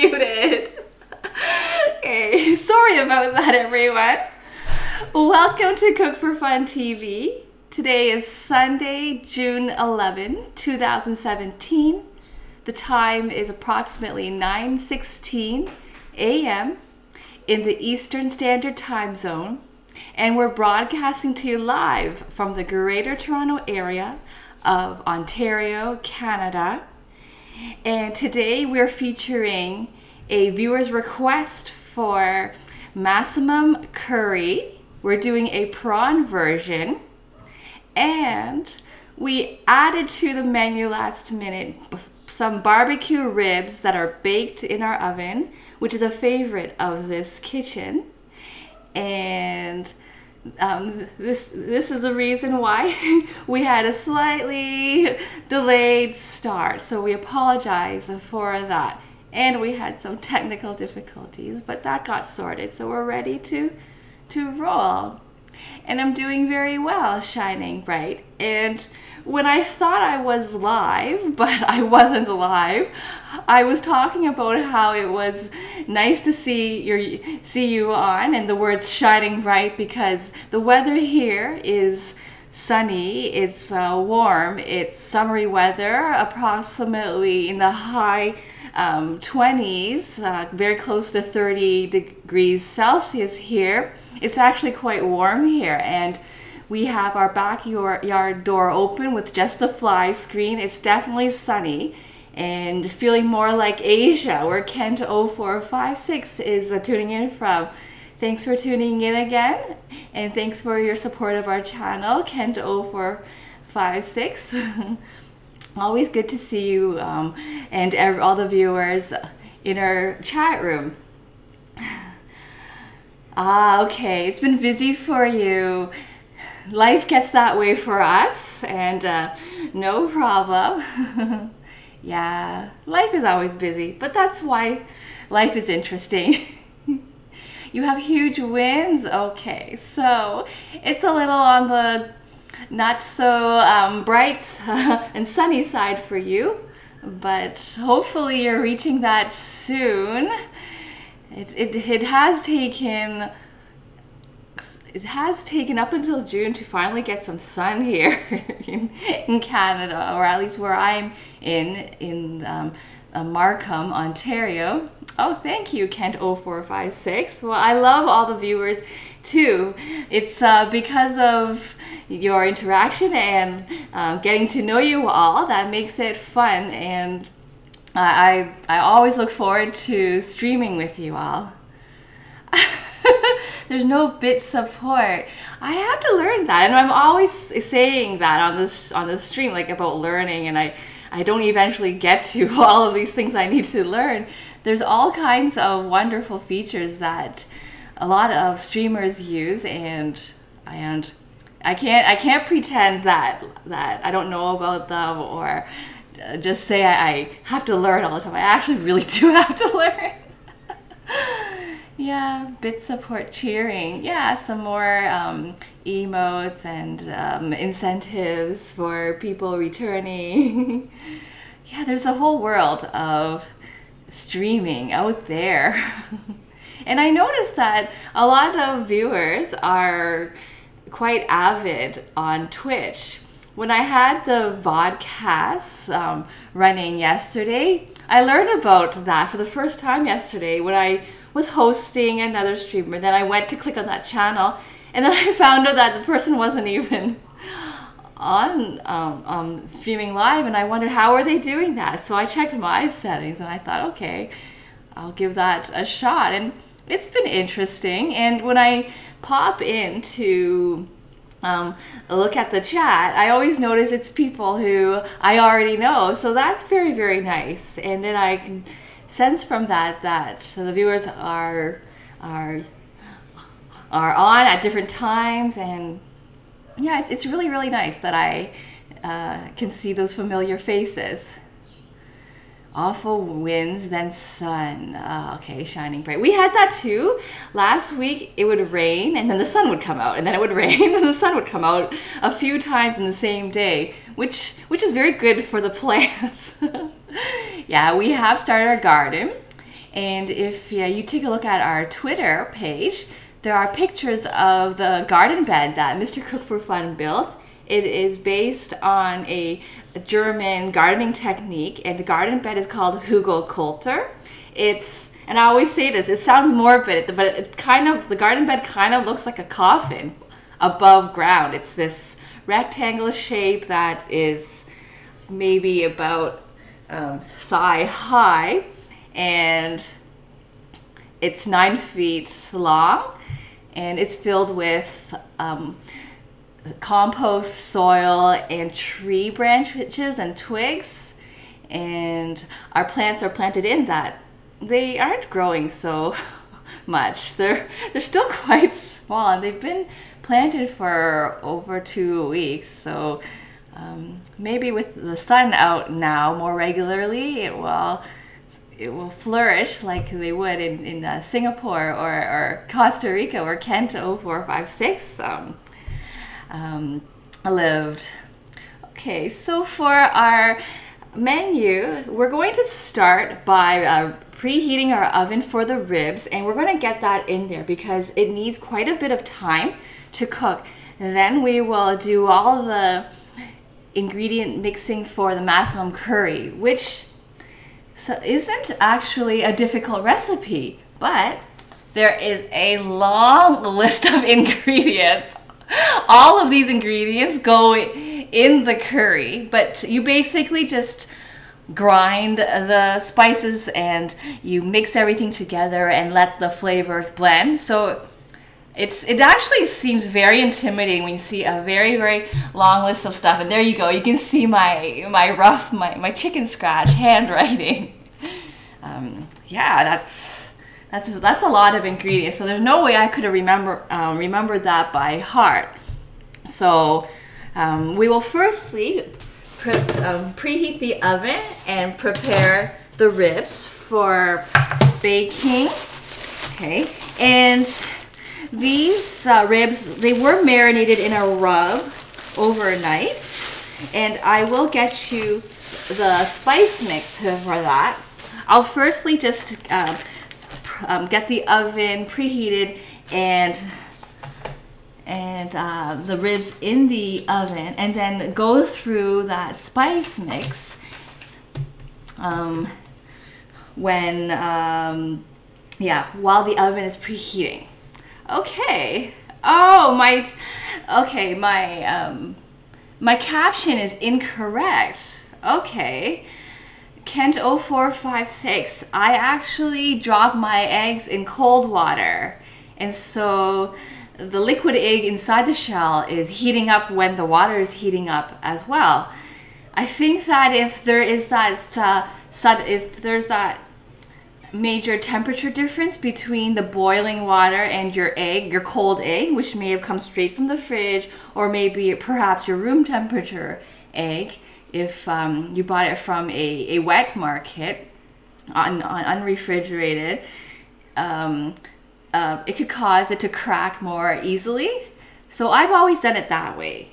muted. Okay, sorry about that, everyone. Welcome to Cook for Fun TV. Today is Sunday, June 11, 2017. The time is approximately 9:16 a.m. in the Eastern Standard Time Zone, and we're broadcasting to you live from the Greater Toronto Area of Ontario, Canada. And today we're featuring a viewer's request for Massaman curry. We're doing a prawn version, and we added to the menu last minute some barbecue ribs that are baked in our oven, which is a favorite of this kitchen. And this is the reason why we had a slightly delayed start, so we apologize for that. And we had some technical difficulties, but that got sorted, so we're ready to roll. And I'm doing very well, shining bright. And when I thought I was live, but I wasn't live, I was talking about how it was nice to see you on, and the words shining bright, because the weather here is sunny, it's warm, it's summery weather, approximately in the high 20s, very close to 30 degrees Celsius here. It's actually quite warm here, and we have our backyard door open with just a fly screen. It's definitely sunny and feeling more like Asia, where Kent0456 is tuning in from. Thanks for tuning in again, and thanks for your support of our channel, Kent0456. Always good to see you and all the viewers in our chat room. Okay, it's been busy for you. Life gets that way for us, and no problem. Yeah, life is always busy, but that's why life is interesting. You have huge wins? Okay, so it's a little on the not so bright and sunny side for you, but hopefully you're reaching that soon. It has taken up until June to finally get some sun here in Canada, or at least where I'm in Markham, Ontario. Oh, thank you, Kent0456. Well, I love all the viewers too. It's because of your interaction and getting to know you all that makes it fun, and I always look forward to streaming with you all. There's no bit support. I have to learn that, and I'm always saying that on the stream, like about learning, and I don't eventually get to all of these things I need to learn. There's all kinds of wonderful features that a lot of streamers use, and I can't pretend that I don't know about them, or just say I have to learn all the time. I actually really do have to learn. Yeah, bit support, cheering. Yeah, some more emotes and incentives for people returning. Yeah, there's a whole world of streaming out there. And I noticed that a lot of viewers are quite avid on Twitch. When I had the vodcasts running yesterday, I learned about that for the first time yesterday when I was hosting another streamer. Then I went to click on that channel, and then I found out that the person wasn't even on streaming live, and I wondered how are they doing that. So I checked my settings, and I thought, okay, I'll give that a shot, and it's been interesting. And when I pop in to look at the chat, I always notice it's people who I already know, so that's very, very nice. And then I can sense from that so the viewers are on at different times, and yeah, it's really, really nice that I can see those familiar faces. Awful winds, then sun. Okay, shining bright. We had that too. Last week it would rain and then the sun would come out, and then it would rain and the sun would come out a few times in the same day, which is very good for the plants. Yeah, we have started our garden, And if you take a look at our Twitter page, there are pictures of the garden bed that Mr. Cook for Fun built. It is based on a German gardening technique, and the garden bed is called Hugelkultur. And I always say this, it sounds morbid, but the garden bed kind of looks like a coffin above ground. It's this rectangle shape that is maybe about thigh high, and it's 9 feet long, and it's filled with compost, soil, and tree branches and twigs. And our plants are planted in that. They aren't growing so much. They're still quite small, and they've been planted for over 2 weeks. So maybe with the sun out now more regularly, it will flourish like they would in Singapore or Costa Rica, or Kent 0456 lived. Okay, so for our menu, we're going to start by preheating our oven for the ribs, and we're going to get that in there because it needs quite a bit of time to cook. And then we will do all the ingredient mixing for the Massaman curry, which isn't actually a difficult recipe, but there is a long list of ingredients. All of these ingredients go in the curry, but you basically just grind the spices and you mix everything together and let the flavors blend. So it actually seems very intimidating when you see a very, very long list of stuff. And there you go. You can see my chicken scratch handwriting. Yeah, that's a lot of ingredients. So there's no way I could have remembered that by heart. So we will firstly preheat the oven and prepare the ribs for baking. Okay, and these ribs, they were marinated in a rub overnight, and I will get you the spice mix for that. I'll firstly just get the oven preheated and the ribs in the oven, and then go through that spice mix while the oven is preheating. Okay. Oh, my caption is incorrect. Okay. Kent 0456. I actually drop my eggs in cold water, and so the liquid egg inside the shell is heating up when the water is heating up as well. I think that if there's that major temperature difference between the boiling water and your cold egg, which may have come straight from the fridge, or maybe perhaps your room temperature egg, if you bought it from a wet market, unrefrigerated, it could cause it to crack more easily. So I've always done it that way.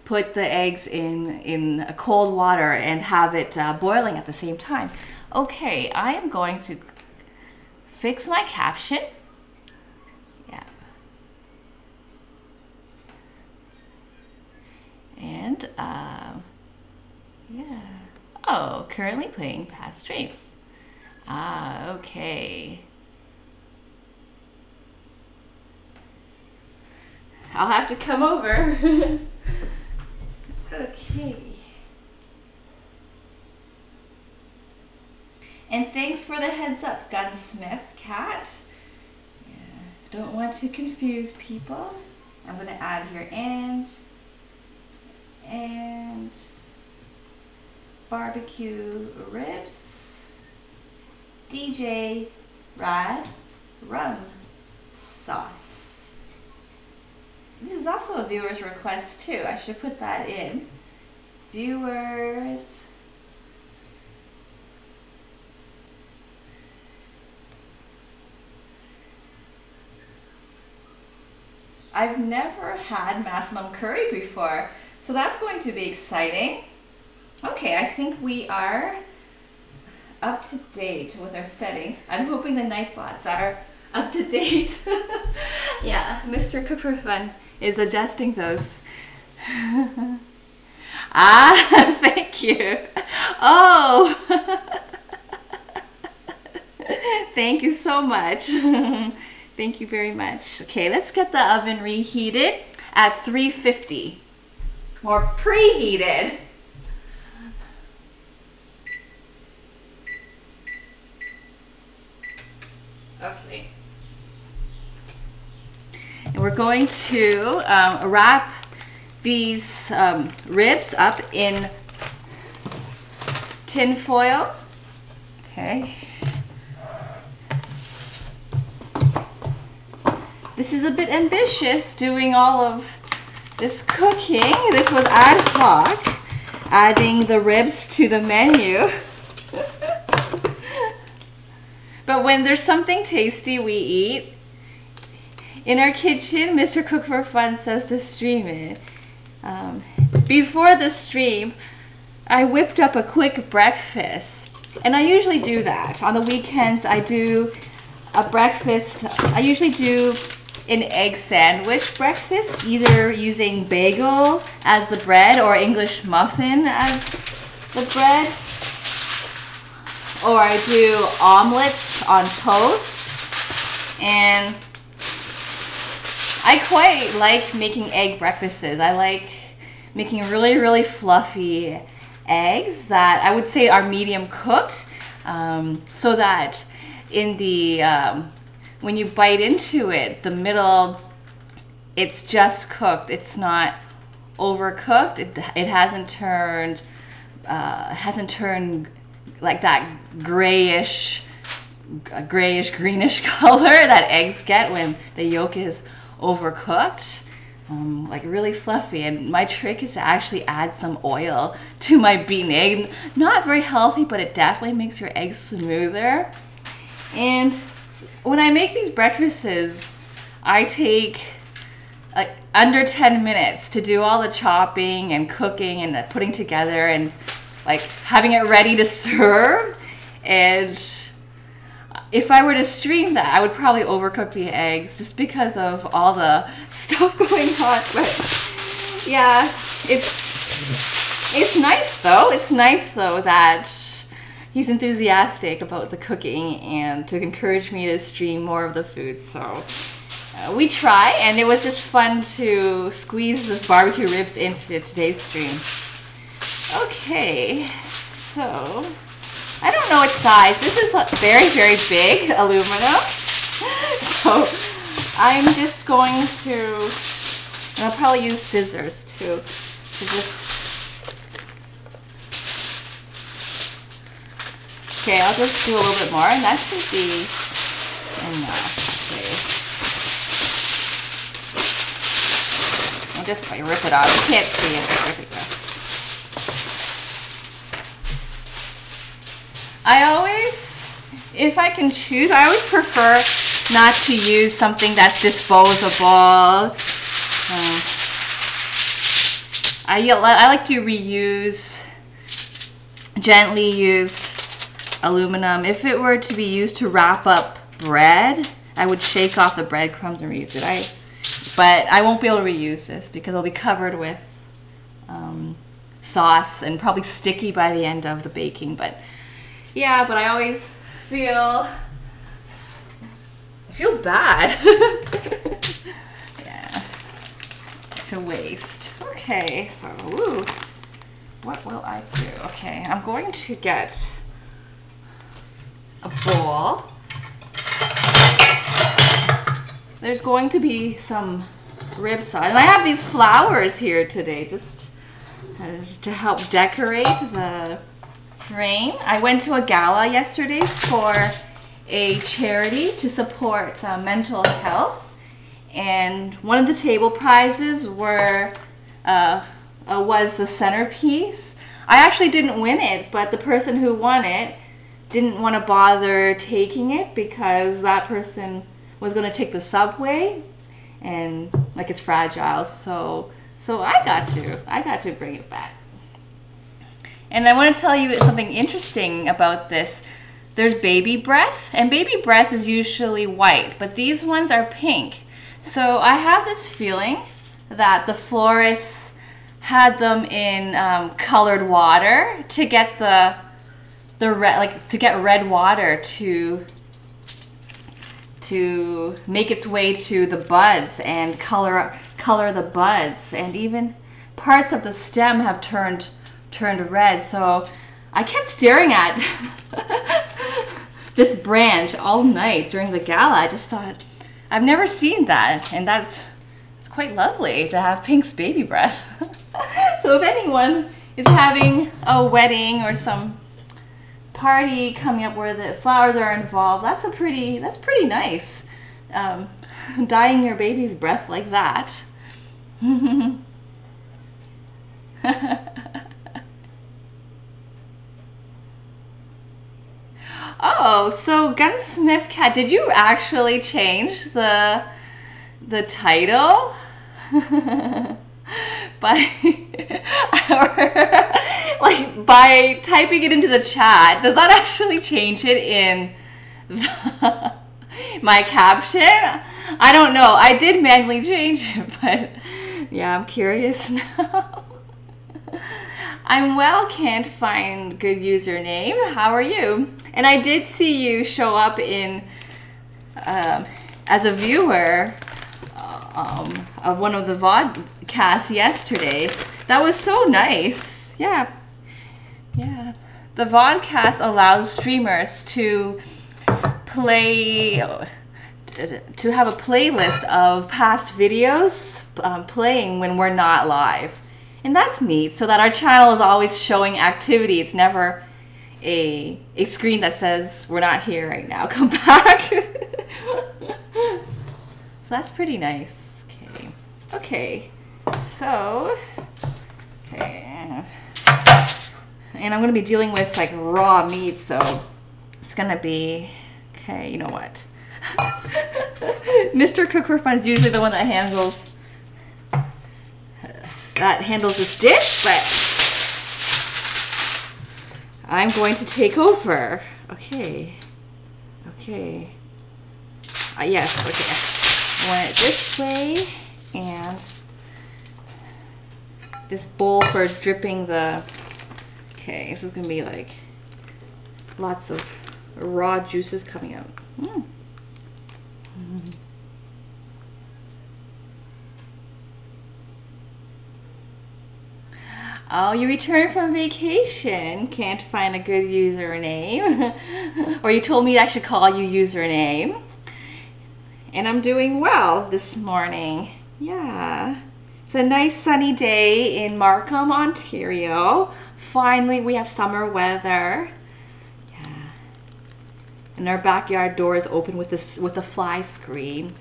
Put the eggs in cold water and have it boiling at the same time. Okay, I am going to fix my caption. Yeah. And yeah. Oh, currently playing past streams. Okay. I'll have to come over. Okay. And thanks for the heads up, Gunsmith Cat. Yeah, don't want to confuse people. I'm gonna add here and barbecue ribs, DJ Rad rum sauce. This is also a viewer's request too. I should put that in. Viewers. I've never had Massaman curry before, so that's going to be exciting. Okay, I think we are up to date with our settings. I'm hoping the Nightbots are up to date. Yeah, Mr. Cook for Fun is adjusting those. Ah, thank you. Oh, thank you so much. Thank you very much. Okay, let's get the oven reheated at 350 or preheated. Okay. And we're going to wrap these ribs up in tin foil. Okay. This is a bit ambitious doing all of this cooking. This was ad hoc, adding the ribs to the menu. But when there's something tasty we eat, in our kitchen, Mr. Cook for Fun says to stream it. Before the stream, I whipped up a quick breakfast. And I usually do that. On the weekends, I do a breakfast. I usually do an egg sandwich breakfast, either using bagel as the bread or English muffin as the bread. Or I do omelets on toast. And I quite like making egg breakfasts. I like making really, really fluffy eggs that I would say are medium cooked, so that in the when you bite into it, the middle, it's just cooked. It's not overcooked. It hasn't turned like that greenish color that eggs get when the yolk is overcooked. Like really fluffy. And my trick is to actually add some oil to my beaten egg. Not very healthy, but it definitely makes your eggs smoother. And when I make these breakfasts, I take like under 10 minutes to do all the chopping and cooking and the putting together and like having it ready to serve. And if I were to stream that, I would probably overcook the eggs just because of all the stuff going on. But yeah, it's nice though. It's nice though that he's enthusiastic about the cooking and to encourage me to stream more of the food. So we try, and it was just fun to squeeze this barbecue ribs into today's stream. Okay, so I don't know its size. This is very, very big aluminum. So I'm just going to, and I'll probably use scissors too, to just, okay, I'll just do a little bit more, and that should be enough. Okay. I'll just like rip it off. You can't see it. There we go. I always, if I can choose, I always prefer not to use something that's disposable. I like to reuse gently used aluminum. If it were to be used to wrap up bread, I would shake off the breadcrumbs and reuse it. But I won't be able to reuse this because it'll be covered with sauce and probably sticky by the end of the baking. But yeah, but I always feel bad. Yeah, to waste. Okay, so ooh, what will I do? Okay, I'm going to get a bowl. There's going to be some rib sauce, and I have these flowers here today just to help decorate the frame. I went to a gala yesterday for a charity to support mental health, and one of the table prizes was the centerpiece. I actually didn't win it, but the person who won it didn't want to bother taking it because that person was going to take the subway, and like it's fragile, so I got to bring it back. And I want to tell you something interesting about this. There's baby breath, and baby breath is usually white, but these ones are pink. So I have this feeling that the florists had them in colored water to get the red, like to get red water to make its way to the buds and color the buds, and even parts of the stem have turned red. So I kept staring at this branch all night during the gala. I just thought, I've never seen that, and it's quite lovely to have Pink's baby breath. So if anyone is having a wedding or some party coming up where the flowers are involved, that's pretty nice. Dyeing your baby's breath like that. Oh, so Gunsmith Cat, did you actually change the title? by by typing it into the chat? Does that actually change it in my caption? I don't know. I did manually change it, but yeah, I'm curious now. I'm well, can't find good username. How are you? And I did see you show up in as a viewer of one of the vodcasts yesterday. That was so nice. Yeah. Yeah. The vodcast allows streamers to play, to have a playlist of past videos playing when we're not live. And that's neat, so that our channel is always showing activity. It's never a screen that says we're not here right now, come back. So that's pretty nice. Okay, so and I'm gonna be dealing with like raw meat, so it's gonna be okay. You know what? Mr. Cook for Fun is usually the one that handles this dish, but I'm going to take over. Okay. Yes, okay. I want it this way, and this bowl for dripping the... Okay, this is gonna be like lots of raw juices coming out. Oh, you returned from vacation. Can't find a good username. Or you told me I should call you username. And I'm doing well this morning. Yeah. It's a nice sunny day in Markham, Ontario. Finally, we have summer weather. Yeah. And our backyard door is open with a fly screen.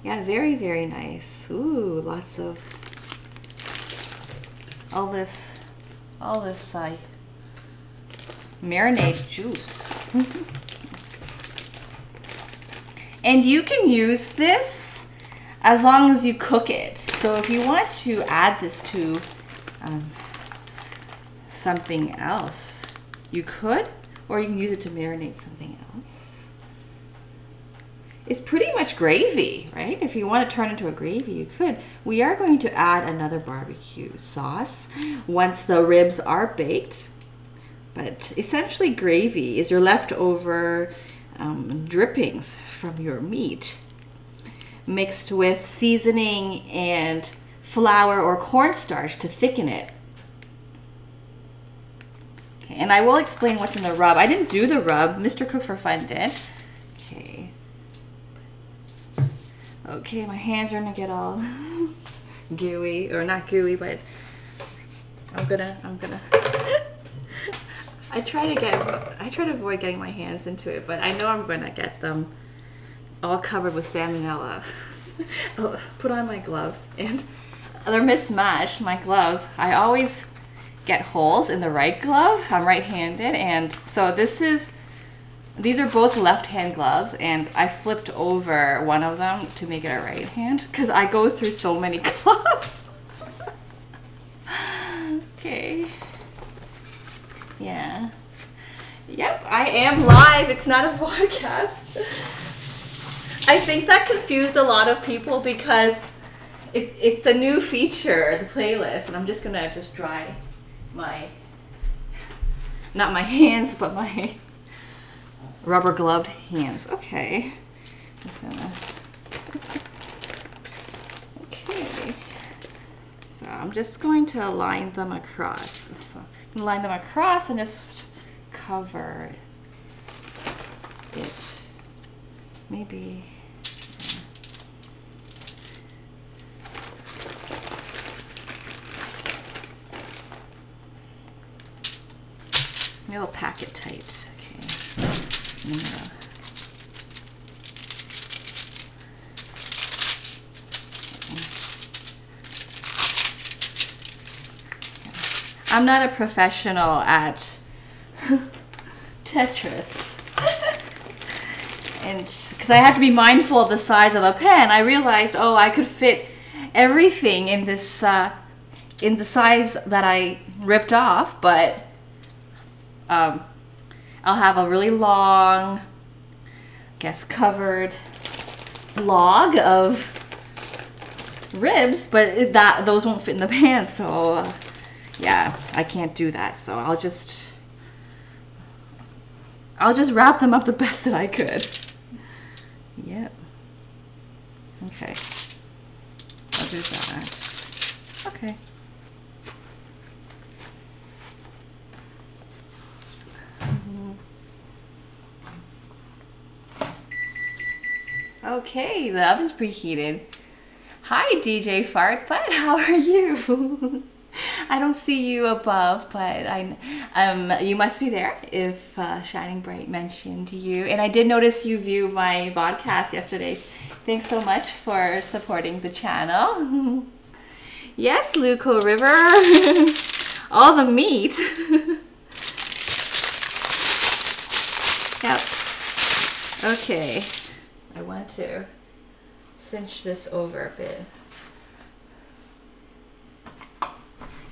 Yeah, very, very nice. Ooh, lots of all this marinade juice. And you can use this as long as you cook it. So if you want to add this to something else, you could, or you can use it to marinate something else. It's pretty much gravy, right? If you want to turn it into a gravy, you could. We are going to add another barbecue sauce once the ribs are baked. But essentially gravy is your leftover drippings from your meat mixed with seasoning and flour or cornstarch to thicken it. Okay, and I will explain what's in the rub. I didn't do the rub. Mr. Cook for Fun did. Okay, my hands are gonna get all gooey, or not gooey, but I'm gonna. I try to avoid getting my hands into it, but I know I'm gonna get them all covered with salmonella. I'll put on my gloves, and they're mismatched, my gloves. I always get holes in the right glove. I'm right-handed, and so these are both left-hand gloves, and I flipped over one of them to make it a right hand because I go through so many gloves. Okay. Yeah. Yep, I am live. It's not a podcast. I think that confused a lot of people because it's a new feature, the playlist, and I'm just gonna dry my, not my hands, but my rubber gloved hands. Okay. Just gonna, okay. So I'm just going to line them across. So I'm gonna line them across and just cover it. Maybe. Maybe I'll pack it tight. Okay. I'm not a professional at Tetris. And because I have to be mindful of the size of the pen, I realized, oh, I could fit everything in this, in the size that I ripped off, but I'll have a really long, I guess, covered log of ribs, but those won't fit in the pan, so yeah, I can't do that. So I'll just wrap them up the best that I could. Yep. Okay. I'll do that. Okay. Okay, the oven's preheated. Hi, DJ Fart Butt, how are you? I don't see you above, but you must be there if Shining Bright mentioned you. And I did notice you viewed my vodcast yesterday. Thanks so much for supporting the channel. Yes, Luco River. All the meat. Yep. Okay. I want to cinch this over a bit.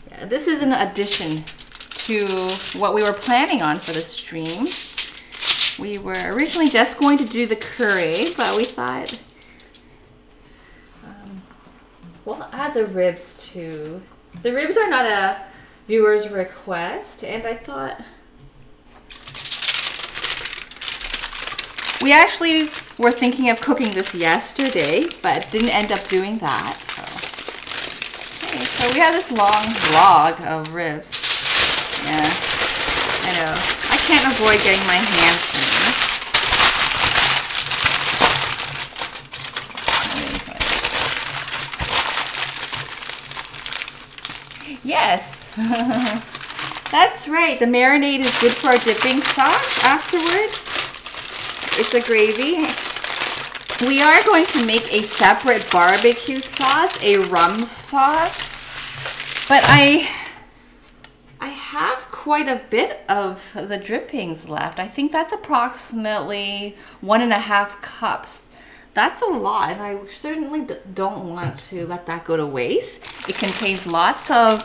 Yeah, this is an addition to what we were planning on for the stream. We were originally just going to do the curry, but we thought we'll add the ribs too. The ribs are not a viewer's request, and I thought we actually were thinking of cooking this yesterday, but didn't end up doing that. So, okay, so we have this long log of ribs. Yeah, I know. I can't avoid getting my hands dirty. Yes, that's right. The marinade is good for a dipping sauce afterwards. It's a gravy. We are going to make a separate barbecue sauce, a rum sauce, but I have quite a bit of the drippings left. I think that's approximately 1.5 cups. That's a lot, and I certainly don't want to let that go to waste. It contains lots of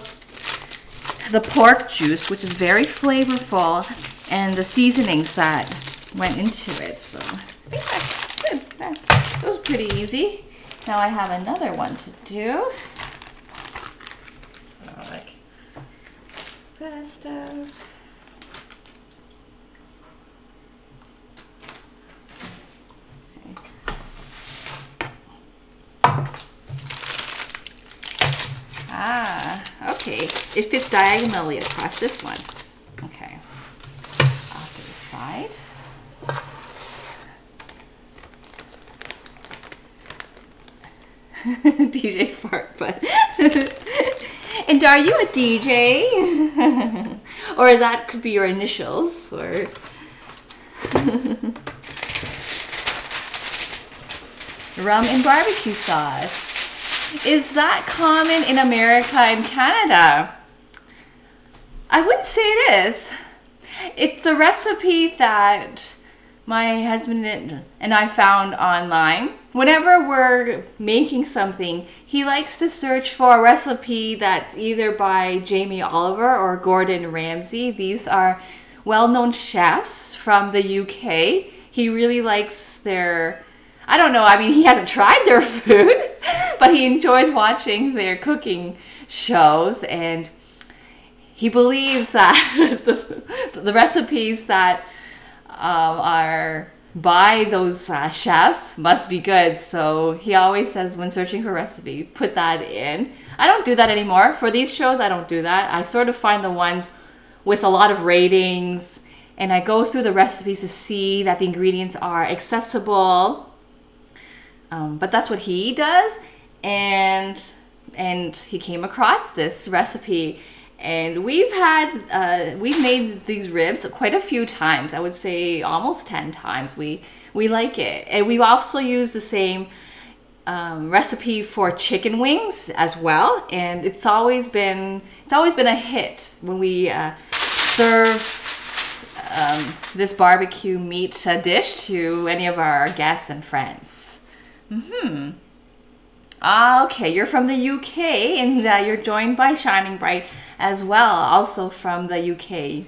the pork juice, which is very flavorful, and the seasonings that went into it. So I think that's good. That was pretty easy. Now I have another one to do. Like best of. Okay. It fits diagonally across this one. Okay. Off to the side. DJ Fart Butt. And are you a DJ? Or that could be your initials, or rum and barbecue sauce. Is that common in America and Canada? I wouldn't say it is. It's a recipe that my husband and I found online. Whenever we're making something, he likes to search for a recipe that's either by Jamie Oliver or Gordon Ramsay. These are well-known chefs from the UK. He really likes their, I don't know, I mean, he hasn't tried their food, but he enjoys watching their cooking shows, and he believes that the recipes that are by those chefs must be good. So he always says when searching for a recipe, put that in. I don't do that anymore. For these shows, I don't do that. I sort of find the ones with a lot of ratings, and I go through the recipes to see that the ingredients are accessible. But that's what he does. And he came across this recipe, and we've made these ribs quite a few times. I would say almost 10 times. We like it, and we've also used the same recipe for chicken wings as well. And it's always been a hit when we serve this barbecue meat dish to any of our guests and friends. Okay, you're from the UK, and you're joined by Shining Bright as well, also from the UK.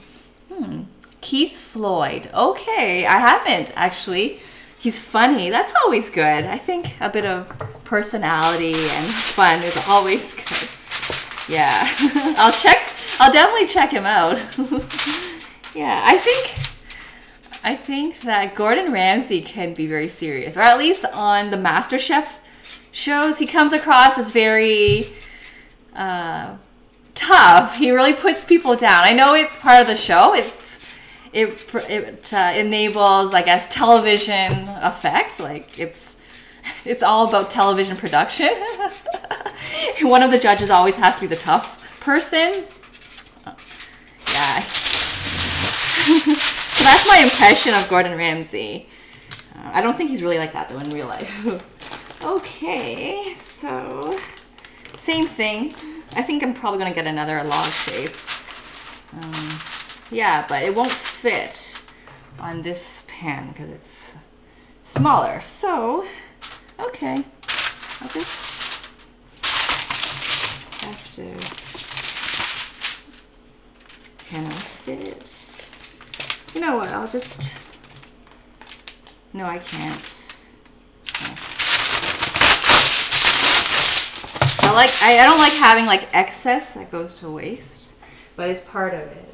Keith Floyd. Okay, I haven't actually. He's funny. That's always good. I think a bit of personality and fun is always good. Yeah, I'll definitely check him out. Yeah, I think that Gordon Ramsay can be very serious, or at least on the MasterChef shows, he comes across as very tough. He really puts people down. I know it's part of the show. It enables, I guess, television effect. Like it's all about television production. One of the judges always has to be the tough person. Yeah. So that's my impression of Gordon Ramsay. I don't think he's really like that though in real life. Okay, so same thing. I think I'm probably gonna get another log shape. Yeah, but it won't fit on this pan because it's smaller. So, okay, I'll just have to kind of fit. You know what? I'll just. No, I can't. I don't like having like excess that goes to waste, but it's part of it.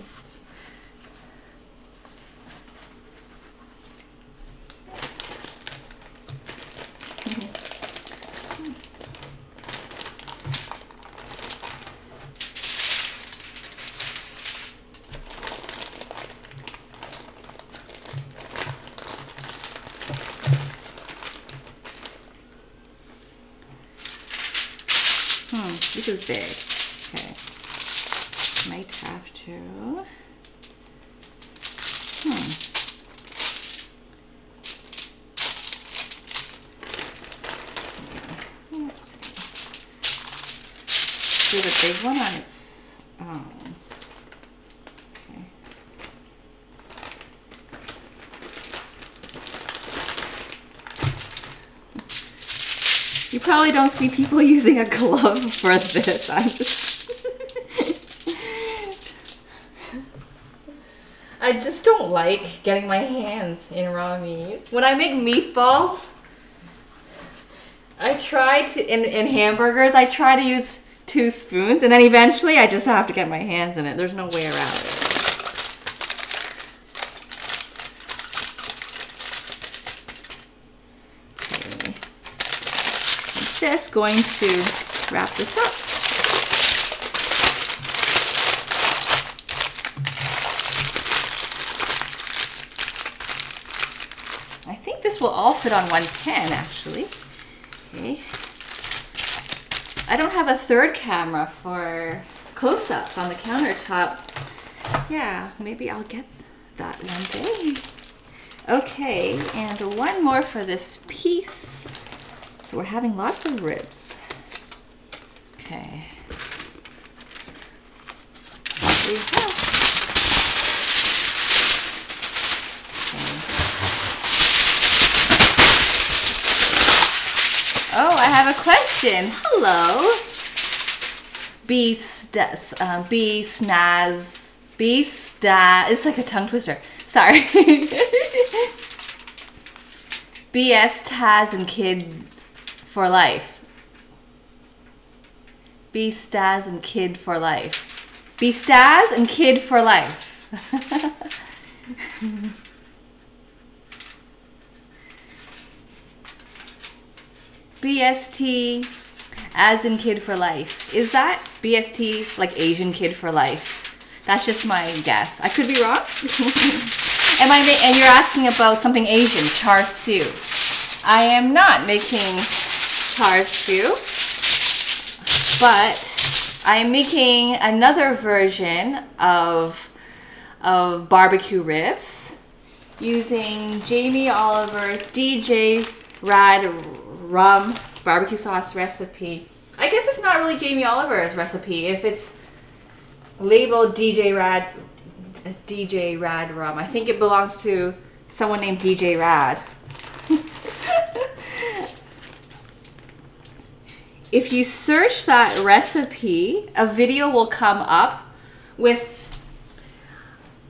This is big. Okay. Might have to. Let's see. Do the big one on its own. Okay. You probably don't see people using a glove for this. I'm just... I just don't like getting my hands in raw meat. When I make meatballs, I try to, in hamburgers, I try to use 2 spoons, and then eventually I just have to get my hands in it. There's no way around it. Just going to wrap this up. I think this will all fit on one pan actually. Okay. I don't have a third camera for close-up on the countertop. Yeah, maybe I'll get that one day. Okay, and one more for this piece. So we're having lots of ribs. Okay. There you go. Okay. question. Hello. It's like a tongue twister. Sorry. BS Taz and Kid for life. B Staz and Kid for life. B Staz and Kid for life. BST as in Kid for life. Is that BST like Asian Kid for life? That's just my guess. I could be wrong. And you're asking about something Asian, char siu. I am not making char siu, but I am making another version of barbecue ribs using Jamie Oliver's DJ Rad Rum barbecue sauce recipe. I guess it's not really Jamie Oliver's recipe if it's labeled DJ Rad Rum. I think it belongs to someone named DJ Rad. If you search that recipe, a video will come up with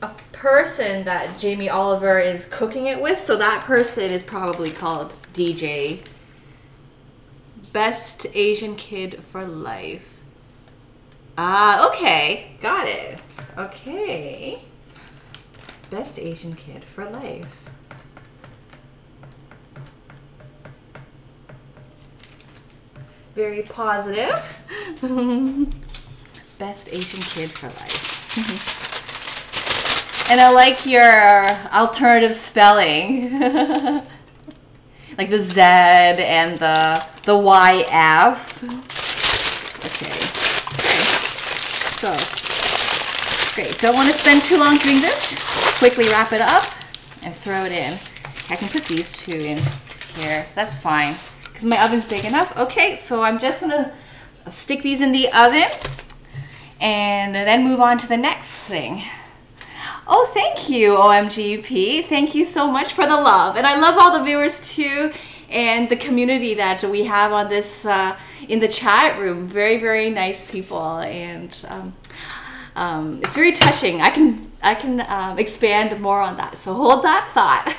a person that Jamie Oliver is cooking it with. So that person is probably called DJ. Best Asian Kid for life. Ah, okay. Got it. Okay. Best Asian Kid for life. Very positive. Best Asian Kid for life. And I like your alternative spelling. Like the Z and the YF. Okay. So, great. Don't want to spend too long doing this. Quickly wrap it up and throw it in. I can put these two in here. That's fine because my oven's big enough. Okay, so I'm just gonna stick these in the oven and then move on to the next thing. Oh, thank you, OMGP. Thank you so much for the love. And I love all the viewers too and the community that we have on this in the chat room. Very, very nice people, and it's very touching. I can expand more on that. So hold that thought.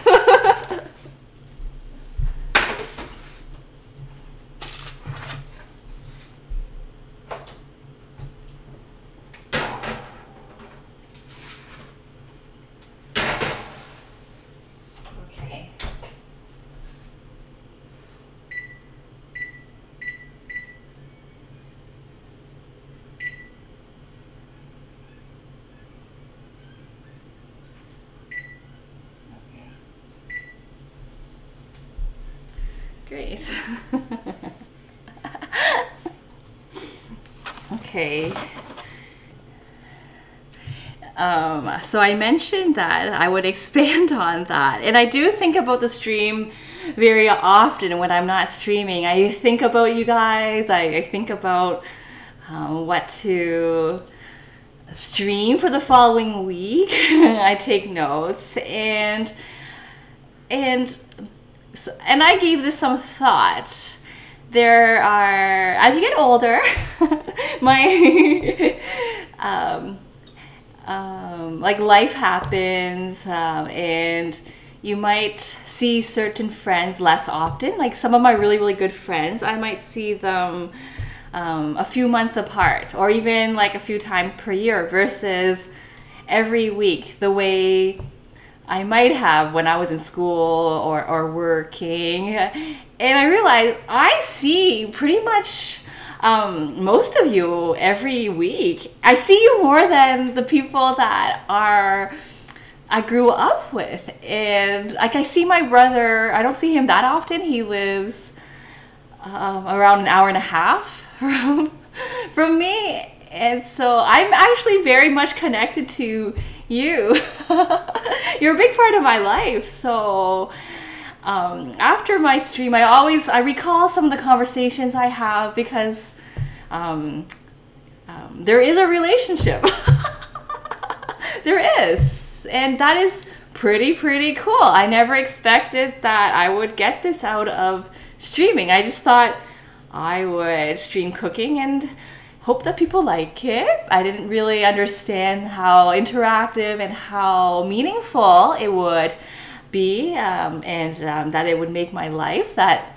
Great. Okay. So I mentioned that I would expand on that, and I do think about the stream very often when I'm not streaming. I think about you guys. I think about what to stream for the following week. I take notes, and I gave this some thought. There are, as you get older, my like life happens, and you might see certain friends less often. Like some of my really, really good friends, I might see them a few months apart, or even like a few times per year, versus every week, the way I might have when I was in school or working. And I realized I see pretty much most of you every week. I see you more than the people that I grew up with. And like I see my brother, I don't see him that often. He lives around an hour and a half from me. And so I'm actually very much connected to you. You're a big part of my life. So after my stream, I recall some of the conversations I have, because there is a relationship. There is, and that is pretty cool. I never expected that I would get this out of streaming. I just thought I would stream cooking and hope that people like it. I didn't really understand how interactive and how meaningful it would be, and that it would make my life. That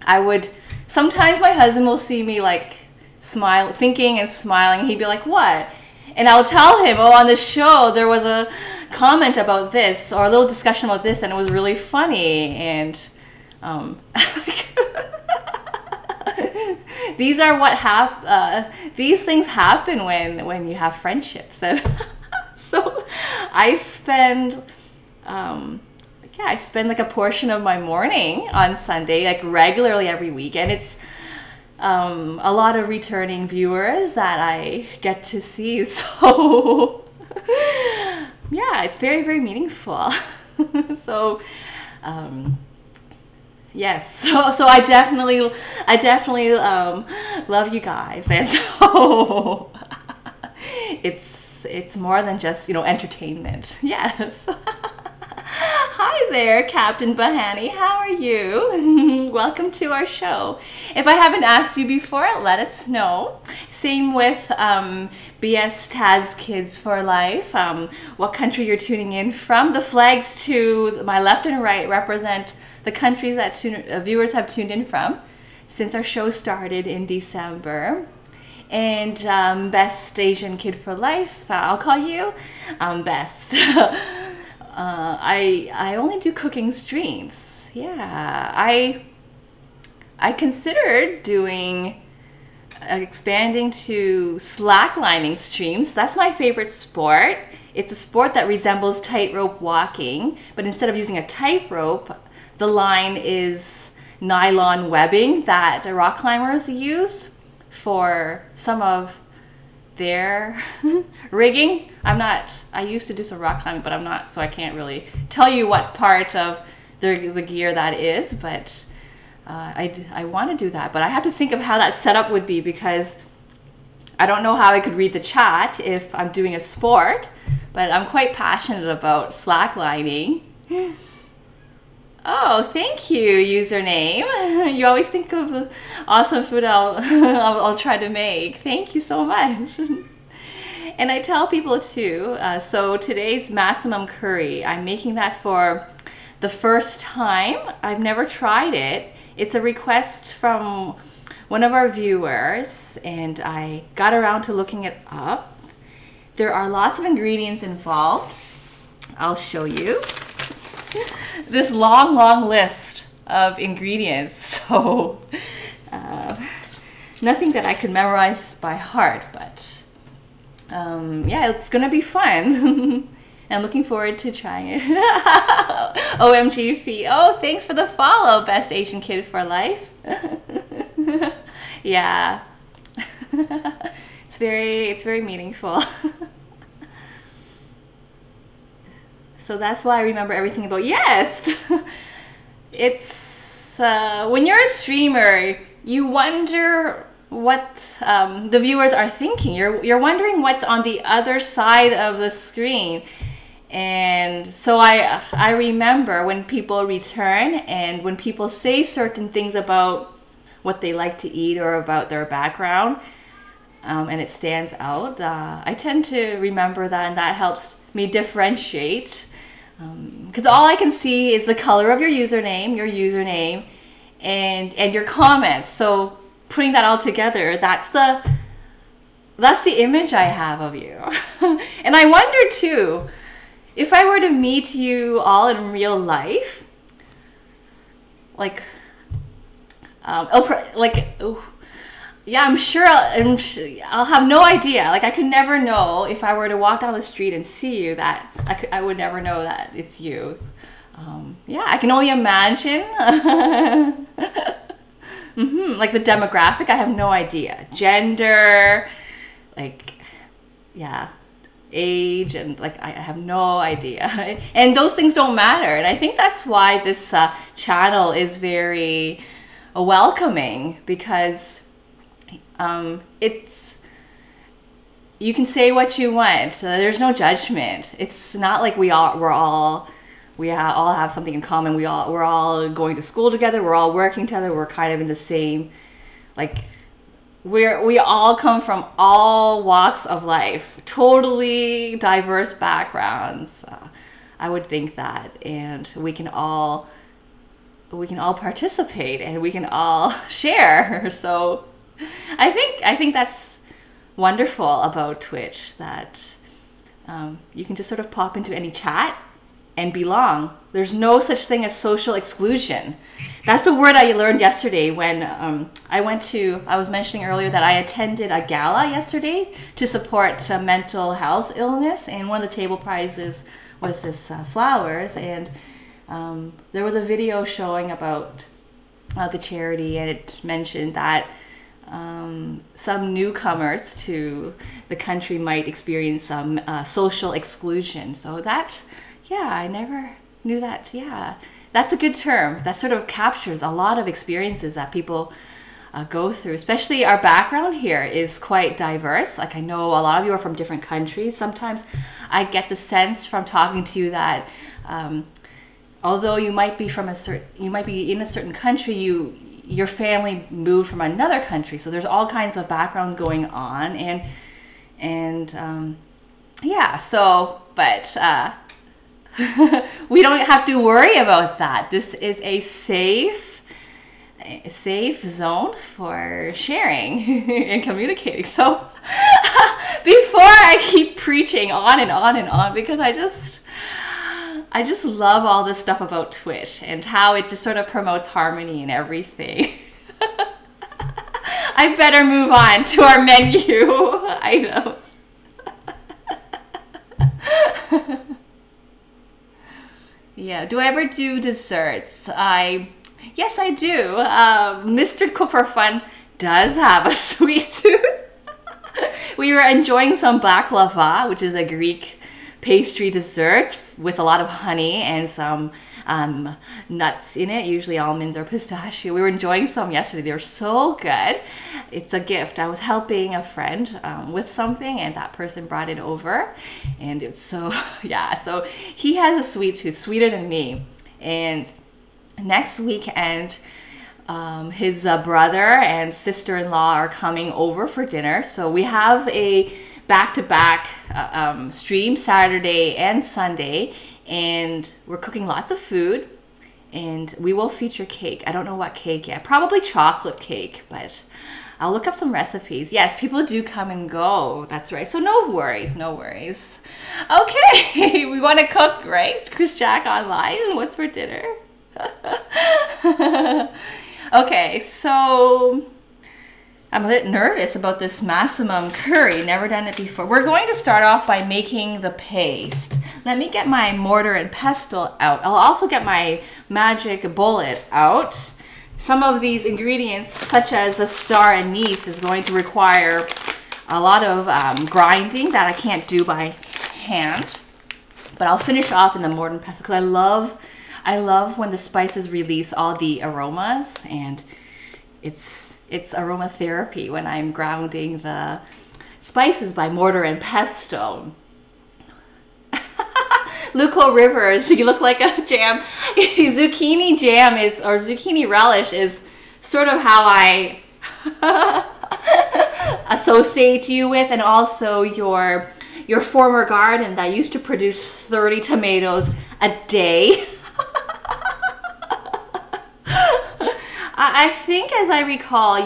I would, sometimes my husband will see me like smile, thinking and smiling, and he'd be like, what? And I'll tell him, oh, on the show there was a comment about this or a little discussion about this and it was really funny. And these are what these things happen when you have friendships. And so I spend I spend like a portion of my morning on Sunday, like regularly every week, and it's a lot of returning viewers that I get to see. So yeah, it's very, very meaningful. So yes, so I definitely love you guys, and so it's more than just, you know, entertainment. Yes. Hi there, Captain Bahani. How are you? Welcome to our show. If I haven't asked you before, let us know. Same with BS Taz Kids for Life. What country you're tuning in from. The flags to my left and right represent the countries that viewers have tuned in from since our show started in December. And Best Asian Kid for Life, I'll call you Best. I only do cooking streams. Yeah, I considered doing expanding to slacklining streams. That's my favorite sport. It's a sport that resembles tightrope walking, but instead of using a tightrope, the line is nylon webbing that the rock climbers use for some of their rigging. I used to do some rock climbing, but I'm not, so I can't really tell you what part of the gear that is, but I want to do that, but I have to think of how that setup would be, because I don't know how I could read the chat if I'm doing a sport, but I'm quite passionate about slacklining. Oh, thank you, username. You always think of the awesome food I'll try to make. Thank you so much. And I tell people too, so today's Massaman curry, I'm making that for the first time. I've never tried it. It's a request from one of our viewers, and I got around to looking it up. There are lots of ingredients involved. I'll show you. This long list of ingredients, so nothing that I could memorize by heart, but yeah, it's gonna be fun. I'm looking forward to trying it. OMG Fee. Oh, thanks for the follow, Best Asian Kid for Life. Yeah. It's very meaningful. So that's why I remember everything about, yes. It's when you're a streamer, you wonder what the viewers are thinking. You're wondering what's on the other side of the screen. And so I remember when people return and when people say certain things about what they like to eat or about their background, and it stands out, I tend to remember that, and that helps me differentiate. Because all I can see is the color of your username, and your comments. So putting that all together, that's the image I have of you. And I wonder too, if I were to meet you all in real life, like, yeah, I'm sure I'll have no idea. Like, I could never know if I were to walk down the street and see you, that I would never know that it's you. Yeah, I can only imagine. Like the demographic, I have no idea. Gender, like, yeah, age, and like I have no idea. And those things don't matter. And I think that's why this channel is very welcoming, because you can say what you want. There's no judgment. It's not like we all have something in common. We're all going to school together. We're all working together. We're kind of in the same like we all come from all walks of life, totally diverse backgrounds. I would think that, and we can all participate and we can all share. So I think that's wonderful about Twitch, that you can just sort of pop into any chat and belong. There's no such thing as social exclusion. That's a word I learned yesterday when I was mentioning earlier that I attended a gala yesterday to support mental health illness, and one of the table prizes was this flowers, and there was a video showing about the charity, and it mentioned that some newcomers to the country might experience some social exclusion. So that, yeah, I never knew that. Yeah, that's a good term. That sort of captures a lot of experiences that people go through. Especially our background here is quite diverse. Like, I know a lot of you are from different countries. Sometimes I get the sense from talking to you that although you might be in a certain country, your family moved from another country. So there's all kinds of backgrounds going on, and yeah. So, but we don't have to worry about that. This is a safe zone for sharing and communicating. So before I keep preaching on and on and on, because I just love all this stuff about Twitch and how it just sort of promotes harmony and everything. I better move on to our menu items. Yeah, do I ever do desserts? Yes, I do. Mr. Cook for Fun does have a sweet tooth. We were enjoying some baklava, which is a Greek pastry dessert with a lot of honey and some nuts in it, usually almonds or pistachio. We were enjoying some yesterday. They were so good. It's a gift. I was helping a friend with something, and that person brought it over, and it's so, yeah. So he has a sweet tooth, sweeter than me. And next weekend, his brother and sister-in-law are coming over for dinner. So we have a back-to-back stream Saturday and Sunday, and we're cooking lots of food, and we will feature cake. I don't know what cake yet. Probably chocolate cake, but I'll look up some recipes. Yes, people do come and go. That's right. So no worries, no worries. Okay, we want to cook, right? Chris Jack online. What's for dinner? Okay, so I'm a bit nervous about this Massaman curry. Never done it before. We're going to start off by making the paste. Let me get my mortar and pestle out. I'll also get my magic bullet out. Some of these ingredients, such as the star anise, is going to require a lot of grinding that I can't do by hand. But I'll finish off in the mortar and pestle because I love when the spices release all the aromas, and it's aromatherapy when I'm grounding the spices by mortar and pestle. Luco Rivers, you look like a jam. Zucchini jam or zucchini relish is sort of how I associate you with, and also your former garden that used to produce 30 tomatoes a day. I think, as I recall, I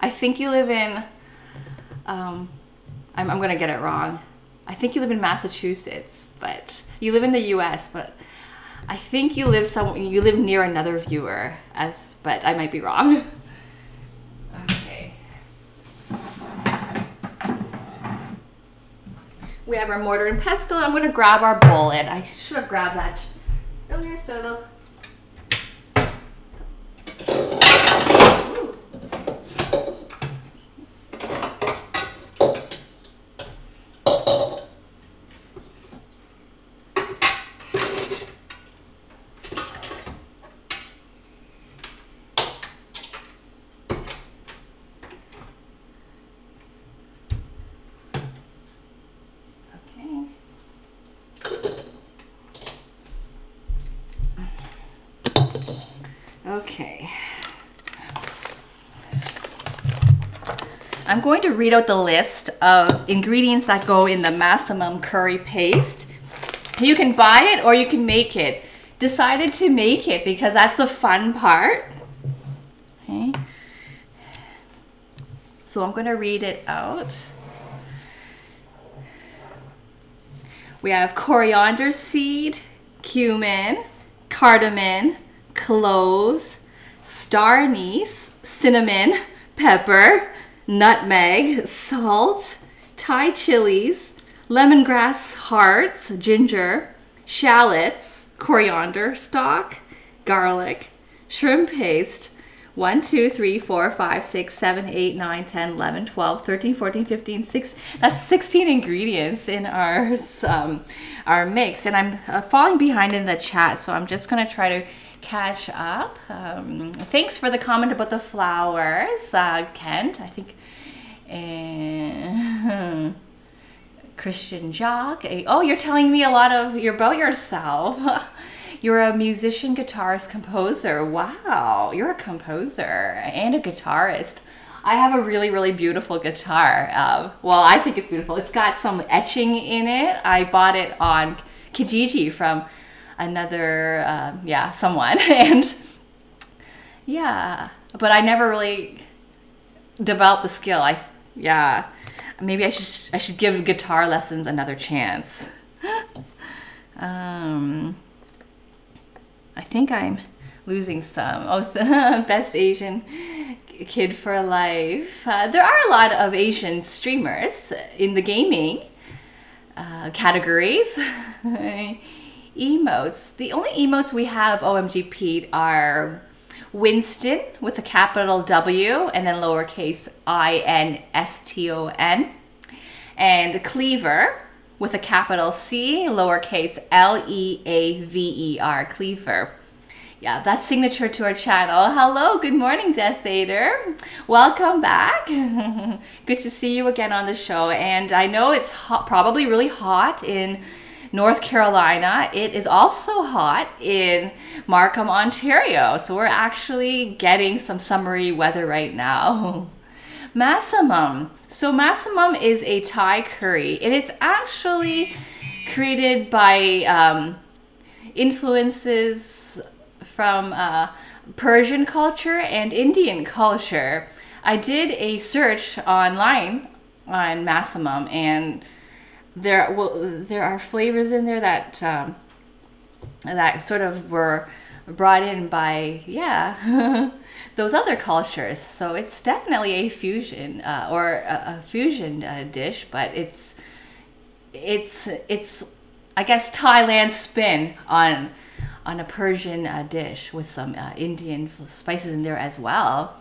think you live in, I'm going to get it wrong. I think you live in Massachusetts, but you live in the US, but I think you live near another viewer, but I might be wrong. Okay. We have our mortar and pestle. I'm going to grab our bullet. I should have grabbed that earlier, so the okay. I'm going to read out the list of ingredients that go in the Massaman curry paste. You can buy it or you can make it. Decided to make it because that's the fun part. Okay. So I'm going to read it out. We have coriander seed, cumin, cardamom, cloves, star anise, cinnamon, pepper, nutmeg, salt, Thai chilies, lemongrass hearts, ginger, shallots, coriander stalk, garlic, shrimp paste, 1, 2, 3, 4, 5, 6, 7, 8, 9, 10, 11, 12, 13, 14, 15, 16. That's 16 ingredients in our mix. And I'm falling behind in the chat, so I'm just going to try to catch up. Thanks for the comment about the flowers, Kent. I think Christian Jock. Oh, you're telling me a lot of about yourself. You're a musician, guitarist, composer. Wow, you're a composer and a guitarist. I have a really, really beautiful guitar. Well, I think it's beautiful. It's got some etching in it. I bought it on Kijiji from another, someone. And yeah, but I never really developed the skill. Maybe I should give guitar lessons another chance. I think I'm losing some. Oh, the best Asian kid for life. There are a lot of Asian streamers in the gaming categories. Emotes. The only emotes we have, OMG Pete, are Winston with a capital W and then lowercase INSTON, and Cleaver with a capital C, lowercase LEAVER, Cleaver. Yeah, that's signature to our channel. Hello, good morning, Death Vader. Welcome back. Good to see you again on the show. And I know it's hot, probably really hot in North Carolina. It is also hot in Markham, Ontario. So we're actually getting some summery weather right now. Massaman. So Massaman is a Thai curry, and it's actually created by influences from Persian culture and Indian culture. I did a search online on Massaman, and there are flavors in there that that sort of were brought in by those other cultures. So it's definitely a fusion or a fusion dish, but it's I guess Thailand's spin on a Persian dish with some Indian spices in there as well.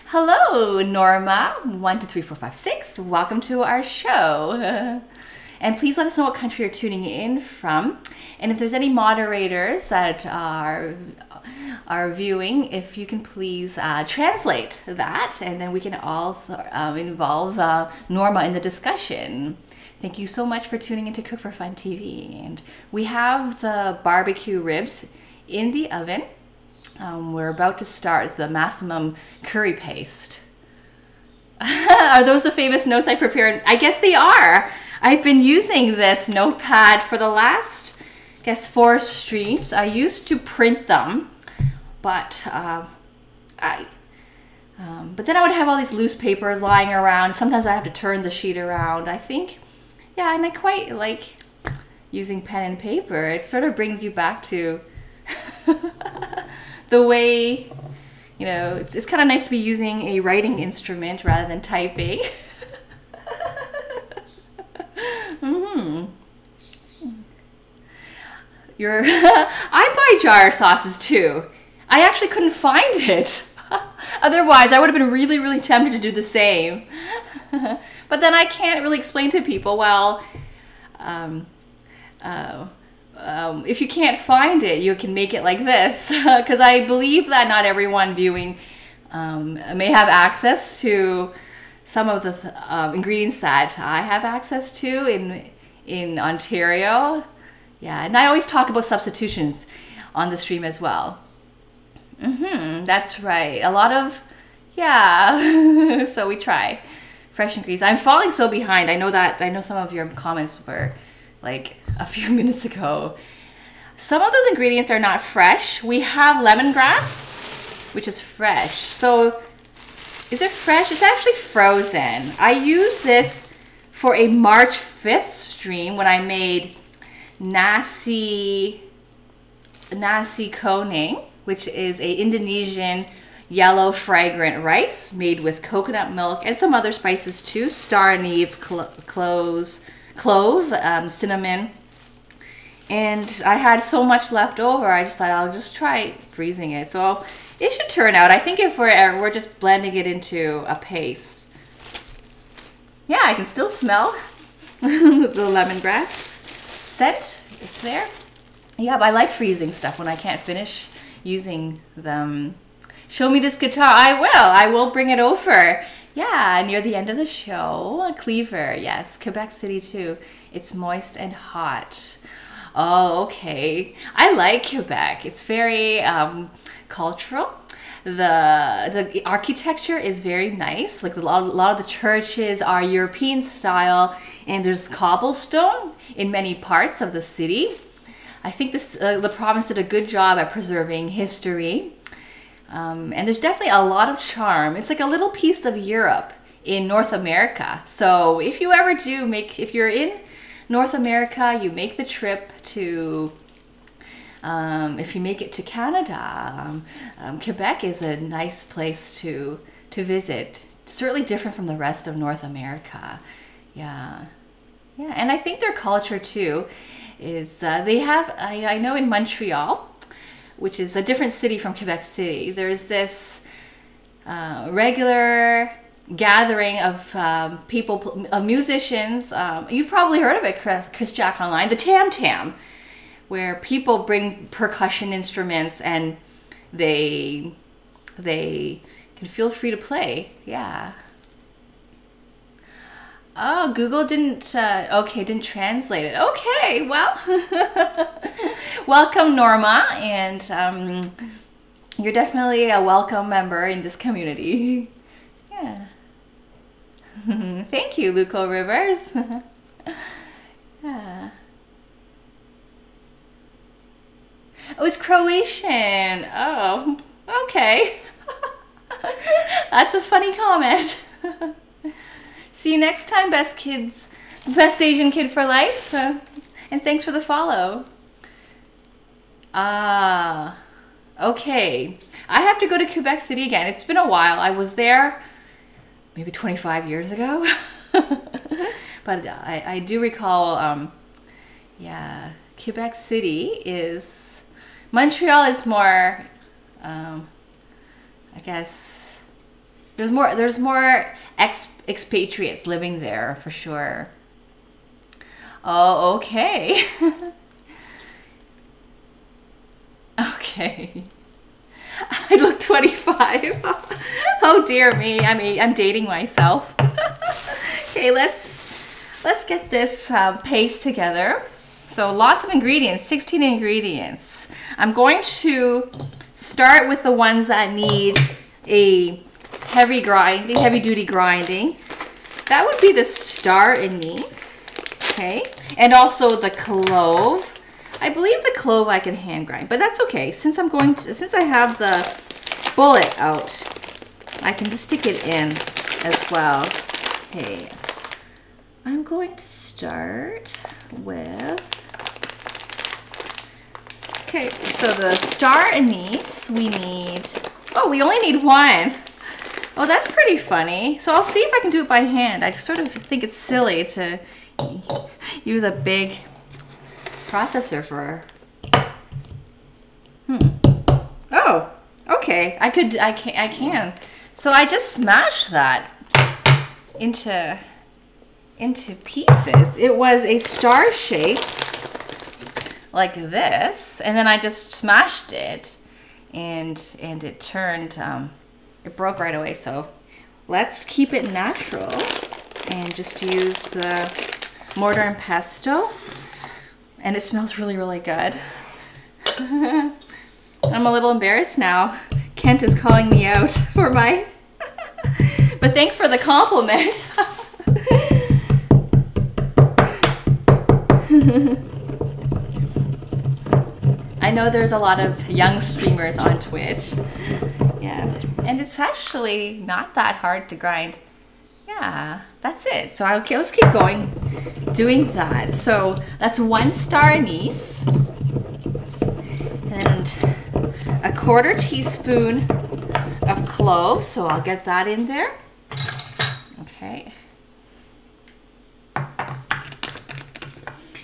Hello, Norma. 1, 2, 3, 4, 5, 6. Welcome to our show. And please let us know what country you're tuning in from. And if there's any moderators that are viewing, if you can please translate that, and then we can also involve Norma in the discussion. Thank you so much for tuning into Cook for Fun TV. And we have the barbecue ribs in the oven. We're about to start the Massaman curry paste. Are those the famous notes I prepared? I guess they are. I've been using this notepad for the last, I guess, 4 streams. I used to print them, but but then I would have all these loose papers lying around. Sometimes I have to turn the sheet around. I think, yeah, and I quite like using pen and paper. It sort of brings you back to the way, you know, it's kind of nice to be using a writing instrument rather than typing. I buy jar sauces too. I actually couldn't find it. Otherwise, I would have been really, really tempted to do the same. But then I can't really explain to people, well, if you can't find it, you can make it like this. Because I believe that not everyone viewing may have access to some of the ingredients that I have access to in Ontario. Yeah, and I always talk about substitutions on the stream as well. That's right. A lot of Yeah, so we try fresh ingredients. I'm falling so behind. I know that. I know some of your comments were like a few minutes ago. Some of those ingredients are not fresh. We have lemongrass, which is fresh. So is it fresh? It's actually frozen. I used this for a March 5th stream when I made nasi kuning, which is a Indonesian yellow fragrant rice made with coconut milk and some other spices too. Star anise, clove, cinnamon. And I had so much left over, I just thought I'll just try freezing it. So it should turn out. I think if we're just blending it into a paste. Yeah, I can still smell the lemongrass scent. It's there. Yeah, but I like freezing stuff when I can't finish using them. Show me this guitar. I will. I will bring it over. Yeah, near the end of the show. Cleaver. Yes, Quebec City too. It's moist and hot. Oh, okay. I like Quebec. It's very cultural. The architecture is very nice. Like a lot of the churches are European style, and there's cobblestone in many parts of the city. I think this the province did a good job at preserving history. And there's definitely a lot of charm. It's like a little piece of Europe in North America. So if you ever if you're in North America, you make the trip to, if you make it to Canada, Quebec is a nice place to visit. It's certainly different from the rest of North America. Yeah. Yeah, and I think their culture too is, they have, I know in Montreal, which is a different city from Quebec City, there's this regular gathering of people, of musicians. You've probably heard of it, Chris Jack Online, the Tam Tam, where people bring percussion instruments and they can feel free to play. Yeah. Oh, Google didn't translate it. Okay, well, welcome Norma, and you're definitely a welcome member in this community. Yeah. Thank you, Luco Rivers. Yeah. Oh, it's Croatian. Oh, okay. That's a funny comment. See you next time, best Asian kid for life. And thanks for the follow. Okay. I have to go to Quebec City again. It's been a while. I was there maybe 25 years ago. But I do recall, yeah, Quebec City is, Montreal is more, I guess, there's more expatriates living there for sure. Oh, okay. Okay. I look 25. Oh dear me. I'm dating myself. Okay, let's get this paste together. So lots of ingredients, 16 ingredients. I'm going to start with the ones that need a heavy duty grinding. That would be the star anise, okay? And also the clove. I believe the clove I can hand grind, but that's okay. Since I have the bullet out, I can just stick it in as well. Okay. I'm going to start with, okay, so the star anise, we only need one. Oh, that's pretty funny. So I'll see if I can do it by hand. I sort of think it's silly to use a big processor for. Oh, okay. I can. So I just smashed that into pieces. It was a star shape like this, and then I just smashed it, and it turned. It broke right away. So let's keep it natural and just use the mortar and pestle. And it smells really, really good. I'm a little embarrassed now. Kent is calling me out for my But thanks for the compliment. I know there's a lot of young streamers on Twitch. Yeah, and it's actually not that hard to grind. Yeah, that's it. So okay, let's keep going doing that. So that's 1 star anise and a 1/4 teaspoon of cloves. So I'll get that in there. Okay.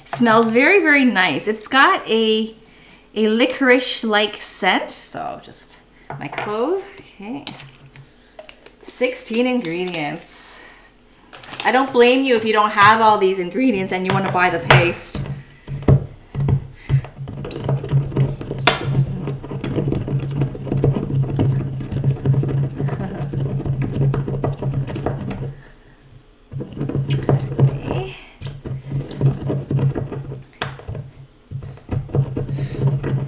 Smells very, very nice. It's got a licorice-like scent. So just my clove. Okay. 16 ingredients. I don't blame you if you don't have all these ingredients and you want to buy the paste. Okay.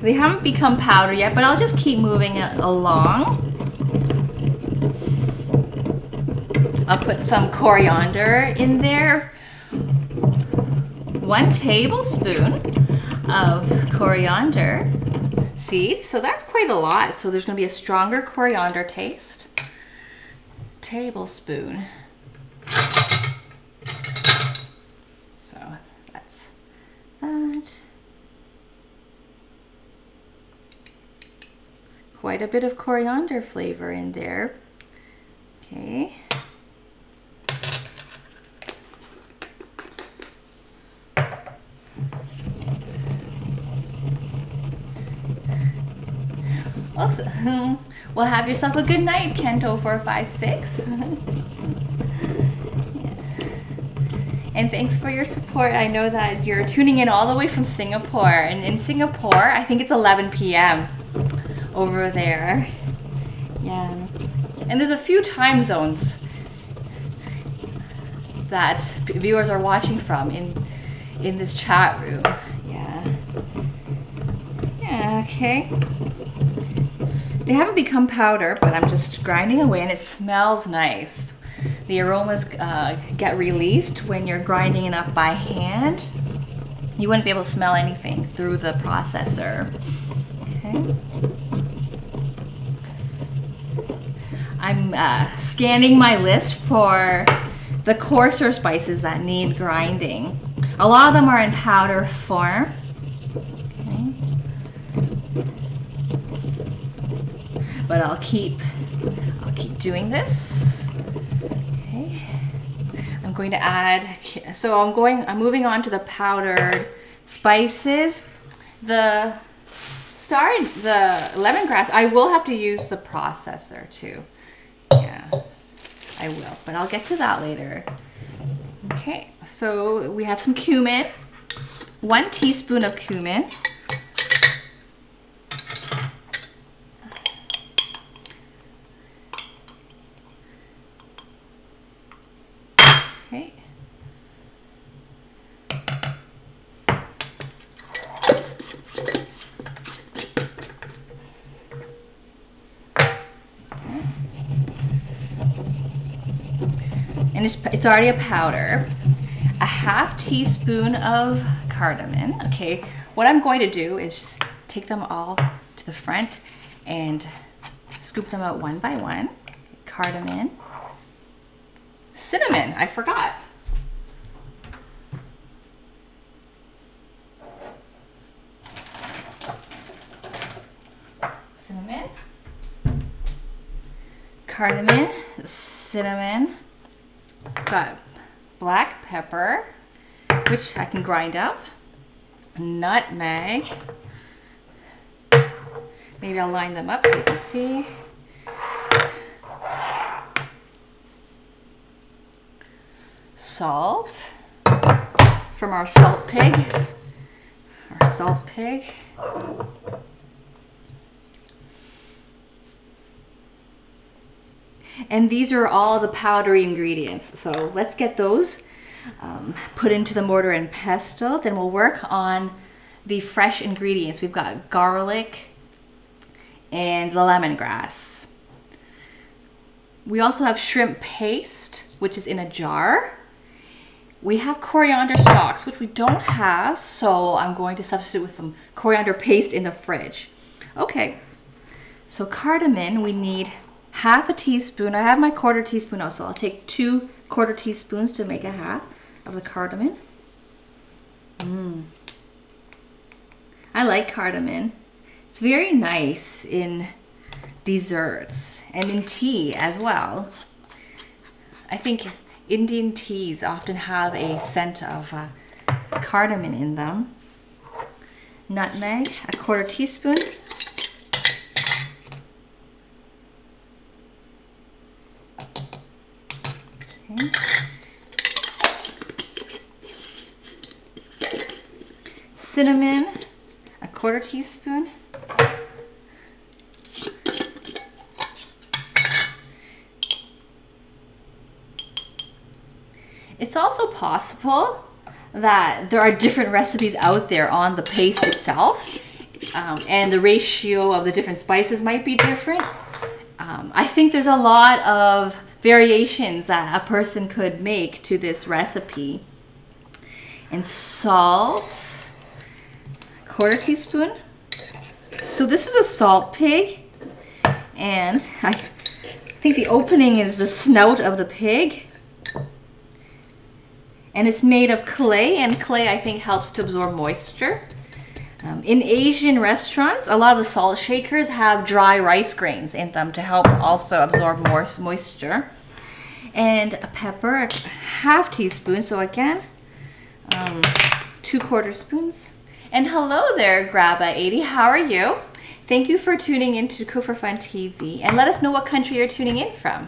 They haven't become powder yet, but I'll just keep moving it along. I'll put some coriander in there. 1 tablespoon of coriander seed. So that's quite a lot. So there's going to be a stronger coriander taste. Tablespoon. So that's that. Quite a bit of coriander flavor in there. Okay. Well, have yourself a good night, Kento456. Yeah. And thanks for your support. I know that you're tuning in all the way from Singapore. And in Singapore, I think it's 11 p.m. over there. Yeah. And there's a few time zones that viewers are watching from in this chat room. Yeah. Yeah, okay. They haven't become powder, but I'm just grinding away and it smells nice. The aromas get released when you're grinding it up by hand. You wouldn't be able to smell anything through the processor. Okay. I'm scanning my list for the coarser spices that need grinding. A lot of them are in powder form. Okay. But I'll keep doing this. Okay. I'm going to add, so I'm moving on to the powdered spices. The lemongrass, I will have to use the processor too. Yeah, I will, but I'll get to that later. Okay, so we have some cumin, 1 teaspoon of cumin. Okay. And it's already a powder. A 1/2 teaspoon of cardamom. Okay, what I'm going to do is take them all to the front and scoop them out one by one. Cardamom. Cinnamon, I forgot. Cinnamon. Cardamom, cinnamon. Got black pepper, which I can grind up. Nutmeg. Maybe I'll line them up so you can see. Salt from our salt pig. Our salt pig. And these are all the powdery ingredients. So let's get those put into the mortar and pestle. Then we'll work on the fresh ingredients. We've got garlic and the lemongrass. We also have shrimp paste, which is in a jar. We have coriander stalks, which we don't have, so I'm going to substitute with some coriander paste in the fridge. Okay, so cardamom, we need half a teaspoon. I have my 1/4 teaspoon also. I'll take 2 1/4 teaspoons to make a half of the cardamom. I like cardamom. It's very nice in desserts and in tea as well. I think Indian teas often have a scent of cardamom in them. Nutmeg, a 1/4 teaspoon. Okay. Cinnamon, a 1/4 teaspoon. It's also possible that there are different recipes out there on the paste itself, and the ratio of the different spices might be different. I think there's a lot of variations that a person could make to this recipe. And salt, 1/4 teaspoon. So this is a salt pig, and I think the opening is the snout of the pig. And it's made of clay, and clay I think helps to absorb moisture. In Asian restaurants, a lot of the salt shakers have dry rice grains in them to help also absorb more moisture. And a pepper, a 1/2 teaspoon. So again, 2 1/4 spoons. And hello there, Grabba80. How are you? Thank you for tuning in to Cook for Fun TV. And let us know what country you're tuning in from.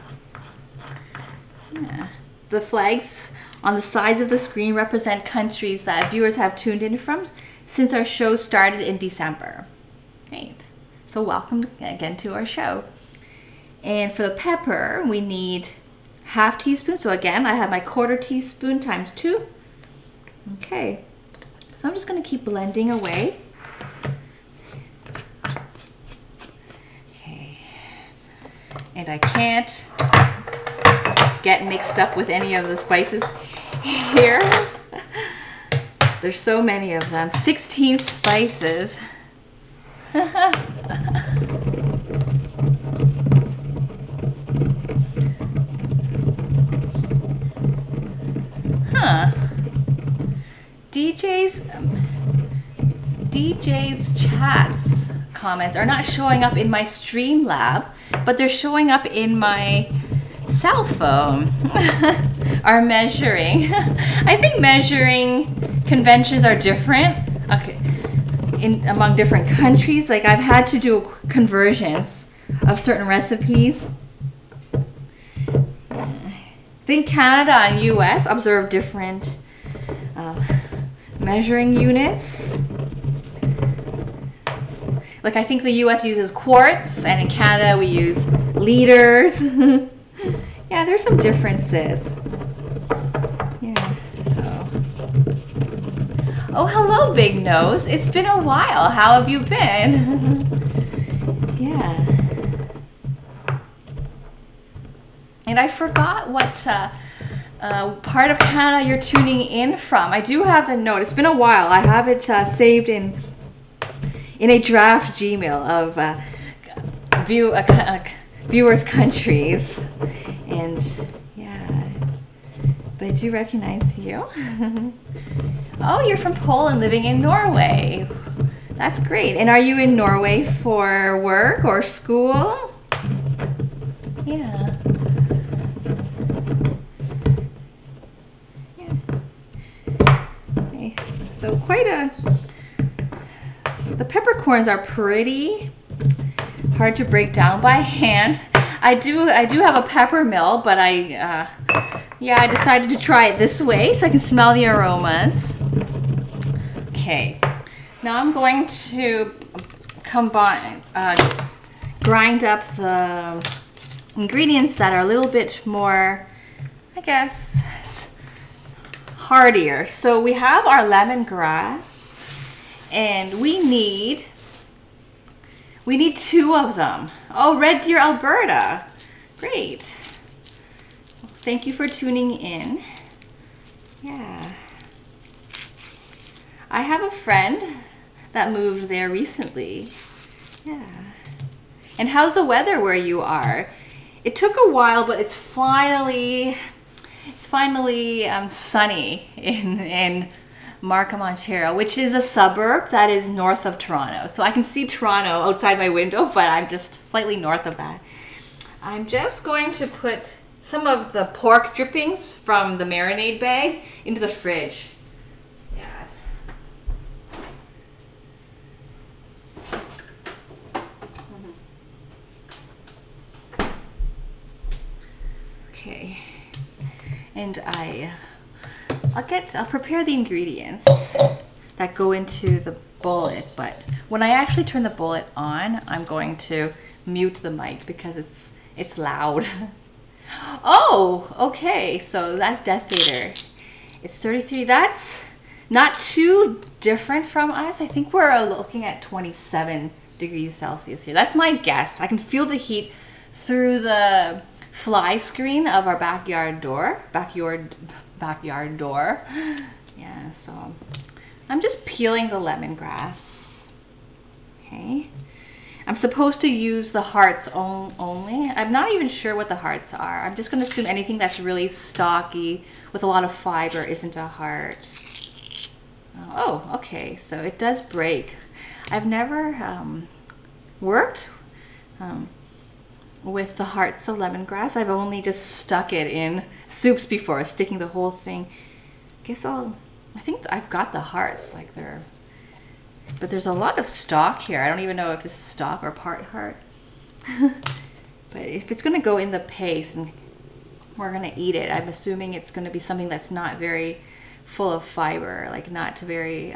Yeah. The flags on the sides of the screen represent countries that viewers have tuned in from since our show started in December. Great. So welcome again to our show. And for the pepper, we need 1/2 teaspoon. So again, I have my 1/4 teaspoon times 2. Okay. So I'm just going to keep blending away. Okay. And I can't get mixed up with any of the spices here. There's so many of them. 16 spices. Huh. DJ's chats comments are not showing up in my Streamlab, but they're showing up in my cell phone. Are measuring. I think measuring conventions are different, okay, among different countries. Like I've had to do conversions of certain recipes. I think Canada and US observe different measuring units. Like I think the US uses quarts, and in Canada we use liters. Yeah, there's some differences. Yeah, so. Oh, hello, Big Nose. It's been a while. How have you been? Yeah. And I forgot what part of Canada you're tuning in from. I do have the note. It's been a while. I have it saved in a draft Gmail of viewers' countries. And yeah, but I do recognize you. Oh, you're from Poland living in Norway. That's great. And are you in Norway for work or school? Yeah. Yeah. Okay. So the peppercorns are pretty hard to break down by hand. I do have a pepper mill, but I decided to try it this way so I can smell the aromas. Okay, now I'm going to grind up the ingredients that are a little bit more, I guess, heartier. So we have our lemongrass, and we need 2 of them. Oh, Red Deer, Alberta. Great. Thank you for tuning in. Yeah. I have a friend that moved there recently. Yeah. And how's the weather where you are? It took a while, but it's finally sunny in Markham, Ontario, which is a suburb that is north of Toronto. So I can see Toronto outside my window, but I'm just slightly north of that. I'm just going to put some of the pork drippings from the marinade bag into the fridge. Yeah. Okay. And I'll prepare the ingredients that go into the bullet, but when I actually turn the bullet on, I'm going to mute the mic because it's loud. Oh, okay, so that's Death Vader. It's 33. That's not too different from us. I think we're looking at 27 degrees Celsius here. That's my guess. I can feel the heat through the fly screen of our backyard door. Backyard door. Yeah, so I'm just peeling the lemongrass. Okay. I'm supposed to use the hearts only. I'm not even sure what the hearts are. I'm just going to assume anything that's really stocky with a lot of fiber isn't a heart. Oh, okay. So it does break. I've never worked with the hearts of lemongrass. I've only just stuck it in soups before, sticking the whole thing. I think I've got the hearts, like they're, but there's a lot of stock here. I don't even know if this is stock or part heart. But if it's gonna go in the paste and we're gonna eat it, I'm assuming it's gonna be something that's not very full of fiber, like not very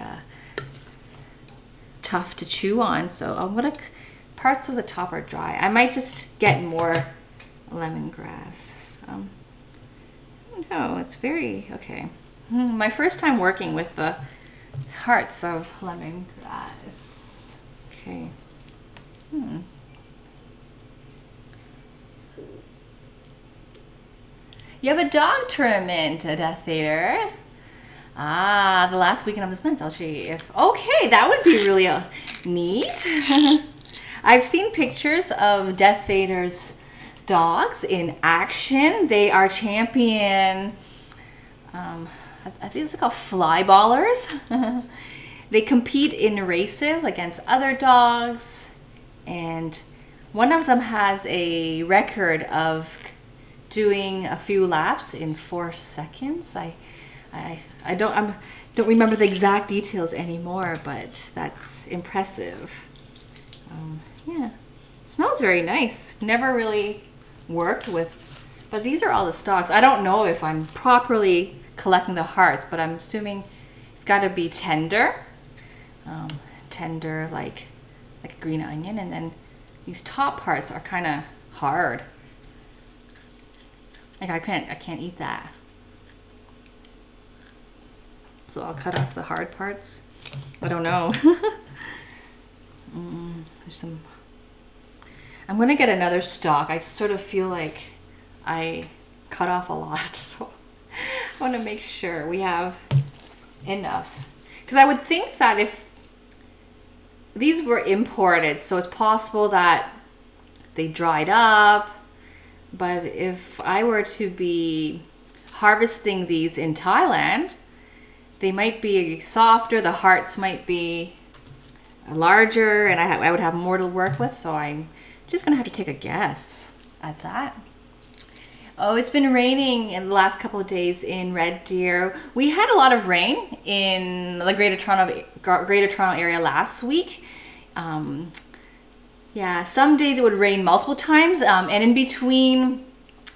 tough to chew on. So I'm gonna, parts of the top are dry. I might just get more lemongrass. No, it's very, okay. My first time working with the hearts of lemongrass. Okay. You have a dog tournament, Death Vader. Ah, the last weekend of this month. I'll show you if, okay, that would be really neat. I've seen pictures of Death Vader's dogs in action. They are champion, I think it's called fly ballers. They compete in races against other dogs, and one of them has a record of doing a few laps in 4 seconds. I don't remember the exact details anymore, but that's impressive. Yeah, it smells very nice. Never really worked with, but these are all the stocks. I don't know if I'm properly collecting the hearts, but I'm assuming it's got to be tender, tender like a green onion, and then these top parts are kind of hard. Like I can't eat that. So I'll cut off the hard parts. I don't know. There's some. I'm gonna get another stock. I sort of feel like I cut off a lot, so I want to make sure we have enough. Because I would think that if these were imported, so it's possible that they dried up. But if I were to be harvesting these in Thailand, they might be softer. The hearts might be larger, and I would have more to work with. So I'm just gonna have to take a guess at that. Oh, it's been raining in the last couple of days in Red Deer. We had a lot of rain in the Greater Toronto area last week. Yeah, some days it would rain multiple times, and in between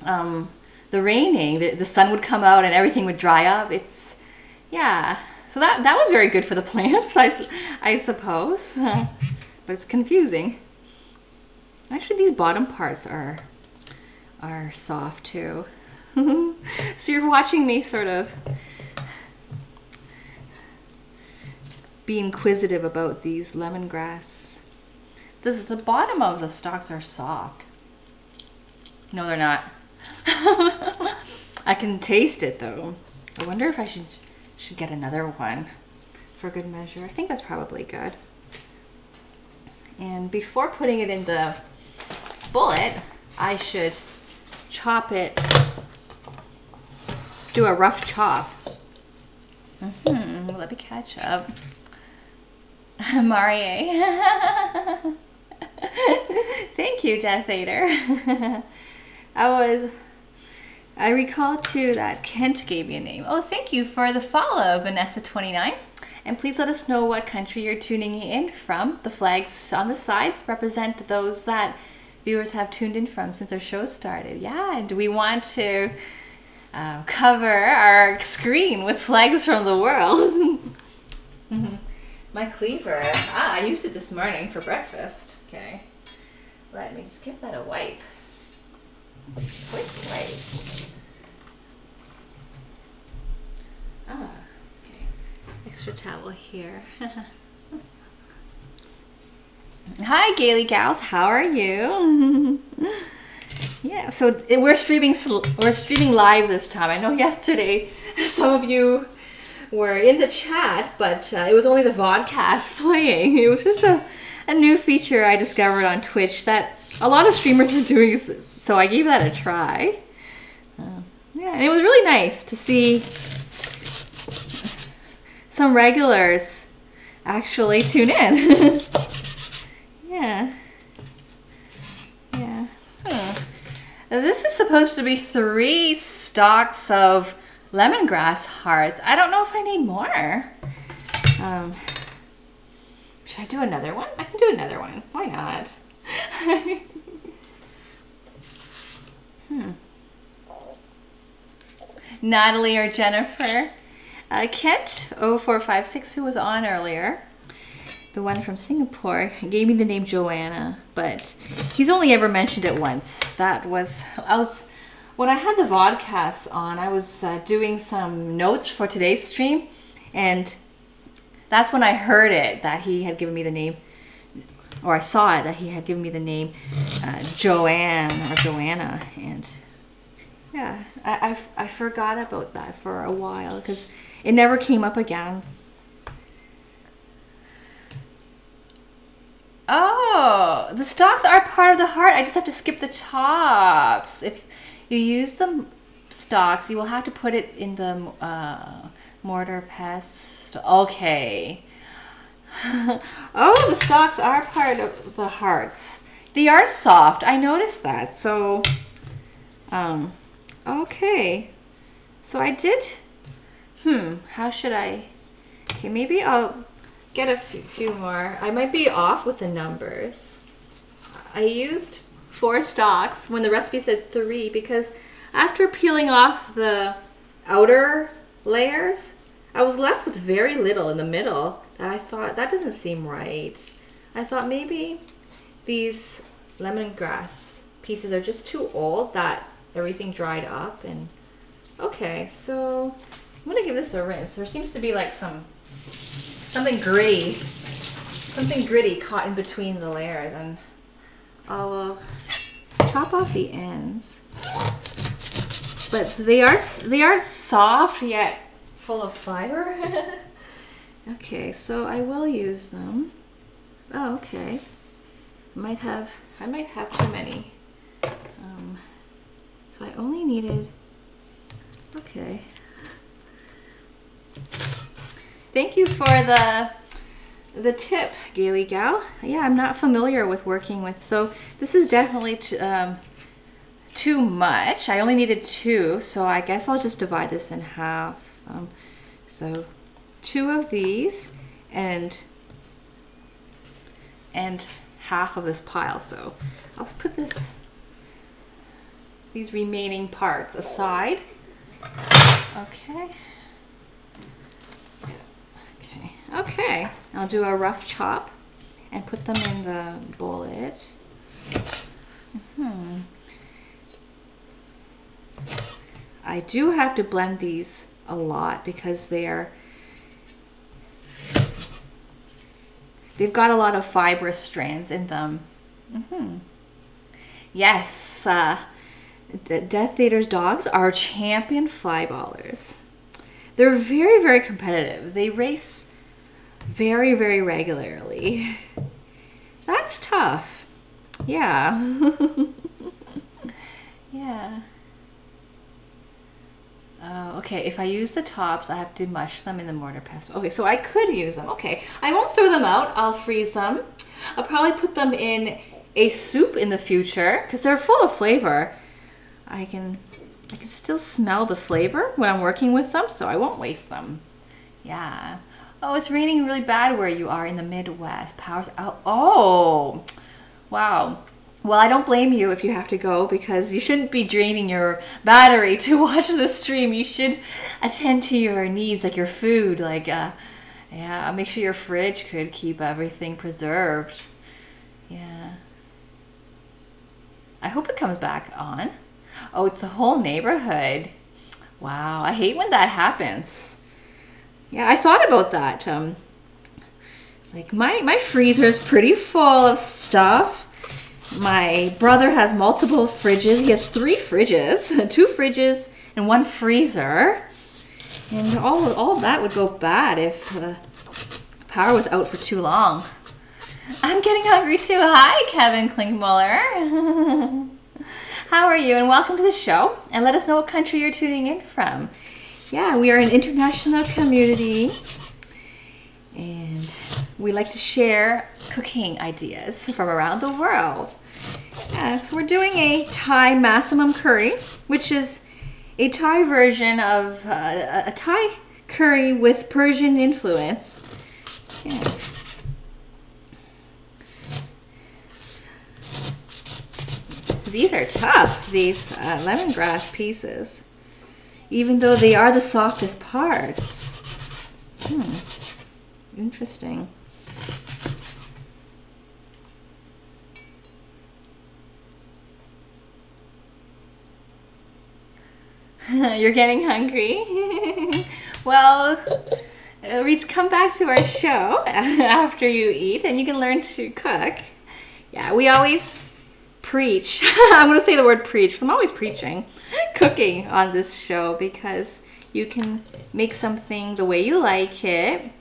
the raining, the sun would come out and everything would dry up. Yeah, so that was very good for the plants, I suppose, but it's confusing. Actually, these bottom parts are soft too. So you're watching me sort of be inquisitive about these lemongrass. The bottom of the stalks are soft. No, they're not. I can taste it though. I wonder if I should get another one for good measure. I think that's probably good. And before putting it in the bullet, I should chop it, do a rough chop. Let me catch up. Marie. Thank you, Death Eater. I recall too that Kent gave me a name. Oh, thank you for the follow, Vanessa29. And please let us know what country you're tuning in from. The flags on the sides represent those that viewers have tuned in from since our show started. Yeah, and we want to cover our screen with flags from the world. My cleaver. I used it this morning for breakfast. Okay. Let me just give that a wipe. Quick wipe. Okay. Extra towel here. Hi, Gaily Gals. How are you? Yeah. So we're streaming live this time. I know yesterday some of you were in the chat, but it was only the vodcast playing. It was just a new feature I discovered on Twitch that a lot of streamers were doing, so I gave that a try. Yeah, and it was really nice to see some regulars actually tune in. Yeah. Yeah. This is supposed to be 3 stalks of lemongrass hearts. I don't know if I need more. Should I do another one? I can do another one. Why not? Natalie or Jennifer. Kent 0456, who was on earlier, the one from Singapore, gave me the name Joanna, but he's only ever mentioned it once. When I had the vodcast on, I was doing some notes for today's stream, and that's when I heard it, that he had given me the name, or I saw it, that he had given me the name Joanne or Joanna, and yeah, I forgot about that for a while because it never came up again. Oh, the stalks are part of the heart. I just have to skip the tops. If you use the stalks, you will have to put it in the mortar pestle. Okay. Oh, the stalks are part of the hearts. They are soft. I noticed that. So, okay. So I did. How should I? Okay, maybe I'll get a few more. I might be off with the numbers. I used 4 stalks when the recipe said 3 because after peeling off the outer layers, I was left with very little in the middle that I thought, that doesn't seem right. I thought maybe these lemongrass pieces are just too old that everything dried up. And okay, so I'm gonna give this a rinse. There seems to be like something gritty caught in between the layers, and I'll chop off the ends. But they are soft yet full of fiber. Okay, so I will use them. Oh, okay. I might have too many. So I only needed. Okay. Thank you for the tip, Gaily Gal. Yeah, I'm not familiar with working with, so this is definitely too much. I only needed 2, so I guess I'll just divide this in half. So 2 of these and half of this pile. So I'll put these remaining parts aside. Okay. Okay, I'll do a rough chop and put them in the bullet. I do have to blend these a lot because they've got a lot of fibrous strands in them. Yes, Death Eater's dogs are champion flyballers. They're very, very competitive. They race very, very regularly. That's tough. Yeah. Yeah. Okay, if I use the tops, I have to mush them in the mortar pestle. Okay, so I could use them. Okay, I won't throw them out. I'll freeze them. I'll probably put them in a soup in the future because they're full of flavor. I can still smell the flavor when I'm working with them, so I won't waste them. Yeah. Oh, it's raining really bad where you are in the Midwest. Power's out. Oh, wow. Well, I don't blame you if you have to go because you shouldn't be draining your battery to watch the stream. You should attend to your needs, like your food, like, yeah, make sure your fridge could keep everything preserved. Yeah. I hope it comes back on. Oh, it's the whole neighborhood. Wow, I hate when that happens. Yeah, I thought about that. Like my freezer is pretty full of stuff. My brother has multiple fridges. He has 3 fridges, 2 fridges and 1 freezer. And all of that would go bad if power was out for too long. I'm getting hungry too. Hi, Kevin Klinkmuller. How are you? And welcome to the show. And let us know what country you're tuning in from. Yeah, we are an international community. And we like to share cooking ideas from around the world. Yeah, so we're doing a Thai Massaman curry, which is a Thai version of a Thai curry with Persian influence. Yeah. These are tough, these lemongrass pieces, even though they are the softest parts. Interesting. You're getting hungry? Well, come back to our show after you eat and you can learn to cook. Yeah, we always preach. I'm going to say the word preach because I'm always preaching cooking on this show because you can make something the way you like it.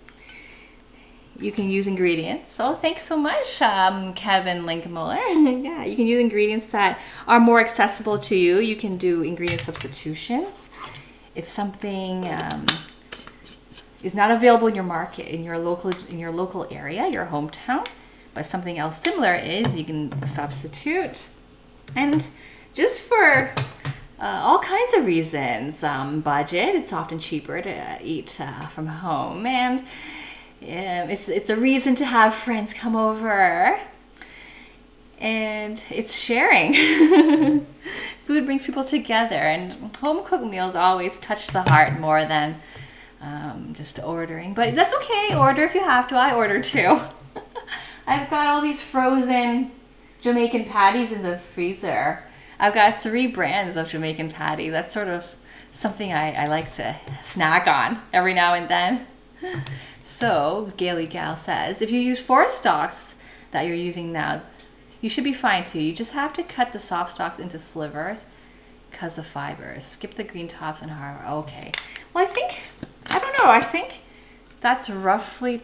You can use ingredients. So thanks so much, Kevin Linkmuller. Yeah, you can use ingredients that are more accessible to you. You can do ingredient substitutions. If something is not available in your market, in your local area, your hometown, but something else similar is, you can substitute. And just for all kinds of reasons, budget, it's often cheaper to eat from home, and it's a reason to have friends come over, and it's sharing. Food brings people together, and home cooked meals always touch the heart more than just ordering. But that's okay, order if you have to. I order too. I've got all these frozen Jamaican patties in the freezer. I've got 3 brands of Jamaican patty. That's sort of something I like to snack on every now and then. So, Gaily Gal says, if you use 4 stalks that you're using now, you should be fine too. You just have to cut the soft stalks into slivers because of fibers. Skip the green tops and hard. Okay. Well, I don't know. I think that's roughly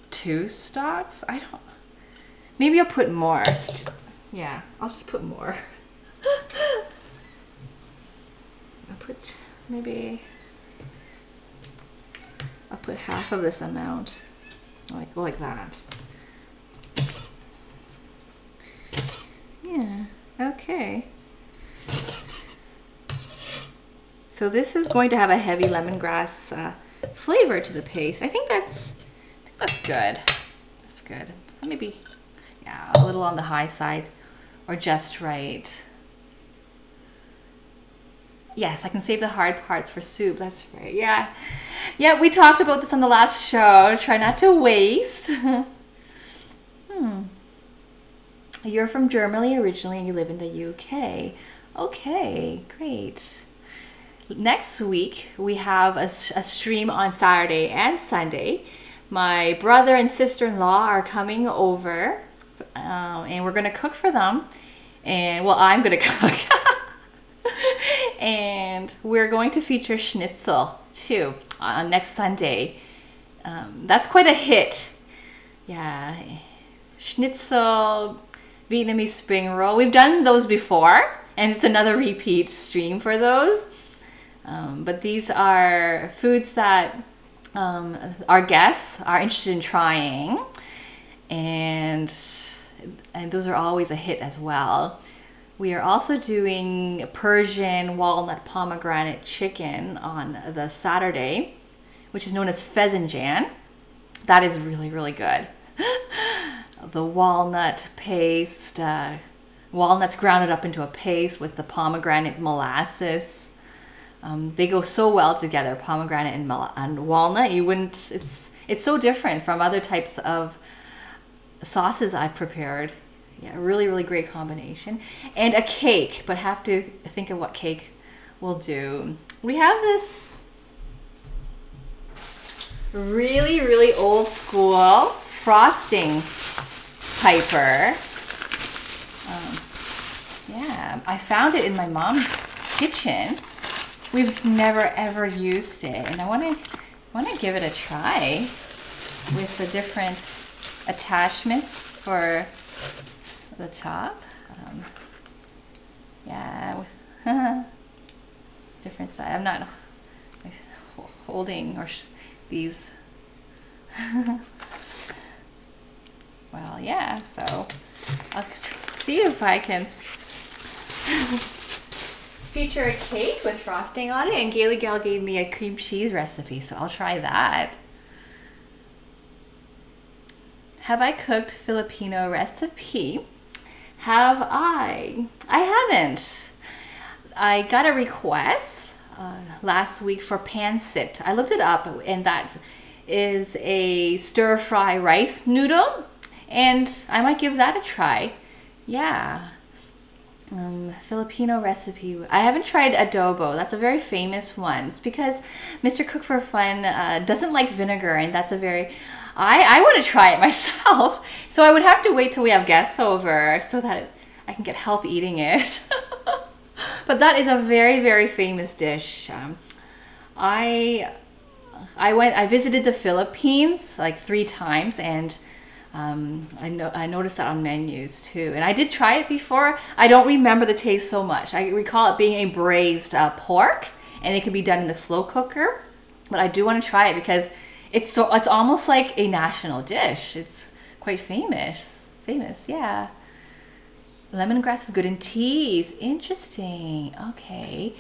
2 stalks. Maybe I'll put more. Yeah, I'll just put more. I'll put half of this amount, like that. Yeah, okay. So this is going to have a heavy lemongrass flavor to the paste. I think that's good. That's good. Maybe, yeah, a little on the high side or just right. Yes, I can save the hard parts for soup. That's right. Yeah. Yeah, we talked about this on the last show. Try not to waste. You're from Germany originally and you live in the UK. Okay, great. Next week, we have a stream on Saturday and Sunday. My brother and sister-in-law are coming over and we're going to cook for them. And, well, I'm going to cook. And we're going to feature schnitzel too on next Sunday. That's quite a hit. Yeah, schnitzel, Vietnamese spring roll. We've done those before, and it's another repeat stream for those. But these are foods that our guests are interested in trying, and those are always a hit as well. We are also doing Persian walnut pomegranate chicken on the Saturday, which is known as pheasantjan. That is really, really good. The walnut paste, walnuts grounded up into a paste with the pomegranate molasses. They go so well together, pomegranate and walnut. You wouldn't. It's so different from other types of sauces I've prepared. Yeah, really, really great combination. And a cake, but have to think of what cake we'll do. We have this really, really old school frosting piper. Yeah, I found it in my mom's kitchen. We've never ever used it, and I want to give it a try with the different attachments for the top. Yeah, different side. I'm not holding these. Well, yeah. So I'll see if I can feature a cake with frosting on it, and Gaily Gal gave me a cream cheese recipe, so I'll try that. Have I cooked Filipino recipe? Have I? I haven't. I got a request last week for pancit. I looked it up, and that is a stir-fry rice noodle, and I might give that a try. Yeah. Filipino recipe. I haven't tried adobo. That's a very famous one. It's because Mr. Cook for Fun doesn't like vinegar, and that's a very... I want to try it myself, so I would have to wait till we have guests over so that I can get help eating it. But that is a very, very famous dish. I visited the Philippines like 3 times, and I noticed that on menus too, and I did try it before. I don't remember the taste so much. I recall it being a braised pork, and it can be done in the slow cooker. But I do want to try it because it's almost like a national dish. It's quite famous. Yeah. Lemongrass is good in teas. Interesting. Okay.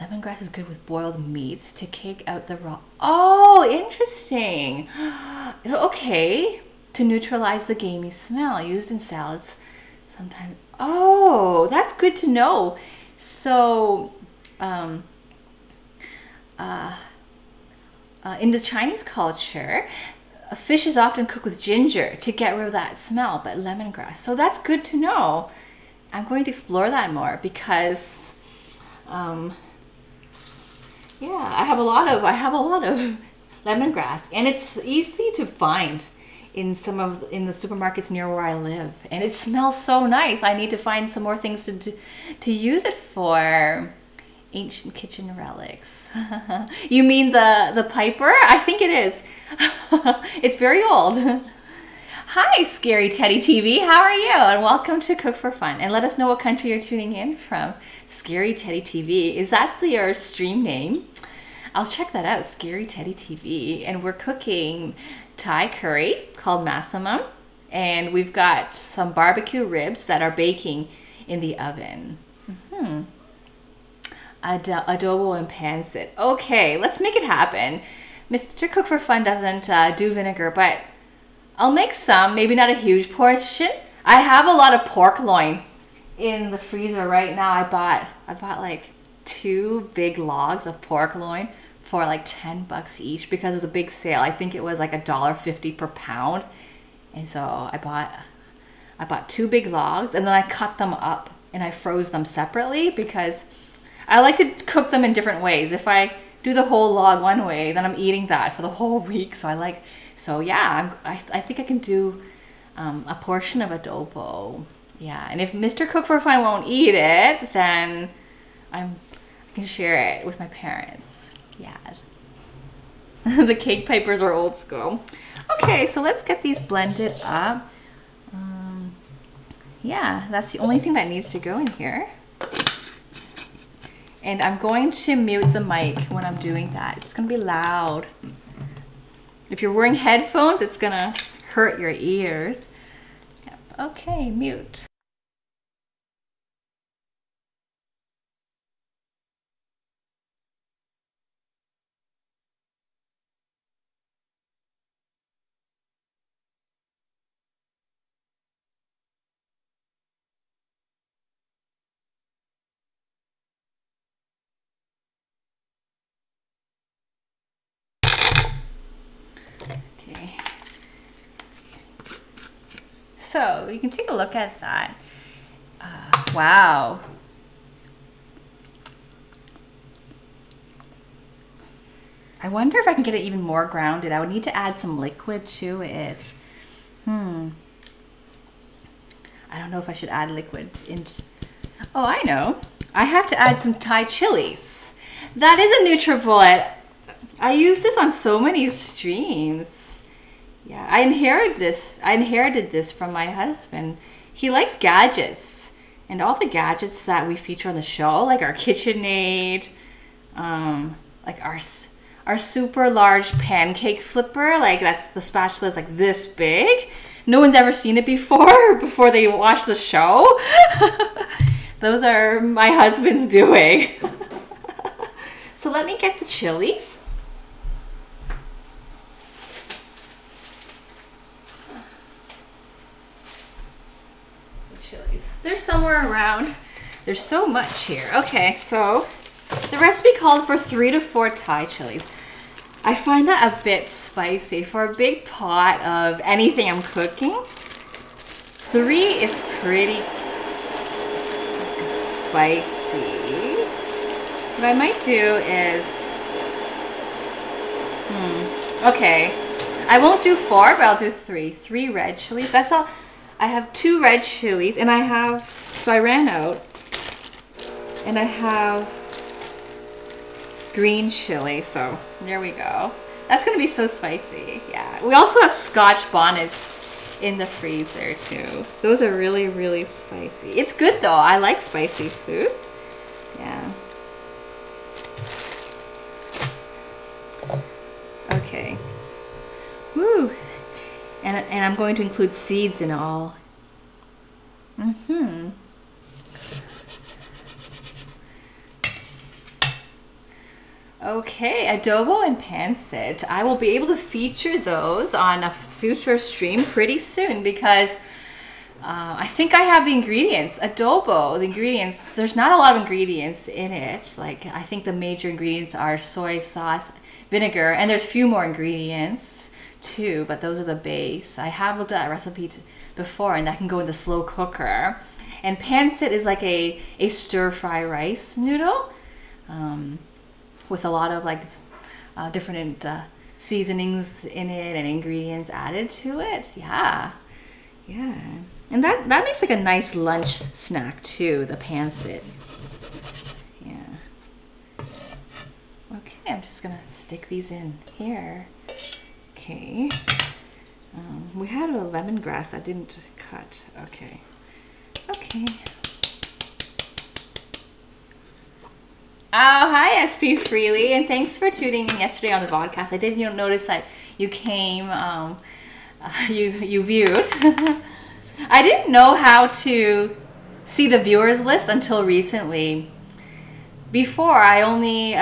Lemongrass is good with boiled meats to kick out the raw. Oh, interesting. Okay. To neutralize the gamey smell, used in salads sometimes. Oh, that's good to know. So, in the Chinese culture, fish is often cooked with ginger to get rid of that smell, but lemongrass. So that's good to know. I'm going to explore that more because, yeah, I have a lot of lemongrass, and it's easy to find in the supermarkets near where I live, and it smells so nice. I need to find some more things to use it for. Ancient kitchen relics. You mean the piper? I think it is. It's very old. Hi, Scary Teddy TV. How are you? And welcome to Cook for Fun. And let us know what country you're tuning in from. Scary Teddy TV. Is that your stream name? I'll check that out. Scary Teddy TV. And we're cooking Thai curry called Massaman. And we've got some barbecue ribs that are baking in the oven. Adobo and pancit. Okay, let's make it happen. Mr. Cook for Fun doesn't do vinegar, but I'll make some, maybe not a huge portion. I have a lot of pork loin in the freezer right now. I bought like 2 big logs of pork loin for like $10 each because it was a big sale. I think it was like $1.50 per pound. And so I bought 2 big logs, and then I cut them up and I froze them separately because I like to cook them in different ways. If I do the whole log one way, then I'm eating that for the whole week. So yeah, I think I can do a portion of adobo. Yeah, and if Mr. Cook for Fun won't eat it, then I can share it with my parents. Yeah. The cake pipers are old school. Okay, so let's get these blended up. Yeah, that's the only thing that needs to go in here. And I'm going to mute the mic when I'm doing that. It's gonna be loud. If you're wearing headphones, it's gonna hurt your ears. Yep. Okay, mute. Okay. So you can take a look at that. Wow. I wonder if I can get it even more grounded. I would need to add some liquid to it. I don't know if I should add liquid into... Oh, I know. I have to add some Thai chilies. That is a NutriBullet. I use this on so many streams. Yeah, I inherited this from my husband. He likes gadgets, and all the gadgets that we feature on the show, like our KitchenAid, like our super large pancake flipper, like that's the spatula is like this big. No one's ever seen it before they watch the show. Those are my husband's doing. So let me get the chilies. They're somewhere around. There's so much here. Okay, so the recipe called for 3 to 4 Thai chilies. I find that a bit spicy for a big pot of anything I'm cooking. 3 is pretty spicy. What I might do is, okay, I won't do 4, but I'll do 3. 3 red chilies. That's all. I have 2 red chilies, and so I ran out, and I have green chili, so there we go. That's gonna be so spicy. Yeah, we also have Scotch bonnets in the freezer too. Those are really, really spicy. It's good though. I like spicy food. Yeah. Okay. Woo. And I'm going to include seeds in all. Okay, adobo and pancit. I will be able to feature those on a future stream pretty soon because I think I have the ingredients. Adobo, the ingredients, there's not a lot of ingredients in it. Like, I think the major ingredients are soy sauce, vinegar, and there's a few more ingredients too, but those are the base. I have looked at that recipe before, and that can go in the slow cooker. And pancit is like a stir-fry rice noodle with a lot of like different seasonings in it and ingredients added to it. Yeah, yeah. And that makes like a nice lunch snack too, the pancit. Yeah. Okay, I'm just gonna stick these in here. Okay. We had a lemongrass that didn't cut. Okay. Okay. Oh, hi SP Freely, and thanks for tuning in yesterday on the podcast. I did notice that you came, you viewed. I didn't know how to see the viewers list until recently. Before, I only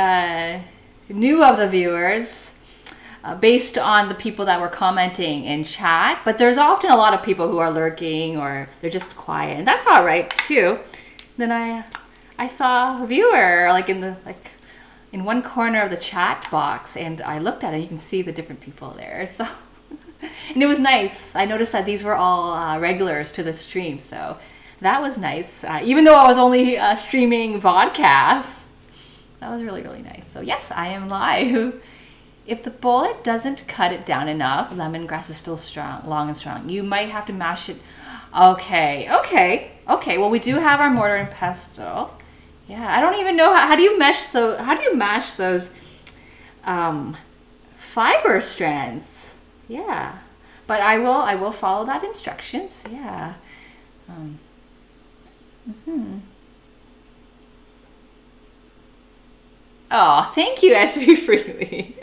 knew of the viewers based on the people that were commenting in chat, but there's often a lot of people who are lurking or they're just quiet, and that's all right too. Then I saw a viewer like in one corner of the chat box, and I looked at it. You can see the different people there. So, and it was nice. I noticed that these were all regulars to the stream, so that was nice. Even though I was only streaming vodcasts, that was really, really nice. So yes, I am live. If the bullet doesn't cut it down enough, lemongrass is still strong, long and strong. You might have to mash it. Okay. Well, we do have our mortar and pestle Yeah, I don't even know how do you mesh those, how do you match those fiber strands? Yeah, but I will follow that instructions. Yeah. Oh, thank you, SB Freely.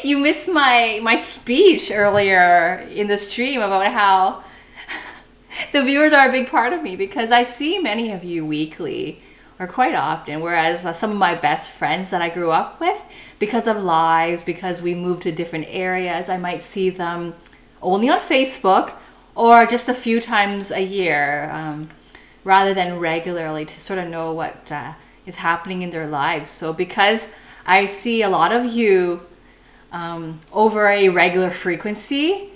You missed my speech earlier in the stream about how the viewers are a big part of me, because I see many of you weekly or quite often, whereas some of my best friends that I grew up with, because of lives, because we moved to different areas, I might see them only on Facebook or just a few times a year, rather than regularly, to sort of know what is happening in their lives. So because I see a lot of you over a regular frequency,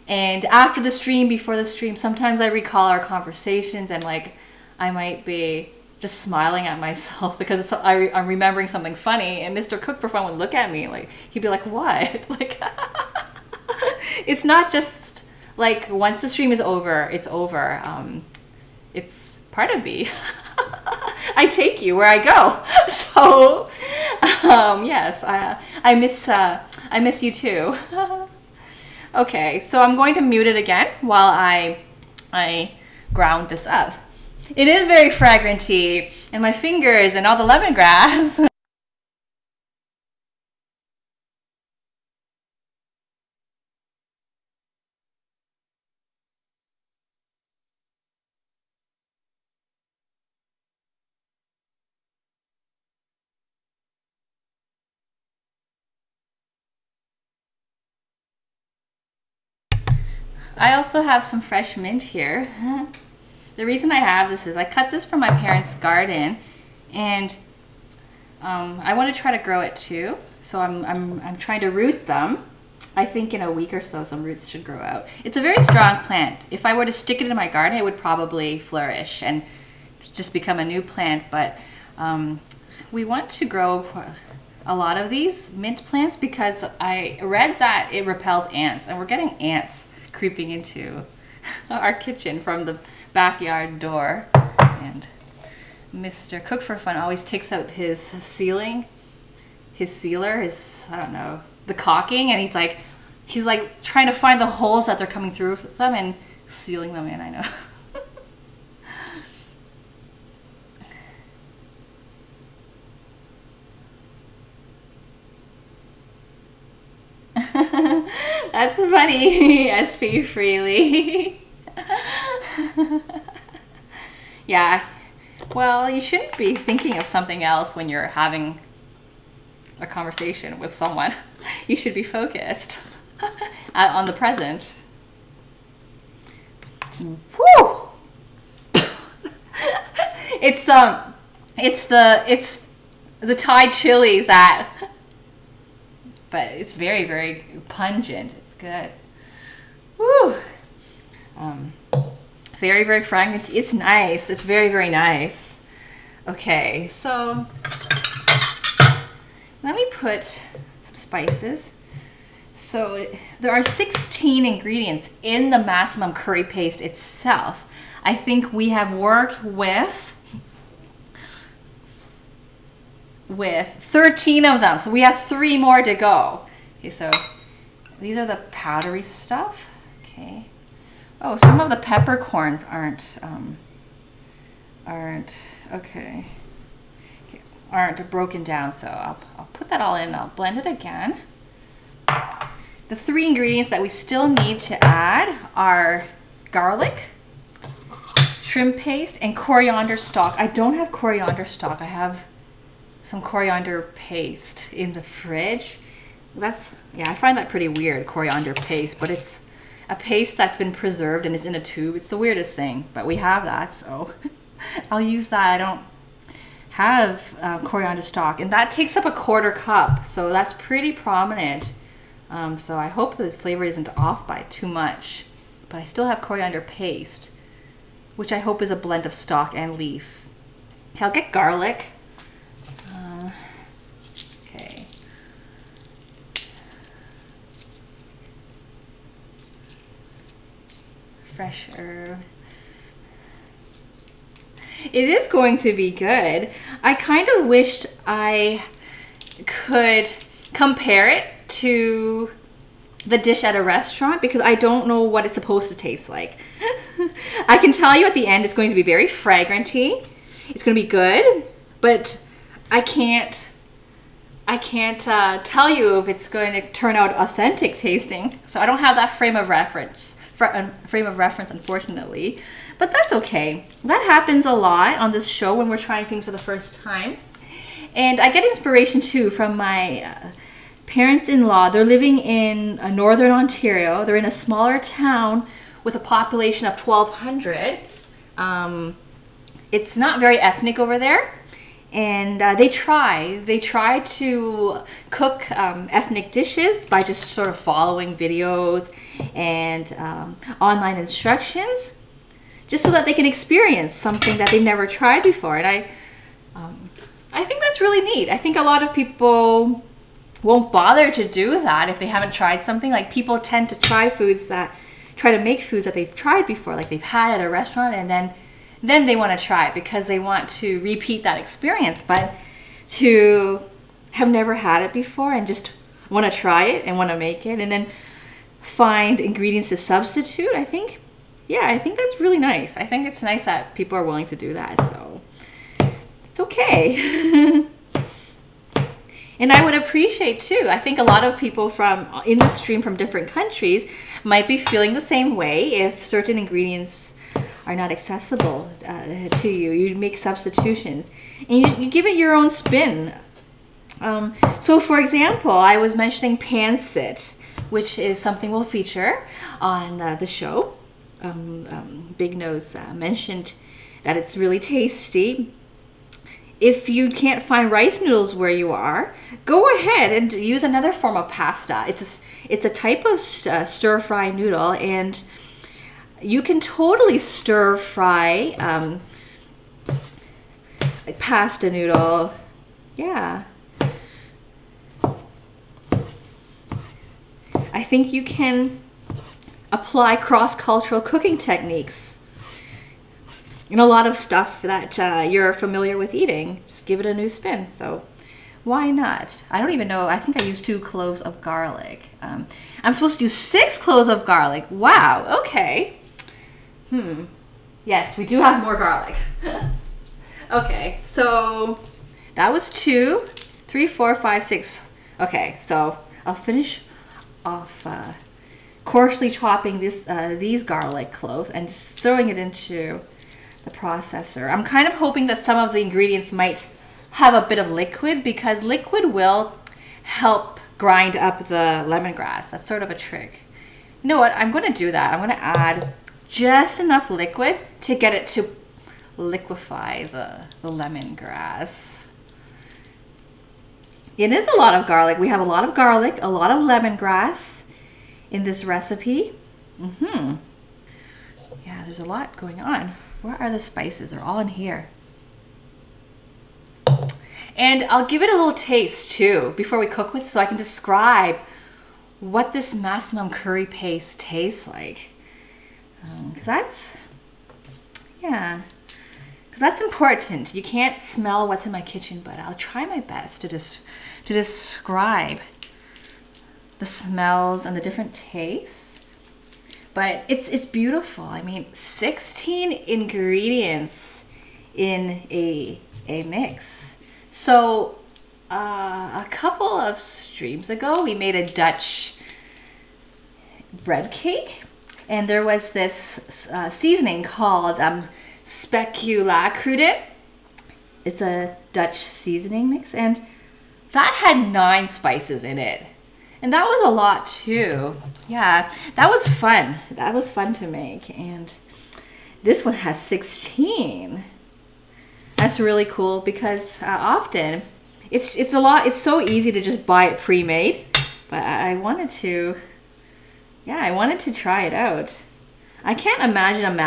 and after the stream, before the stream, sometimes I recall our conversations, and like I might be just smiling at myself because I'm remembering something funny, and Mr. Cook for Fun would look at me like, he'd be like, what? Like, it's not just like once the stream is over, it's over. It's part of me. I take you where I go. So yes, I miss you too. Okay, so I'm going to mute it again while I ground this up. It is very fragranty, and my fingers and all the lemongrass. I also have some fresh mint here. The reason I have this is I cut this from my parents' garden, and I want to try to grow it too. So I'm trying to root them. I think in a week or so, some roots should grow out. It's a very strong plant. If I were to stick it in my garden, it would probably flourish and just become a new plant. But we want to grow a lot of these mint plants because I read that it repels ants, and we're getting ants creeping into our kitchen from the backyard door. And Mr. Cook for Fun always takes out his sealer, I don't know, the caulking, and he's like trying to find the holes that they're coming through them and sealing them in. I know. That's funny. SP Freely. Yeah. Well, you shouldn't be thinking of something else when you're having a conversation with someone. You should be focused on the present. Whew! It's the Thai chilies that, but it's very, very pungent. It's good. Woo! Very, very fragrant. It's nice. It's very, very nice. Okay, so let me put some spices. So there are 16 ingredients in the Massaman curry paste itself. I think we have worked with 13 of them. So we have 3 more to go. Okay, so these are the powdery stuff. Okay. Oh, some of the peppercorns aren't broken down, so I'll put that all in. I'll blend it again. The 3 ingredients that we still need to add are garlic, shrimp paste, and coriander stalk. I don't have coriander stalk. I have some coriander paste in the fridge. Yeah, I find that pretty weird, coriander paste, but it's a paste that's been preserved and is in a tube. It's the weirdest thing, but we have that, so I'll use that. I don't have coriander stalk, and that takes up a 1/4 cup, so that's pretty prominent. So I hope the flavor isn't off by too much, but I still have coriander paste, which I hope is a blend of stalk and leaf. Okay, I'll get garlic. Okay. Fresh herb. It is going to be good. I kind of wished I could compare it to the dish at a restaurant because I don't know what it's supposed to taste like. I can tell you at the end it's going to be very fragranty. It's going to be good, but I can't tell you if it's going to turn out authentic tasting. So I don't have that frame of reference, unfortunately. But that's okay. That happens a lot on this show when we're trying things for the first time. And I get inspiration too from my parents-in-law. They're living in northern Ontario. They're in a smaller town with a population of 1,200. It's not very ethnic over there. And they try to cook ethnic dishes by just sort of following videos and online instructions, just so that they can experience something that they never tried before. And I think that's really neat. I think a lot of people won't bother to do that if they haven't tried something. Like, people tend to try to make foods that they've tried before, like they've had at a restaurant, and then they want to try it because they want to repeat that experience. But to have never had it before and just want to try it and want to make it and then find ingredients to substitute, I think that's really nice. I think it's nice that people are willing to do that, so it's okay. And I would appreciate too, I think a lot of people in the stream from different countries might be feeling the same way if certain ingredients are not accessible to you. You make substitutions and you give it your own spin. So for example, I was mentioning pancit, which is something we'll feature on the show. Big Nose mentioned that it's really tasty. If you can't find rice noodles where you are, go ahead and use another form of pasta. It's a type of stir-fry noodle, and you can totally stir-fry like pasta noodle. Yeah. I think you can apply cross-cultural cooking techniques in a lot of stuff that you're familiar with eating. Just give it a new spin. So why not? I don't even know. I think I used 2 cloves of garlic. I'm supposed to use 6 cloves of garlic. Wow. Okay. Yes, we do have more garlic. Okay, so that was 2, 3, 4, 5, 6. Okay, so I'll finish off coarsely chopping these garlic cloves and just throwing it into the processor. I'm kind of hoping that some of the ingredients might have a bit of liquid, because liquid will help grind up the lemongrass. That's sort of a trick. You know what? I'm going to do that. I'm going to add just enough liquid to get it to liquefy the lemongrass. It is a lot of garlic. We have a lot of garlic, a lot of lemongrass in this recipe. Yeah, there's a lot going on. Where are the spices? They're all in here. And I'll give it a little taste too before we cook with, so I can describe what this Massaman curry paste tastes like. Because that's important. You can't smell what's in my kitchen, but I'll try my best to describe the smells and the different tastes. But it's beautiful. I mean, 16 ingredients in a mix. So a couple of streams ago, we made a Dutch bread cake, and there was this seasoning called speculaakruden. It's a Dutch seasoning mix, and that had 9 spices in it. And that was a lot too. Yeah, that was fun. That was fun to make. And this one has 16. That's really cool, because often it's a lot. It's so easy to just buy it pre-made, but I wanted to, yeah, I wanted to try it out. I can't imagine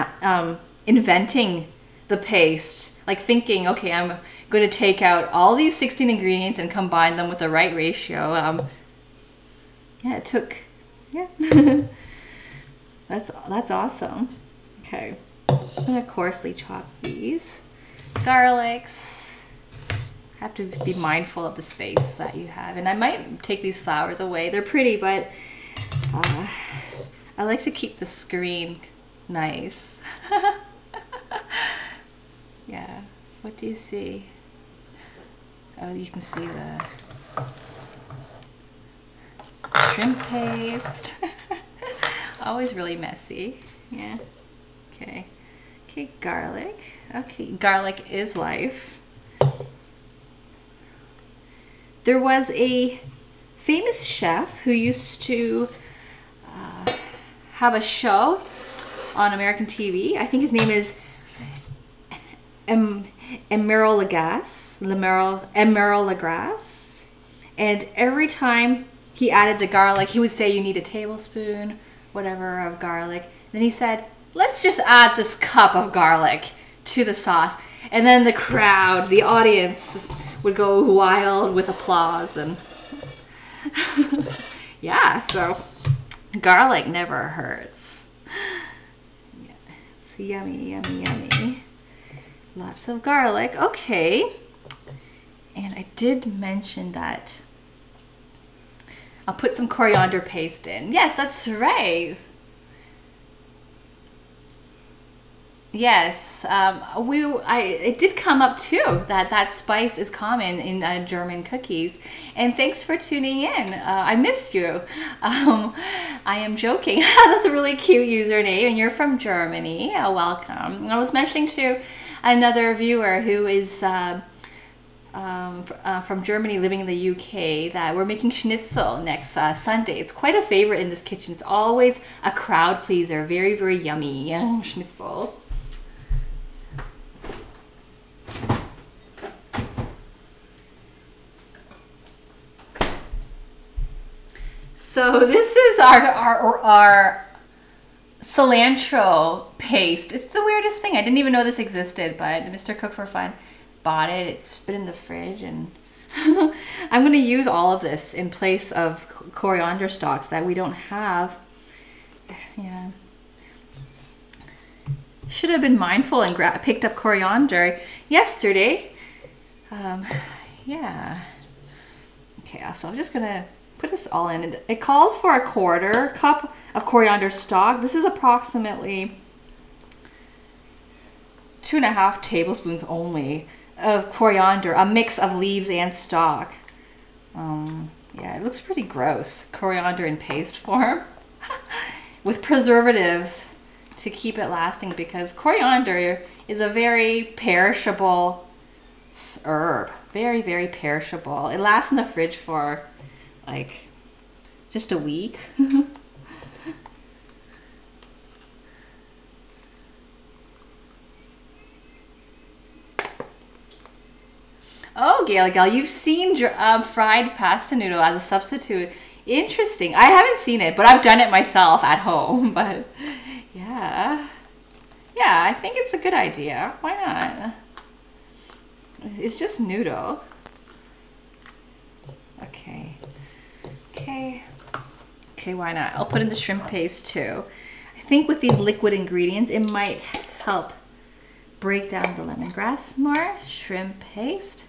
inventing the paste, like thinking, okay, I'm going to take out all these 16 ingredients and combine them with the right ratio. Yeah, it took, yeah. That's awesome. Okay, I'm gonna coarsely chop these. garlics. Have to be mindful of the space that you have. And I might take these flowers away. They're pretty, but I like to keep the screen nice. Yeah, what do you see? Oh, you can see the shrimp paste. Always really messy. Yeah. Okay. Okay, garlic. Okay, garlic is life. There was a famous chef who used to have a show on American TV. I think his name is Emeril Lagasse. And every time he added the garlic, he would say you need a tablespoon, whatever, of garlic. Then he said, let's just add this cup of garlic to the sauce. And then the crowd, the audience would go wild with applause. And yeah, so garlic never hurts. Yeah, it's yummy, yummy, yummy. Lots of garlic. Okay. And I did mention that I'll put some coriander paste in. Yes, that's right. Yes, it did come up too that spice is common in German cookies. And thanks for tuning in. I missed you. I am joking. That's a really cute username, and you're from Germany. Welcome. I was mentioning to another viewer who is from Germany living in the UK that we're making schnitzel next Sunday. It's quite a favorite in this kitchen. It's always a crowd pleaser. Very, very yummy schnitzel. So this is our cilantro paste. It's the weirdest thing. I didn't even know this existed, but Mr. Cook for Fun bought it. It's been in the fridge, and I'm going to use all of this in place of coriander stalks that we don't have. Yeah. Should have been mindful and picked up coriander yesterday. Yeah. Okay, so I'm just going to put this all in. It calls for a 1/4 cup of coriander stalk. This is approximately 2.5 tablespoons only of coriander, a mix of leaves and stalk. Yeah, it looks pretty gross. Coriander in paste form with preservatives to keep it lasting, because coriander is a very perishable herb. Very, very perishable. It lasts in the fridge for like just a week. Oh, Gail, you've seen fried pasta noodle as a substitute. Interesting. I haven't seen it, but I've done it myself at home. But yeah, I think it's a good idea. Why not? It's just noodle. Okay, why not? I'll put in the shrimp paste too. I think with these liquid ingredients, it might help break down the lemongrass more. Shrimp paste,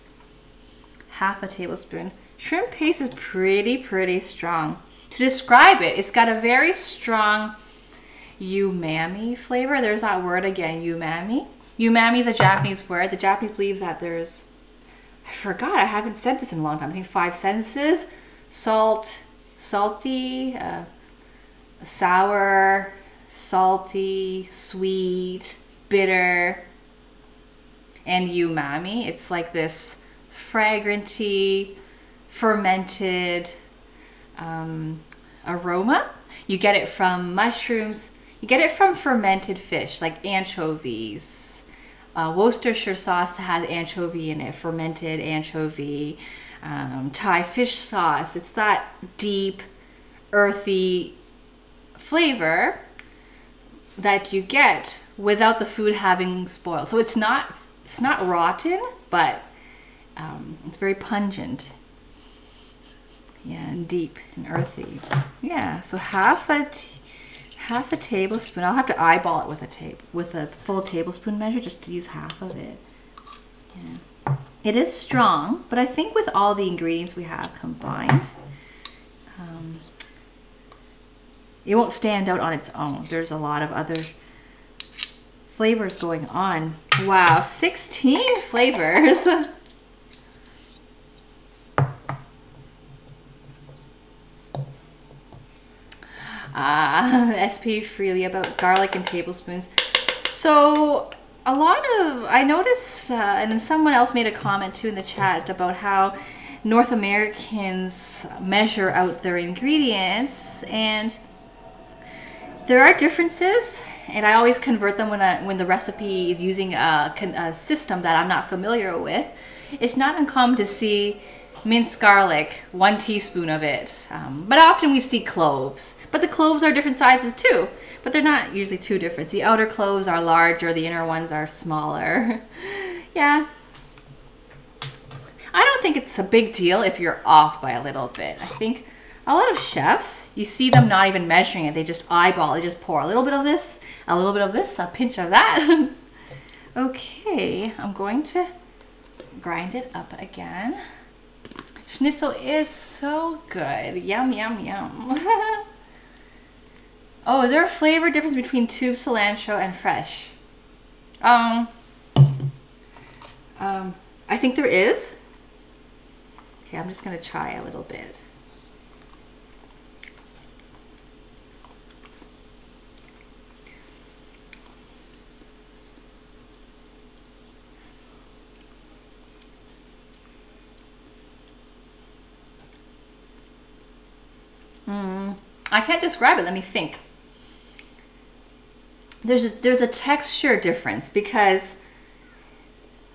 1/2 tablespoon. Shrimp paste is pretty strong. To describe it, it's got a very strong umami flavor. There's that word again, umami. Umami is a Japanese word. The Japanese believe that there's, I forgot, I haven't said this in a long time. I think 5 senses: salt, salty, sour, salty, sweet, bitter, and umami. It's like this fragranty, fermented aroma. You get it from mushrooms. You get it from fermented fish like anchovies. Worcestershire sauce has anchovy in it, fermented anchovy. Thai fish sauce. It's that deep, earthy flavor that you get without the food having spoiled. So it's not rotten, but it's very pungent. Yeah, and deep and earthy. Yeah, so half a tablespoon. I'll have to eyeball it with a full tablespoon measure just to use half of it. It is strong, but I think with all the ingredients we have combined, it won't stand out on its own. There's a lot of other flavors going on. Wow, 16 flavors. SP freely about garlic and tablespoons. So a lot of, I noticed, and then someone else made a comment too in the chat about how North Americans measure out their ingredients, and there are differences, and I always convert them when the recipe is using a system that I'm not familiar with. It's not uncommon to see minced garlic, 1 teaspoon of it, but often we see cloves. But the cloves are different sizes too, but they're not usually too different. The outer cloves are larger, the inner ones are smaller. Yeah. I don't think it's a big deal if you're off by a little bit. I think a lot of chefs, you see them not even measuring it. They just eyeball, they just pour a little bit of this, a little bit of this, a pinch of that. Okay, I'm going to grind it up again. Schnitzel is so good. Yum, yum, yum. Oh, is there a flavor difference between tube cilantro and fresh? I think there is. Okay, I'm just gonna try a little bit. I can't describe it. Let me think. There's a texture difference because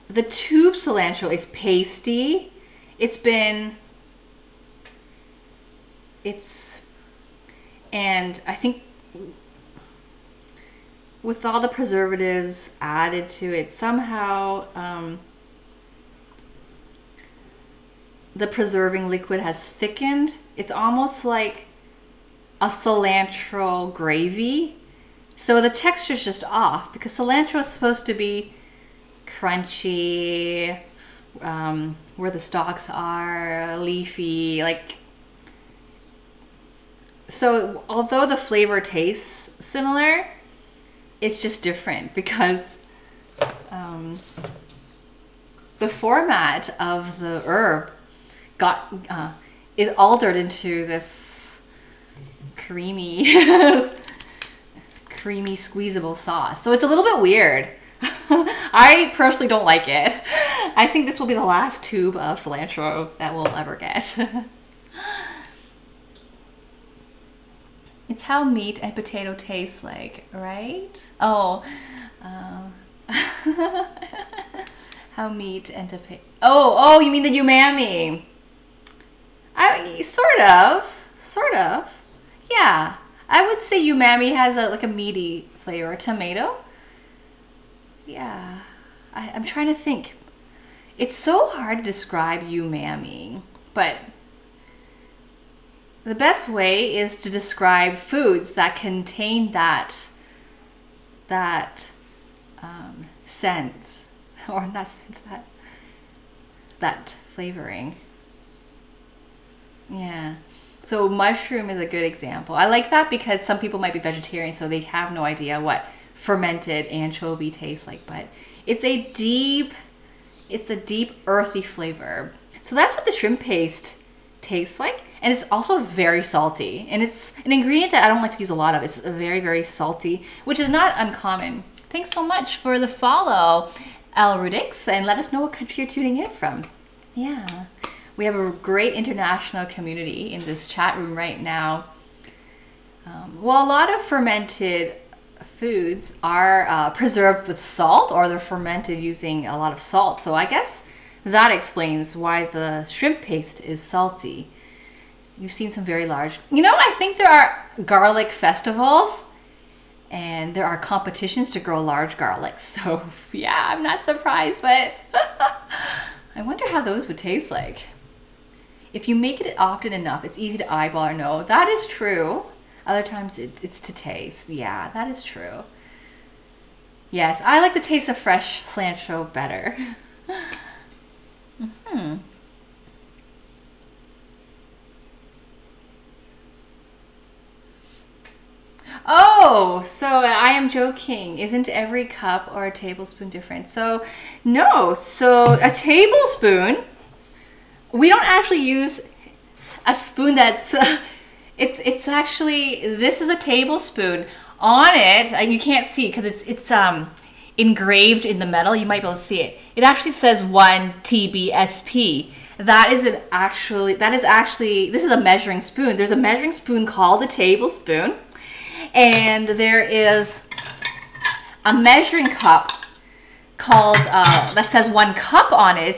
the tube cilantro is pasty. And I think with all the preservatives added to it, somehow the preserving liquid has thickened. It's almost like a cilantro gravy. So the texture is just off because cilantro is supposed to be crunchy, where the stalks are, leafy, like. So although the flavor tastes similar, it's just different because the format of the herb is altered into this creamy squeezable sauce. So it's a little bit weird. I personally don't like it. I think this will be the last tube of cilantro that we'll ever get. It's how meat and potato taste like, right? Oh, how meat and potato. Oh, you mean the umami? Sort of. Yeah, I would say umami has like a meaty flavor. Tomato. Yeah, I'm trying to think. It's so hard to describe umami, but the best way is to describe foods that contain that sense, or not sense, that flavoring. Yeah. So mushroom is a good example. I like that because some people might be vegetarian, so they have no idea what fermented anchovy tastes like, but it's a deep earthy flavor. So that's what the shrimp paste tastes like. And it's also very salty. And it's an ingredient that I don't like to use a lot of. It's very, very salty, which is not uncommon. Thanks so much for the follow, Al Rudix, and let us know what country you're tuning in from. Yeah. We have a great international community in this chat room right now. Well, a lot of fermented foods are preserved with salt, or they're fermented using a lot of salt. So I guess that explains why the shrimp paste is salty. You've seen some very large. You know, I think there are garlic festivals and there are competitions to grow large garlics. So yeah, I'm not surprised, but I wonder how those would taste like. If you make it often enough, it's easy to eyeball or know. That is true. Other times it's to taste. Yeah, that is true. Yes, I like the taste of fresh cilantro better. Oh, so I am joking. Isn't every cup or a tablespoon different? So no, so a tablespoon, we don't actually use a spoon that's, it's actually, this is a tablespoon. On it, you can't see because it's engraved in the metal. You might be able to see it. It actually says 1 TBSP. This is a measuring spoon. There's a measuring spoon called a tablespoon, and there is a measuring cup called that says 1 cup on it.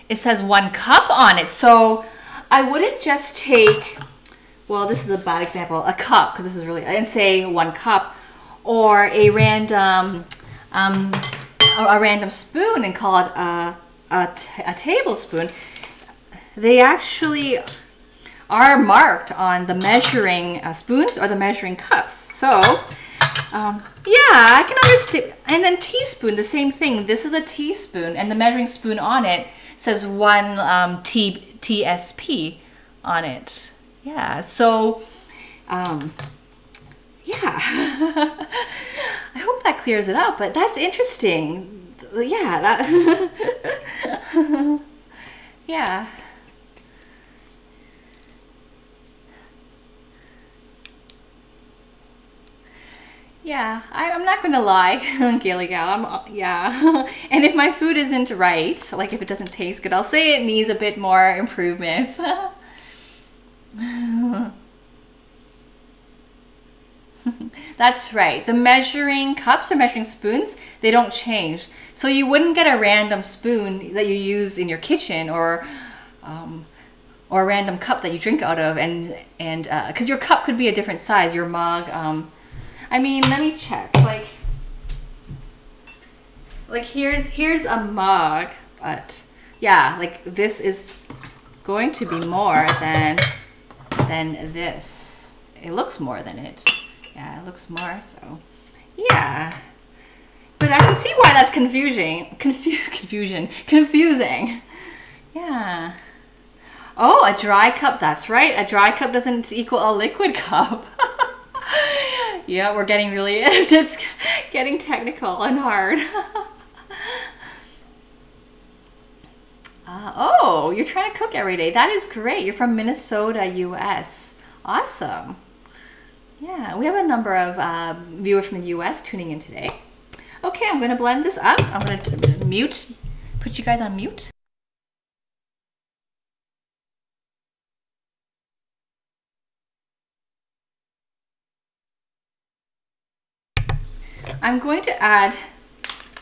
It says 1 cup on it. So I wouldn't just take, well, this is a bad example, a cup, because this is really, and say 1 cup, or a random spoon and call it a tablespoon. They actually are marked on the measuring spoons or the measuring cups. So, yeah, I can understand. And then teaspoon, the same thing. This is a teaspoon, and the measuring spoon on it says 1 TSP on it. Yeah, so, yeah. I hope that clears it up, but that's interesting. Yeah, that, yeah. Yeah, I'm not gonna lie, Gaily Gal, yeah. And if my food isn't right, like if it doesn't taste good, I'll say it needs a bit more improvements. That's right. The measuring cups or measuring spoons, they don't change. So you wouldn't get a random spoon that you use in your kitchen, or a random cup that you drink out of, and because your cup could be a different size, your mug. I mean, let me check. Like here's a mug, but yeah, like this is going to be more than this. It looks more than it. Yeah, it looks more, so yeah. But I can see why that's confusing. Confusing. Yeah. Oh, a dry cup, that's right. A dry cup doesn't equal a liquid cup. Yeah, we're getting really, it's getting technical and hard. Oh, you're trying to cook every day. That is great. You're from Minnesota, US. Awesome. Yeah, we have a number of viewers from the US tuning in today. Okay, I'm going to blend this up. I'm going to put you guys on mute. I'm going to add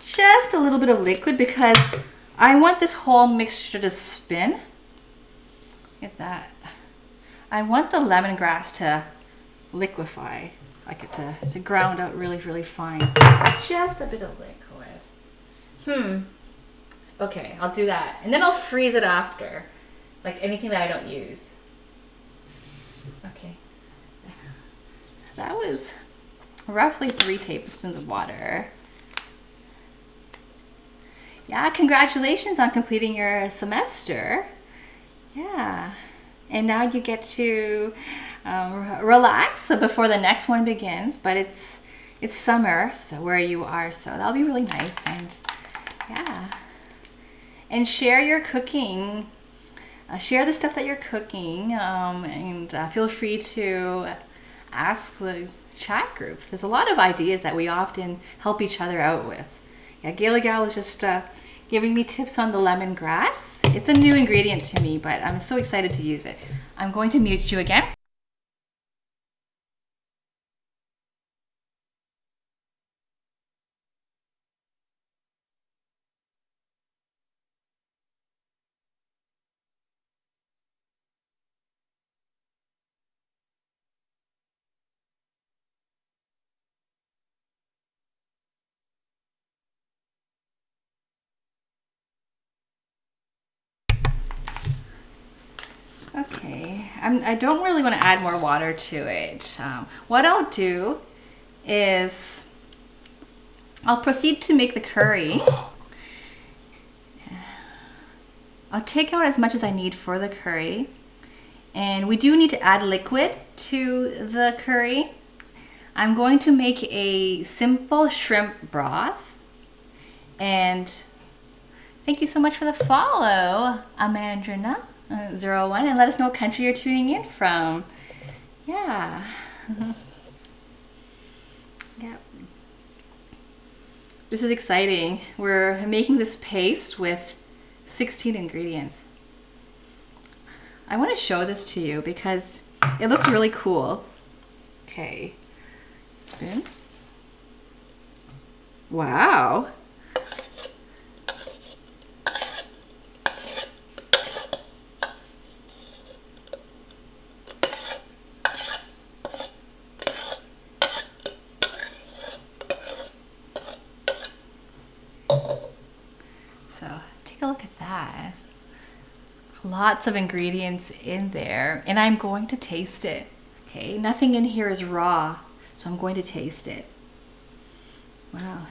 just a little bit of liquid because I want this whole mixture to spin. Get that. I want the lemongrass to liquefy, like it to ground out really, really fine. Just a bit of liquid. Okay, I'll do that. And then I'll freeze it after, like anything that I don't use. Okay. That was roughly 3 tablespoons of water. Yeah, congratulations on completing your semester. Yeah. And now you get to relax before the next one begins, but it's summer, so where you are, so that'll be really nice. And yeah, and share your cooking, share the stuff that you're cooking, and feel free to ask the chat group. There's a lot of ideas that we often help each other out with. Yeah, Gaily Gal was just giving me tips on the lemongrass. It's a new ingredient to me, but I'm so excited to use it. I'm going to mute you again. Okay, I don't really want to add more water to it. What I'll do is I'll proceed to make the curry. I'll take out as much as I need for the curry. And we do need to add liquid to the curry. I'm going to make a simple shrimp broth. And thank you so much for the follow, Amandrina01, and let us know what country you're tuning in from. Yeah. Yep. This is exciting. We're making this paste with 16 ingredients. I want to show this to you because it looks really cool. Okay. Spoon. Wow. So take a look at that. Lots of ingredients in there, and I'm going to taste it. Okay, nothing in here is raw, so I'm going to taste it. Wow,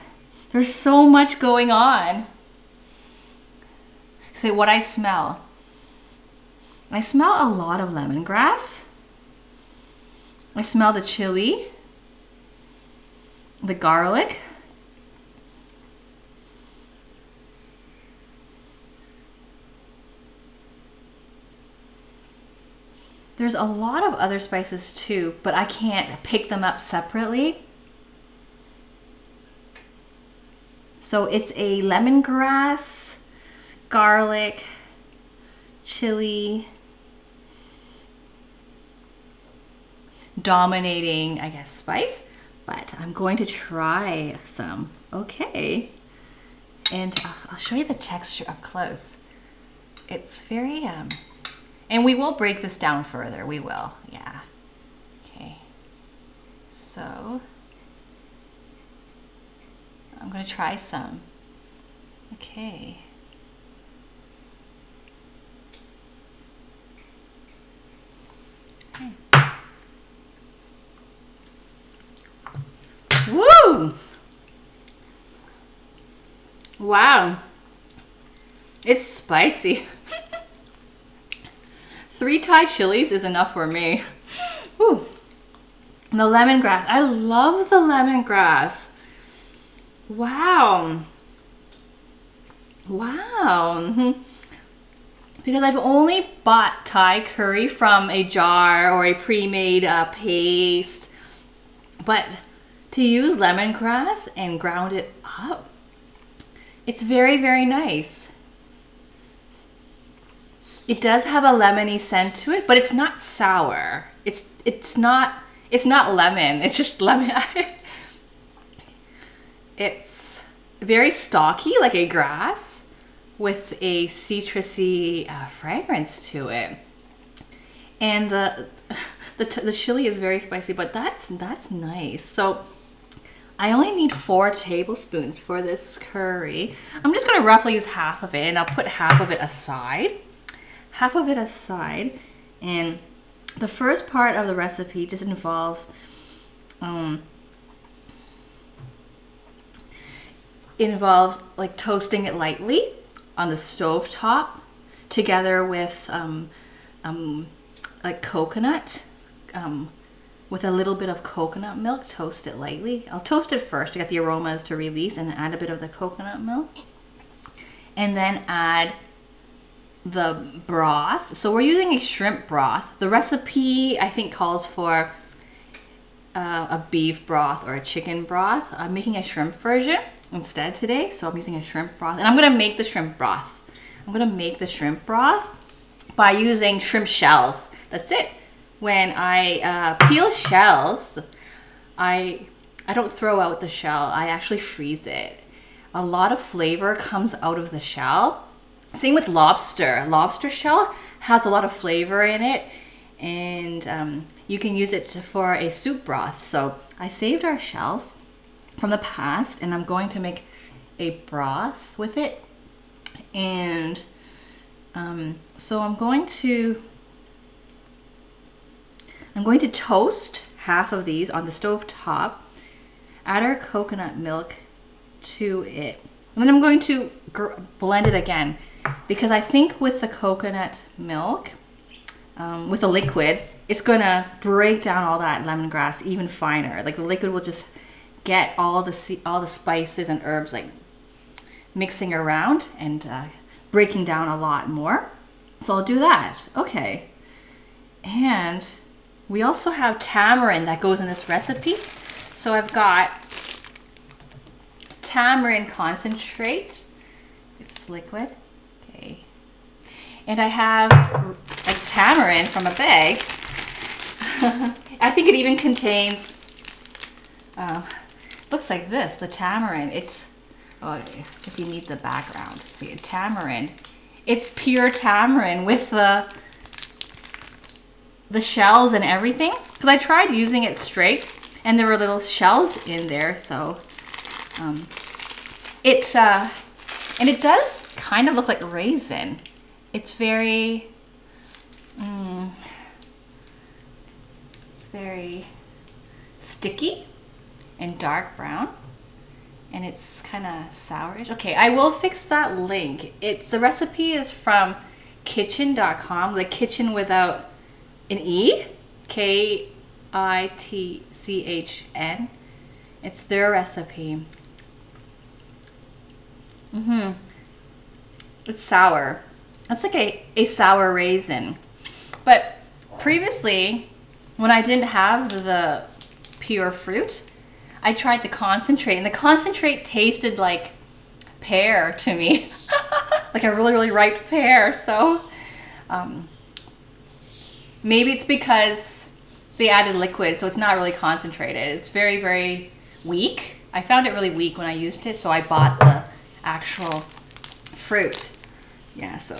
there's so much going on. So what I smell a lot of lemongrass. I smell the chili, the garlic, there's a lot of other spices too, but I can't pick them up separately. So it's a lemongrass, garlic, chili, dominating, I guess, spice. But I'm going to try some. Okay. And I'll show you the texture up close. It's very, and we will break this down further. We will, yeah. Okay. So I'm gonna try some. Okay. Okay. Woo! Wow. It's spicy. 3 Thai chilies is enough for me. Woo. The lemongrass. I love the lemongrass. Wow. Wow. Because I've only bought Thai curry from a jar or a pre-made paste. But to use lemongrass and ground it up, it's very, very nice. It does have a lemony scent to it, but it's not sour. It's not lemon. It's just lemon. It's very stocky, like a grass, with a citrusy fragrance to it. And the chili is very spicy, but that's nice. So I only need 4 tablespoons for this curry. I'm just gonna roughly use half of it, and I'll put half of it aside. And the first part of the recipe just involves like toasting it lightly on the stove top together with like coconut, with a little bit of coconut milk. Toast it lightly. I'll toast it first to get the aromas to release, and then add a bit of the coconut milk, and then add the broth. So we're using a shrimp broth. The recipe, I think, calls for a beef broth or a chicken broth. I'm making a shrimp version instead today, so I'm using a shrimp broth. And I'm gonna make the shrimp broth. I'm gonna make the shrimp broth by using shrimp shells. That's it. When I peel shells, I don't throw out the shell. I actually freeze it. A lot of flavor comes out of the shell. Same with lobster. Lobster shell has a lot of flavor in it, and you can use it for a soup broth. So I saved our shells from the past, and I'm going to make a broth with it. And so I'm going to toast half of these on the stove top, add our coconut milk to it, and then I'm going to blend it again, because I think with the coconut milk, with the liquid, it's gonna break down all that lemongrass even finer. Like the liquid will just get all the spices and herbs like mixing around and breaking down a lot more. So I'll do that. Okay. And we also have tamarind that goes in this recipe. So I've got tamarind concentrate. It's liquid. Okay. And I have a tamarind from a bag. I think it even contains, looks like this, the tamarind. It's, oh, because you need the background. See, a tamarind. It's pure tamarind with the shells and everything. Because I tried using it straight and there were little shells in there. So and it does kind of look like raisin. It's very, it's very sticky and dark brown. And it's kind of sourish. Okay, I will fix that link. The recipe is from kitchen.com, the kitchen without an E, Kitchn. It's their recipe. It's sour. That's like a sour raisin. But previously, when I didn't have the pure fruit, I tried the concentrate, and the concentrate tasted like pear to me. Like a really, really ripe pear. So maybe it's because they added liquid, so it's not really concentrated. It's very, very weak. I found it really weak when I used it, so I bought the actual fruit. Yeah, so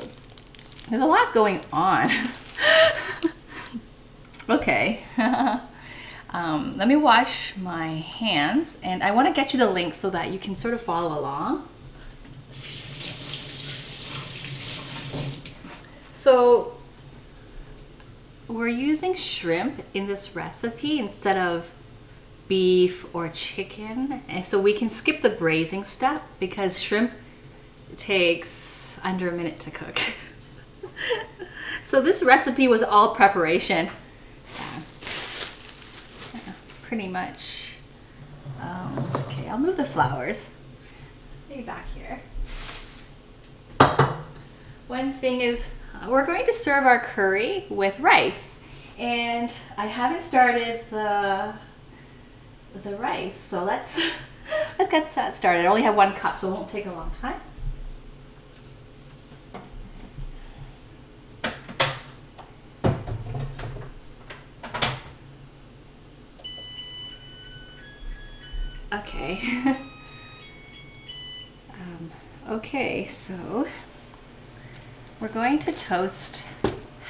there's a lot going on. Okay. Let me wash my hands, and I want to get you the link so that you can sort of follow along. So we're using shrimp in this recipe instead of beef or chicken, and so we can skip the braising step because shrimp takes under a minute to cook. So this recipe was all preparation. Pretty much. Okay, I'll move the flowers. Maybe back here. One thing is, we're going to serve our curry with rice, and I haven't started the rice, so let's get that started. I only have 1 cup, so it won't take a long time. Okay. Okay, so we're going to toast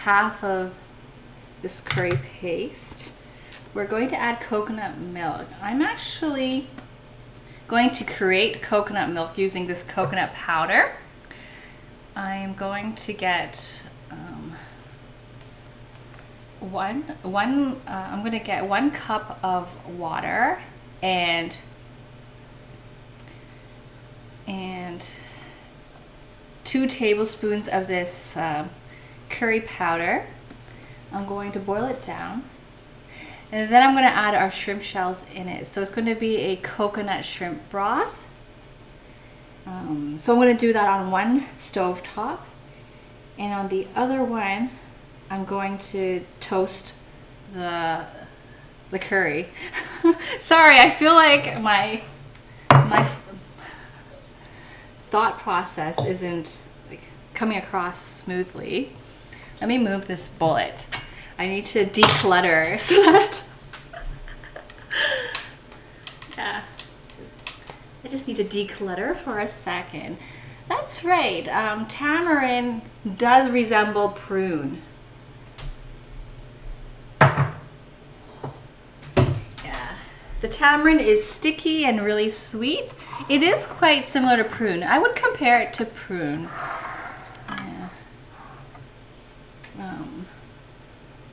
half of this curry paste. We're going to add coconut milk. I'm actually going to create coconut milk using this coconut powder. I'm going to get I'm going to get 1 cup of water and 2 tablespoons of this curry powder. I'm going to boil it down, and then I'm going to add our shrimp shells in it. So it's going to be a coconut shrimp broth. So I'm going to do that on 1 stove top, and on the other one I'm going to toast the curry. Sorry, I feel like my thought process isn't like coming across smoothly. Let me move this bullet. I need to declutter so that yeah, I just need to declutter for a second. That's right, tamarind does resemble prune. The tamarind is sticky and really sweet. It is quite similar to prune. I would compare it to prune. Yeah.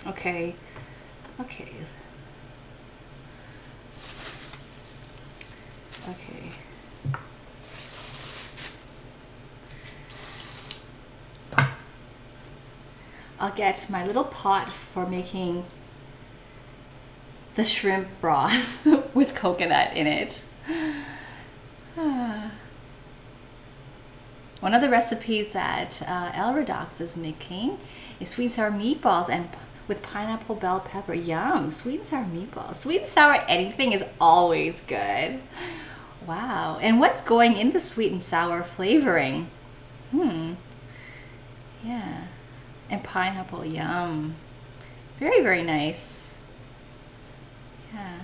Okay. Okay. Okay. I'll get my little pot for making the shrimp broth with coconut in it. One of the recipes that El Redox is making is sweet and sour meatballs and with pineapple bell pepper. Yum, sweet and sour meatballs. Sweet and sour anything is always good. Wow, and what's going in the sweet and sour flavoring? Yeah, and pineapple, yum. Very, very nice. Yeah.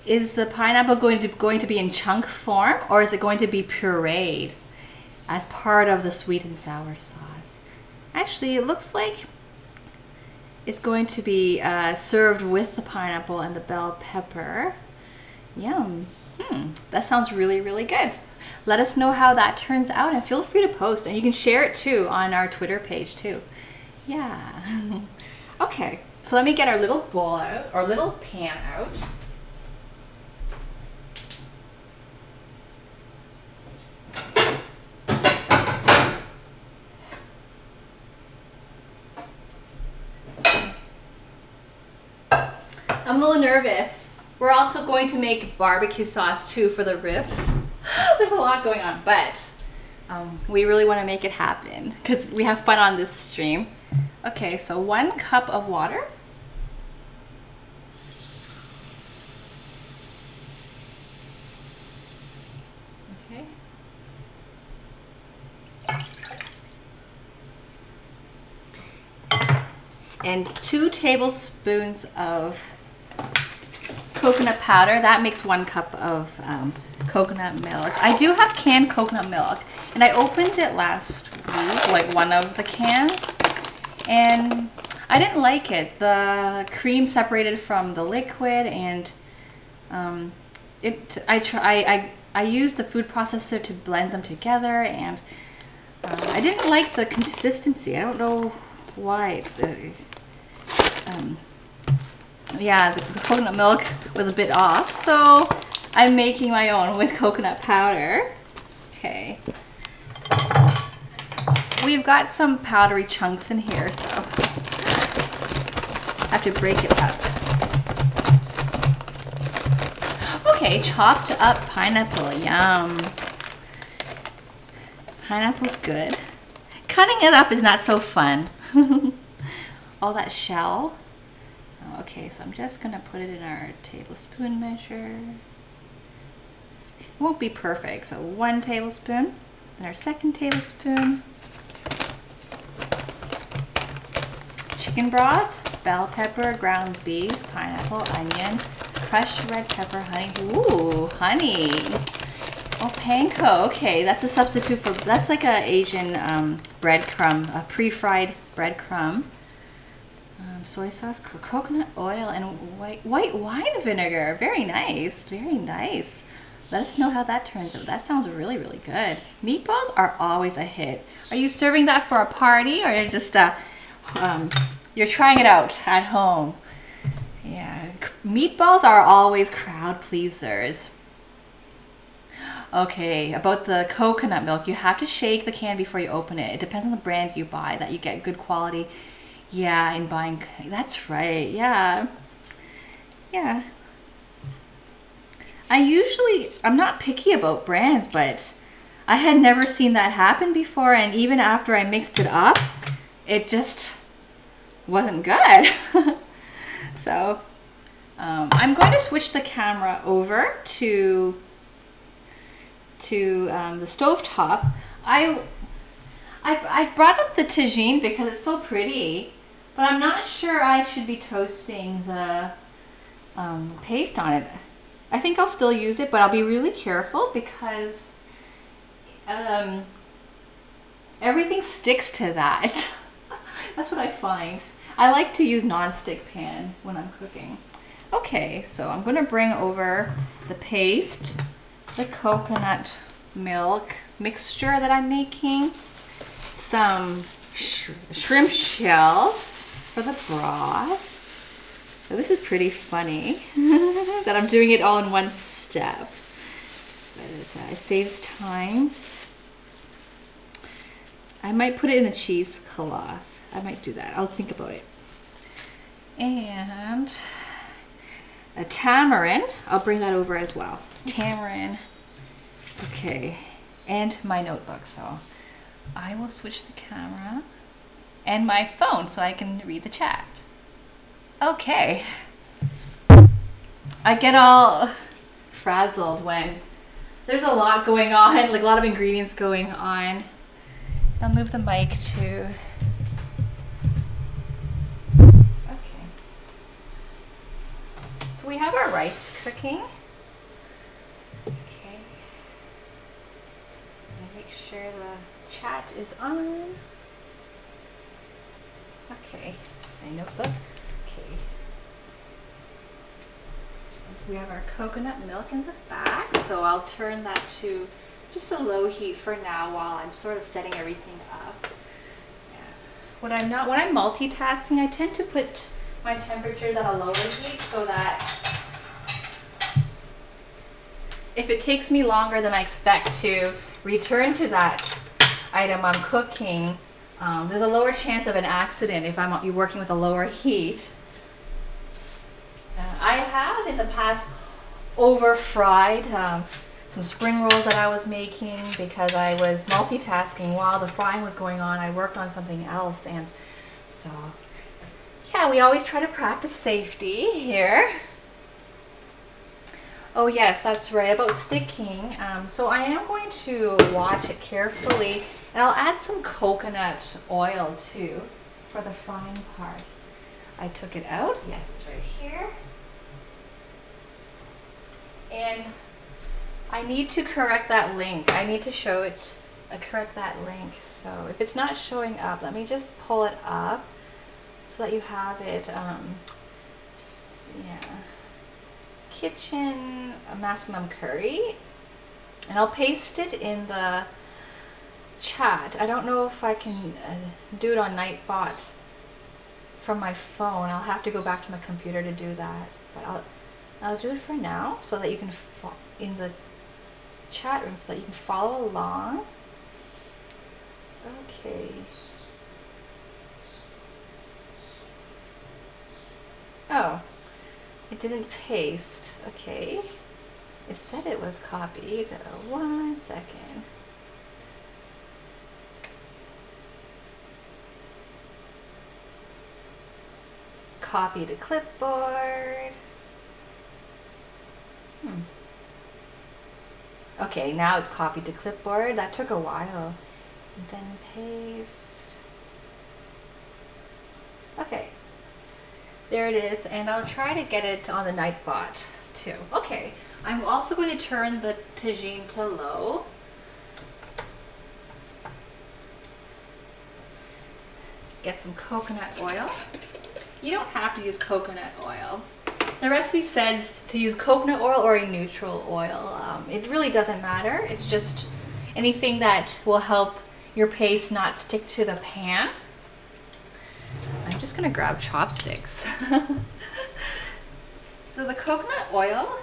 Is the pineapple going to be in chunk form, or is it going to be pureed as part of the sweet and sour sauce? Actually, it looks like it's going to be served with the pineapple and the bell pepper. Yum. That sounds really, really good. Let us know how that turns out, and feel free to post, and you can share it too on our Twitter page too. Yeah. Okay, so let me get our little bowl out, or little pan out. I'm a little nervous. We're also going to make barbecue sauce too for the ribs. There's a lot going on, but we really want to make it happen because we have fun on this stream. Okay, so 1 cup of water. Okay. And 2 tablespoons of coconut powder. That makes 1 cup of coconut milk. I do have canned coconut milk, and I opened it last week, like one of the cans, and I didn't like it. The cream separated from the liquid, and I used the food processor to blend them together, and I didn't like the consistency. I don't know why. Yeah, the coconut milk was a bit off, so I'm making my own with coconut powder. Okay. We've got some powdery chunks in here, so I have to break it up. Okay, chopped up pineapple, yum. Pineapple's good. Cutting it up is not so fun. All that shell. Okay, so I'm just gonna put it in our tablespoon measure. It won't be perfect, so 1 tablespoon, then our 2nd tablespoon. Chicken broth, bell pepper, ground beef, pineapple, onion, crushed red pepper, honey. Ooh, honey. Oh, panko. Okay, that's a substitute for, that's like a Asian breadcrumb, a pre-fried breadcrumb. Soy sauce, coconut oil, and white wine vinegar. Very nice, very nice. Let us know how that turns out. That sounds really, really good. Meatballs are always a hit. Are you serving that for a party, or you're just you're trying it out at home? Yeah, meatballs are always crowd pleasers. Okay, about the coconut milk, you have to shake the can before you open it. It depends on the brand you buy that you get good quality. Yeah, in buying, that's right, yeah. Yeah. I'm not picky about brands, but I had never seen that happen before, and even after I mixed it up, it just wasn't good. So, I'm going to switch the camera over to the stovetop. I brought up the tagine because it's so pretty. But I'm not sure I should be toasting the paste on it. I think I'll still use it, but I'll be really careful because everything sticks to that. That's what I find. I like to use non-stick pan when I'm cooking. Okay, so I'm gonna bring over the paste, the coconut milk mixture that I'm making, some shrimp shells for the broth. So this is pretty funny that I'm doing it all in one step. but it saves time. I might put it in a cheesecloth. I might do that. I'll think about it. And a tamarind. I'll bring that over as well. Tamarind. Okay. And my notebook. So I will switch the camera and my phone so I can read the chat. Okay. I get all frazzled when there's a lot going on, like a lot of ingredients going on. I'll move the mic to... Okay. So we have our rice cooking. Okay. And make sure the chat is on. Okay. My notebook. Okay. We have our coconut milk in the back, so I'll turn that to just a low heat for now while I'm sort of setting everything up. Yeah. When I'm multitasking, I tend to put my temperatures at a lower heat so that if it takes me longer than I expect to return to that item I'm cooking, there's a lower chance of an accident if you're working with a lower heat. I have in the past over fried some spring rolls that I was making because I was multitasking while the frying was going on. I worked on something else, and so yeah, we always try to practice safety here. Oh yes, that's right, about sticking. So I am going to watch it carefully, and I'll add some coconut oil too for the frying part. I took it out. Yes, it's right here. And I need to correct that link. I need to show it, correct that link. So if it's not showing up, let me just pull it up so that you have it. Yeah. Kitchen Massaman curry. And I'll paste it in the chat. I don't know if I can do it on Nightbot from my phone. I'll have to go back to my computer to do that. But I'll do it for now so that you can in the chat room so that you can follow along. Okay. Oh, it didn't paste. Okay. It said it was copied. 1 second. Copy to clipboard. Okay, now it's copied to clipboard. That took a while. And then paste. Okay. There it is, and I'll try to get it on the Nightbot too. Okay, I'm also going to turn the tagine to low. Get some coconut oil. You don't have to use coconut oil. The recipe says to use coconut oil or a neutral oil. It really doesn't matter. It's just anything that will help your paste not stick to the pan. I'm just gonna grab chopsticks. So the coconut oil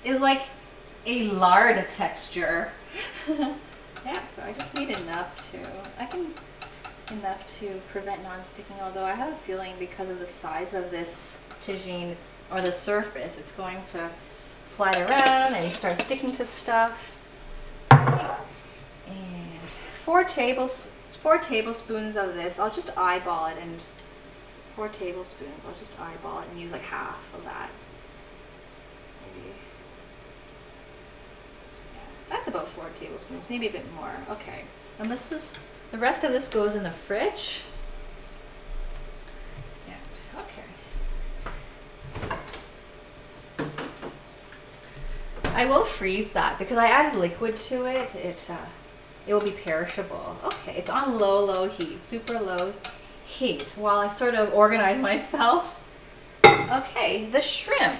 is like a lard texture. Yeah, so I just need enough to prevent non-sticking, although I have a feeling because of the size of this tagine or the surface, it's going to slide around and start sticking to stuff. And 4 tablespoons of this. I'll just eyeball it, and 4 tablespoons. I'll just eyeball it and use like half of that. Maybe. Yeah, that's about 4 tablespoons, maybe a bit more. Okay. And this is the rest of this goes in the fridge. Yeah. Okay. I will freeze that because I added liquid to it. It will be perishable. Okay, it's on low heat, super low heat while I sort of organize myself. Okay, the shrimp.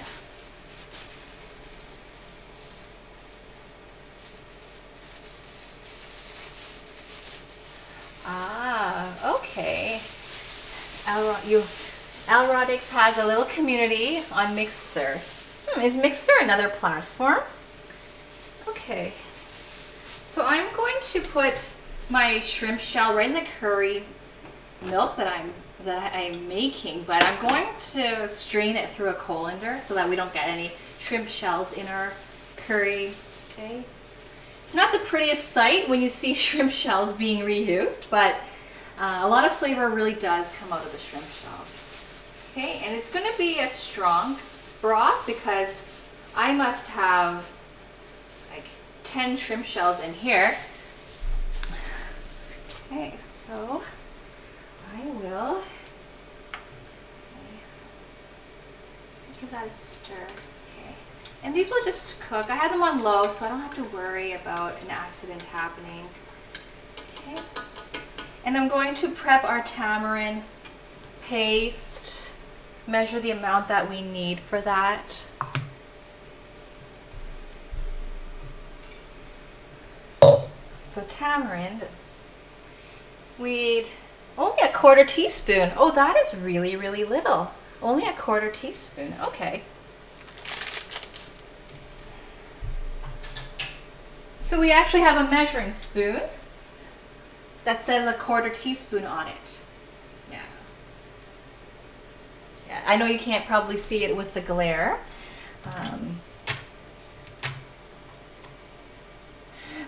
Ah, okay. Alrodix has a little community on Mixer. Is Mixer another platform? Okay. So I'm going to put my shrimp shell right in the curry milk that I'm making, but I'm going to strain it through a colander so that we don't get any shrimp shells in our curry. Okay. It's not the prettiest sight when you see shrimp shells being reused, but a lot of flavor really does come out of the shrimp shell. Okay, and it's going to be a strong broth because I must have like 10 shrimp shells in here. Okay, so I will give that a stir. Okay, and these will just cook. I have them on low, so I don't have to worry about an accident happening. Okay, and I'm going to prep our tamarind paste. Measure the amount that we need for that. So tamarind, we'd only a 1/4 teaspoon. Oh, that is really, really little. Only a 1/4 teaspoon. Okay. So we actually have a measuring spoon that says a 1/4 teaspoon on it. I know you can't probably see it with the glare.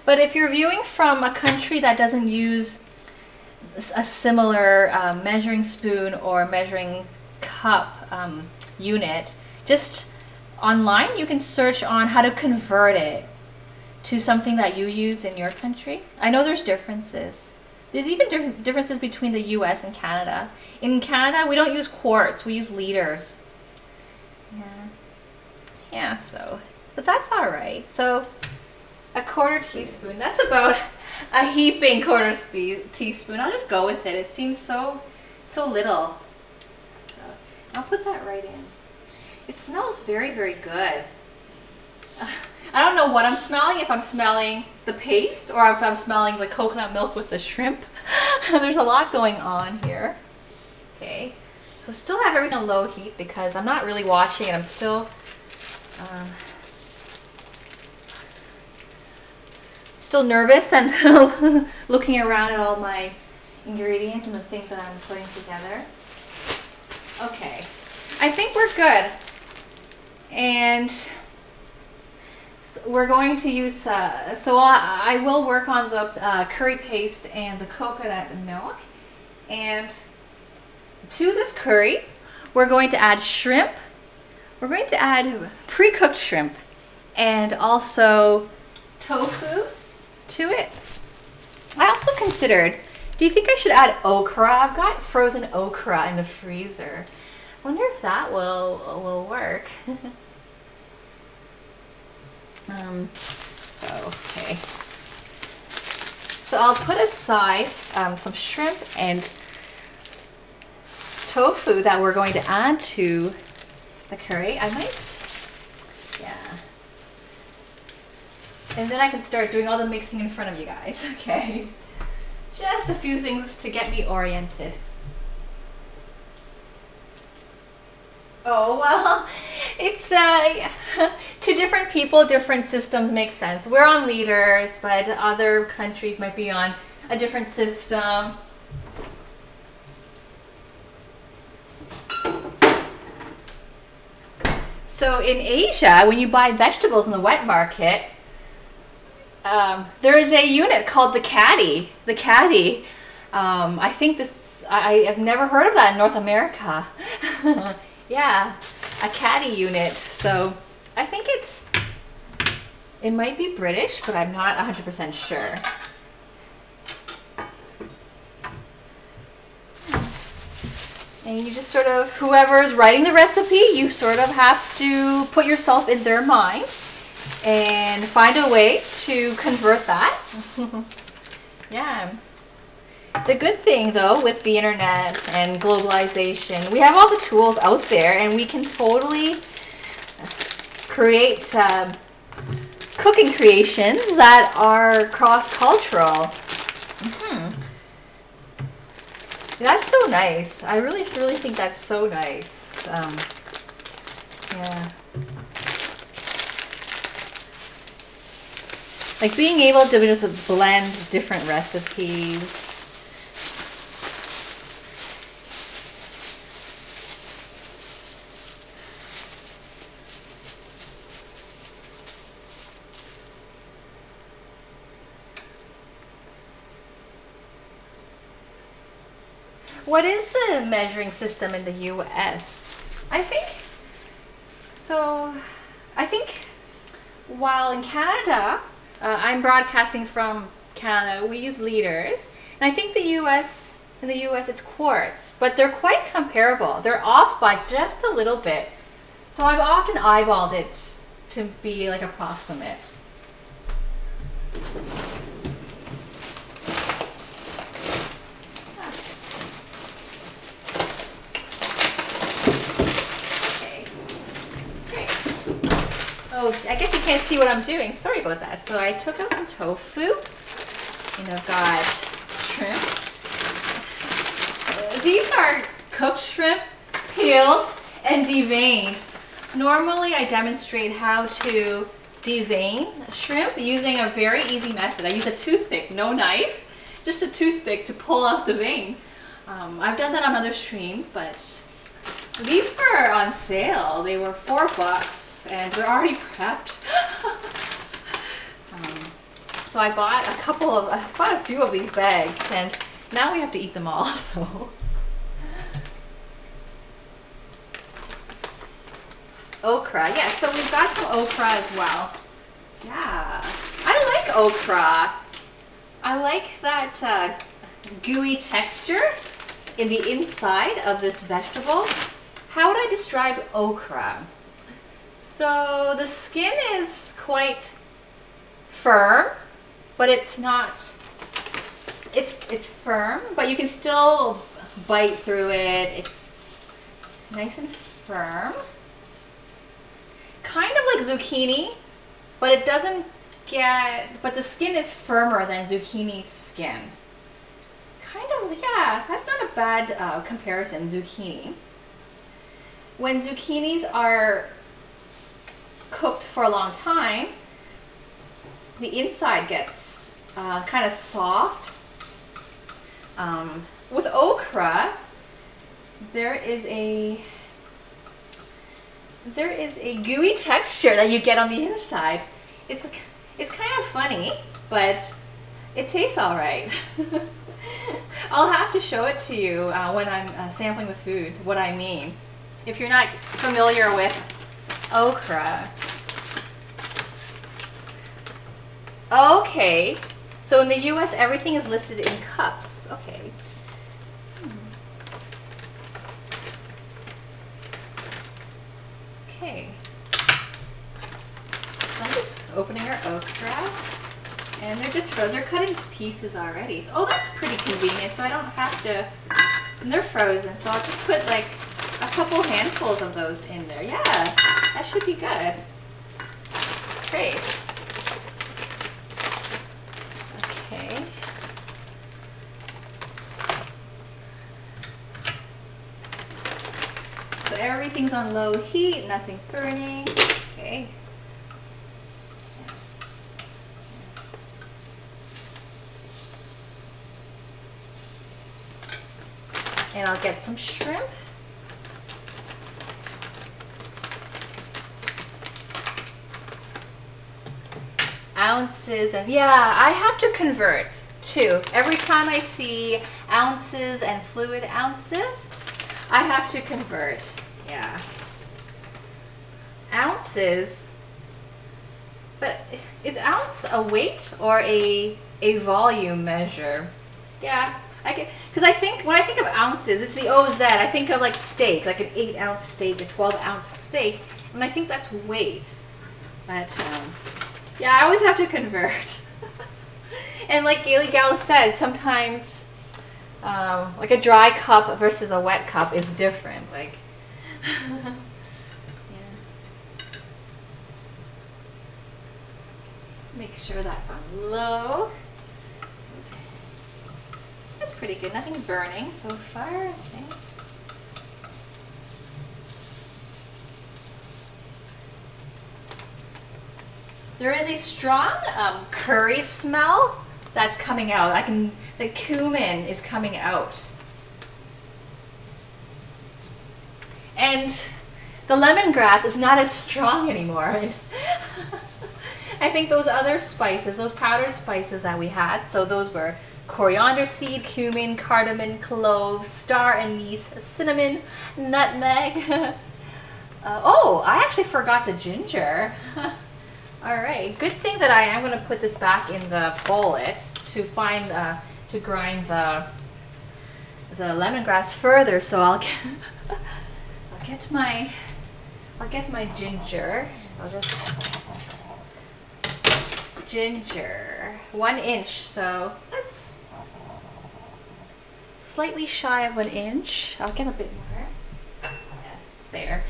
But if you're viewing from a country that doesn't use a similar measuring spoon or measuring cup unit, just online you can search on how to convert it to something that you use in your country. I know there's differences. There's even differences between the US and Canada. In Canada, we don't use quarts, we use liters. Yeah, so, but that's all right. So, a 1/4 teaspoon, that's about a heaping 1/4 teaspoon. I'll just go with it. It seems so little. So, I'll put that right in. It smells very, very good. I don't know what I'm smelling, if I'm smelling the paste or if I'm smelling the coconut milk with the shrimp. There's a lot going on here. Okay, so still have everything on low heat because I'm not really watching it. I'm still nervous and looking around at all my ingredients and the things that I'm putting together. Okay, I think we're good. And we're going to use, so I will work on the curry paste and the coconut milk. And to this curry, we're going to add shrimp. We're going to add pre-cooked shrimp and also tofu to it. I also considered, do you think I should add okra? I've got frozen okra in the freezer. Wonder if that will work. Okay. So I'll put aside some shrimp and tofu that we're going to add to the curry. I might, yeah. And then I can start doing all the mixing in front of you guys, okay? Just a few things to get me oriented. Oh, well, it's, to different people, different systems make sense. We're on liters, but other countries might be on a different system. So in Asia, when you buy vegetables in the wet market, there is a unit called the caddy. The caddy. I think this, I've never heard of that in North America. Yeah, a caddy unit. So I think it might be British, but I'm not 100% sure. And you just sort of, whoever's writing the recipe, you sort of have to put yourself in their mind and find a way to convert that. Yeah. The good thing though with the internet and globalization, we have all the tools out there and we can totally create cooking creations that are cross-cultural. That's so nice. I really think that's so nice. Yeah. Like being able to just blend different recipes. What is the measuring system in the US? I think while in Canada, I'm broadcasting from Canada, we use liters. And I think in the US it's quarts, but they're quite comparable. They're off by just a little bit. So I've often eyeballed it to be like approximate. Oh, I guess you can't see what I'm doing. Sorry about that. So I took out some tofu, and I've got shrimp. These are cooked shrimp, peeled and deveined. Normally I demonstrate how to devein shrimp using a very easy method. I use a toothpick, no knife, just a toothpick to pull off the vein. I've done that on other streams, but these were on sale. They were $4. And they're already prepped. So I bought a few of these bags, and now we have to eat them all. So okra, yeah. So we've got some okra as well. Yeah, I like okra. I like that gooey texture in the inside of this vegetable. How would I describe okra? So the skin is quite firm, but it's not, it's firm, but you can still bite through it. It's nice and firm. Kind of like zucchini, but it doesn't but the skin is firmer than zucchini's skin. Kind of, yeah, that's not a bad comparison, zucchini. When zucchinis are cooked for a long time, the inside gets kind of soft. With okra, there is a gooey texture that you get on the inside. It's kind of funny, but it tastes all right. I'll have to show it to you when I'm sampling the food, what I mean. If you're not familiar with okra. Okay, so in the US everything is listed in cups. Okay. Okay. So I'm just opening our okra, and they're just frozen. They're cut into pieces already. Oh, that's pretty convenient, so I don't have to, and they're frozen, so I'll just put like a couple handfuls of those in there. Yeah, that should be good. Great. Okay. So everything's on low heat, nothing's burning. Okay. And I'll get some shrimp. Ounces, and yeah, I have to convert too. Every time I see ounces and fluid ounces, I have to convert. Yeah. Ounces, but is ounce a weight or a volume measure? Yeah, because I think when I think of ounces, it's the OZ. I think of like steak, like an 8-ounce steak, a 12-ounce steak, and I think that's weight. But yeah, I always have to convert. And like Gaily Gal said, sometimes like a dry cup versus a wet cup is different. Like, yeah. Make sure that's on low. That's pretty good. Nothing's burning so far, I think. There is a strong curry smell that's coming out. The cumin is coming out. And the lemongrass is not as strong anymore. I think those other spices, those powdered spices that we had, so those were coriander seed, cumin, cardamom, cloves, star anise, cinnamon, nutmeg. Oh, I actually forgot the ginger. All right, good thing that I am going to put this back in the bullet to grind the lemongrass further. So I'll get my ginger. I'll just ginger 1 inch. So that's slightly shy of 1 inch. I'll get a bit more. Yeah, there.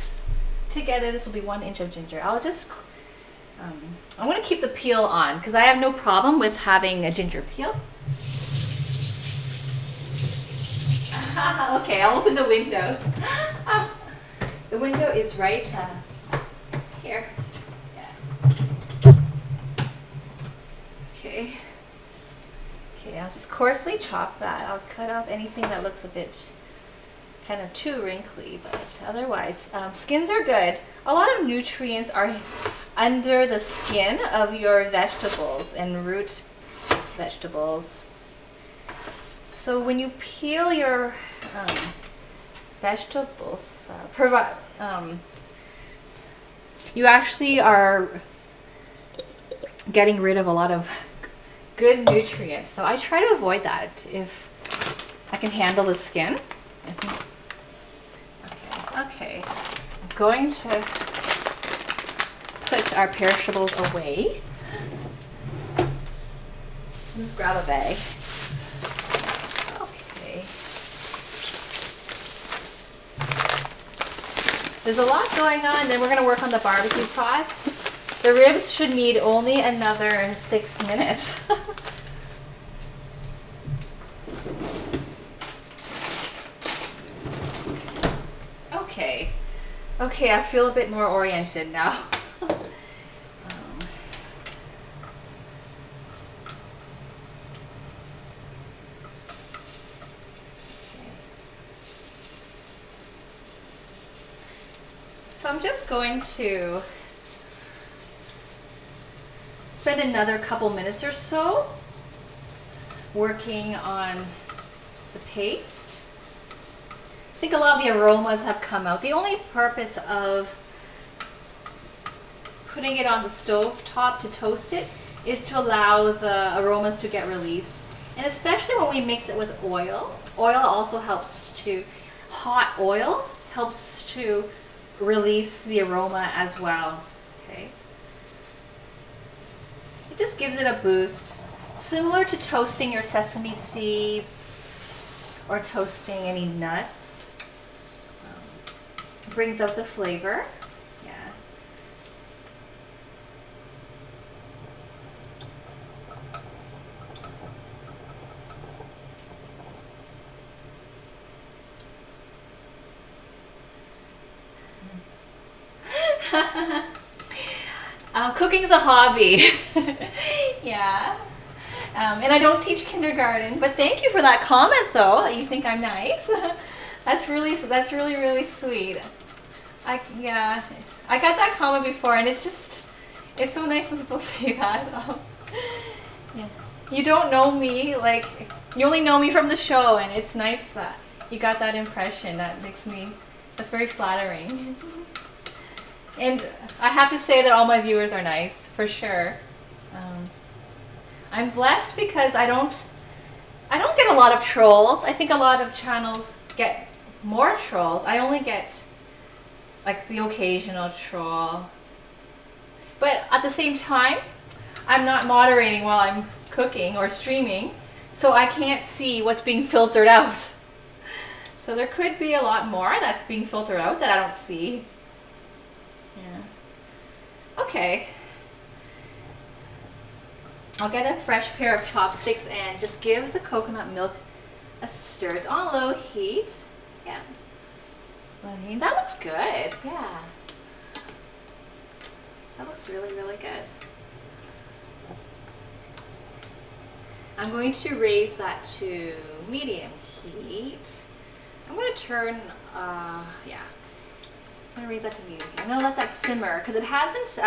Together, this will be 1 inch of ginger. I'll just I'm going to keep the peel on because I have no problem with having a ginger peel. Okay, I'll open the windows. The window is right here. Yeah. Okay. Okay, I'll just coarsely chop that. I'll cut off anything that looks a bit kind of too wrinkly, but otherwise, skins are good. A lot of nutrients are under the skin of your vegetables and root vegetables. So when you peel your vegetables, you actually are getting rid of a lot of good nutrients. So I try to avoid that if I can handle the skin. Okay, I'm going to put our perishables away. Just grab a bag. Okay. There's a lot going on, then we're going to work on the barbecue sauce. The ribs should need only another 6 minutes. Okay, I feel a bit more oriented now. So I'm just going to spend another couple minutes or so working on the paste. I think a lot of the aromas have come out. The only purpose of putting it on the stove top to toast it is to allow the aromas to get released. And especially when we mix it with oil. Oil also helps to, hot oil helps to release the aroma as well. Okay. It just gives it a boost. Similar to toasting your sesame seeds or toasting any nuts. Brings out the flavor. Yeah. Cooking's a hobby. Yeah. And I don't teach kindergarten, but thank you for that comment though. You think I'm nice. That's really sweet. I got that comment before, and it's so nice when people say that. Yeah. You don't know me, like, you only know me from the show, and it's nice that you got that impression. That's very flattering. And I have to say that all my viewers are nice, for sure. I'm blessed because I don't get a lot of trolls. I think a lot of channels get more trolls. I only get like the occasional troll. But at the same time, I'm not moderating while I'm cooking or streaming, so I can't see what's being filtered out. So there could be a lot more that's being filtered out that I don't see. Yeah. Okay. I'll get a fresh pair of chopsticks and just give the coconut milk a stir. It's on low heat. Yeah. I mean, that looks good. Yeah. That looks really, really good. I'm going to raise that to medium heat. I'm going to turn, yeah, I'm going to raise that to medium heat. I'm going to let that simmer because it hasn't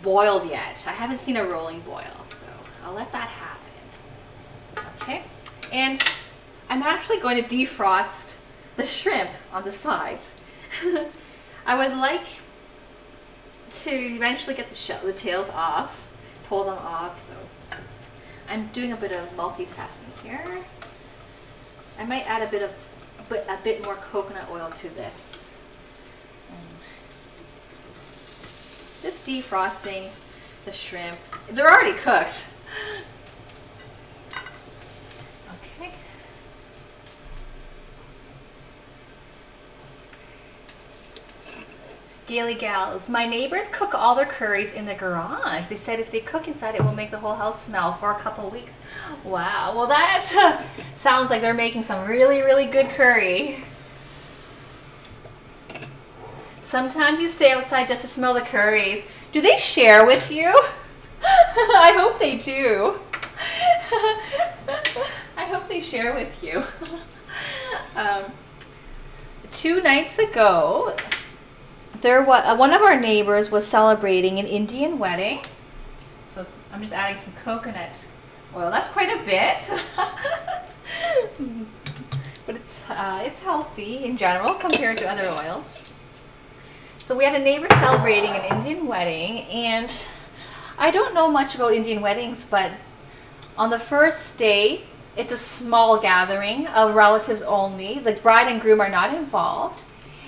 boiled yet. I haven't seen a rolling boil, so I'll let that happen. Okay, and I'm actually going to defrost the shrimp on the sides. I would like to eventually get the tails off, pull them off, so I'm doing a bit of multitasking here. I might add a bit more coconut oil to this. Just defrosting the shrimp. They're already cooked. Okay. Gaily Gals, my neighbors cook all their curries in the garage. They said if they cook inside, it will make the whole house smell for a couple of weeks. Wow, well that sounds like they're making some really, really good curry. Sometimes you stay outside just to smell the curries. Do they share with you? I hope they do. I hope they share with you. 2 nights ago, one of our neighbors was celebrating an Indian wedding. So I'm just adding some coconut oil. That's quite a bit. But it's healthy in general compared to other oils. So we had a neighbor celebrating an Indian wedding, and I don't know much about Indian weddings, but on the first day, it's a small gathering of relatives only. The bride and groom are not involved.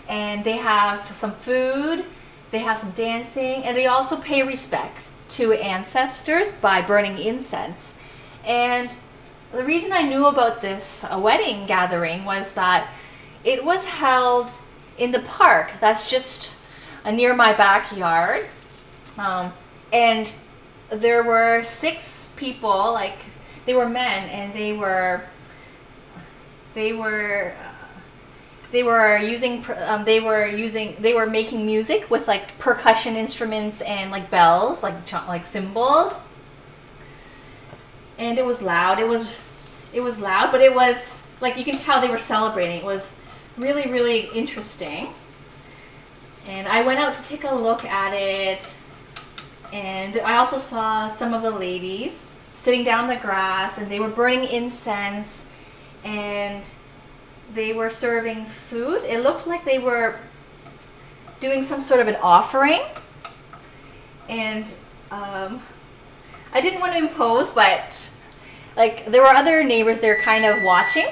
And they have some food, they have some dancing, and they also pay respect to ancestors by burning incense. And the reason I knew about this wedding gathering was that it was held in the park that's just near my backyard. And there were 6 people, like they were men, and they were making music with like percussion instruments and like bells, like cymbals. And it was loud. It was loud, but it was like you can tell they were celebrating. It was really, really interesting. And I went out to take a look at it, and I also saw some of the ladies sitting down in the grass, and they were burning incense, and they were serving food. It looked like they were doing some sort of an offering. And I didn't want to impose, but like there were other neighbors there kind of watching.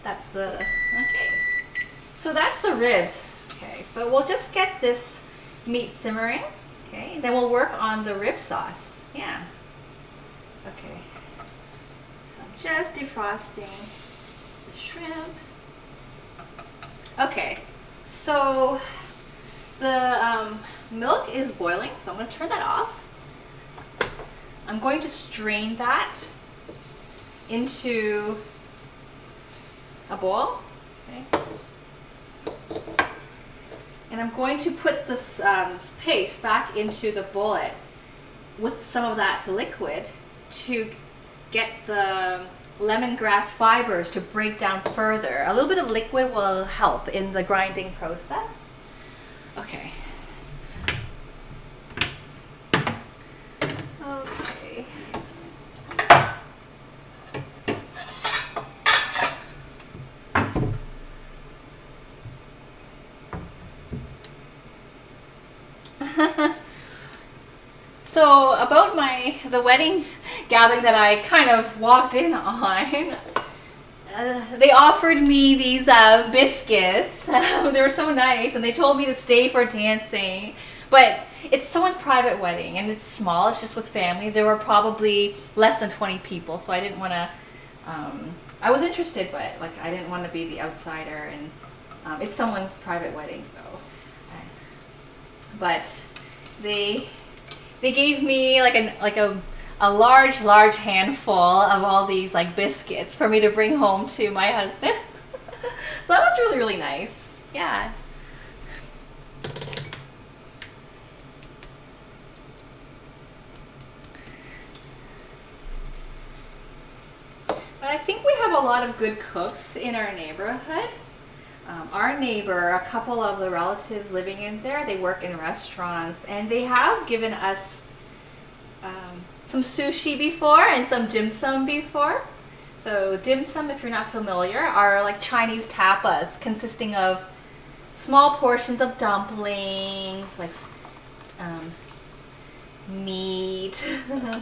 That's the, okay. So that's the ribs. Okay, so we'll just get this meat simmering. Okay, then we'll work on the rib sauce. Yeah. Okay. So I'm just defrosting the shrimp. Okay, so the milk is boiling, so I'm going to turn that off. I'm going to strain that into a bowl. Okay. And I'm going to put this paste back into the bullet with some of that liquid to get the lemongrass fibers to break down further. A little bit of liquid will help in the grinding process. Okay. Okay. So about the wedding gathering that I kind of walked in on, they offered me these biscuits. They were so nice, and they told me to stay for dancing. But it's someone's private wedding, and it's small. It's just with family. There were probably less than 20 people, so I didn't want to. I was interested, but like I didn't want to be the outsider, and it's someone's private wedding, so. But they gave me like a large handful of all these like biscuits for me to bring home to my husband. So that was really, really nice. Yeah. But I think we have a lot of good cooks in our neighborhood. Our neighbor, a couple of the relatives living in there, they work in restaurants, and they have given us some sushi before and some dim sum before. So dim sum, if you're not familiar, are like Chinese tapas consisting of small portions of dumplings, like meat. Okay.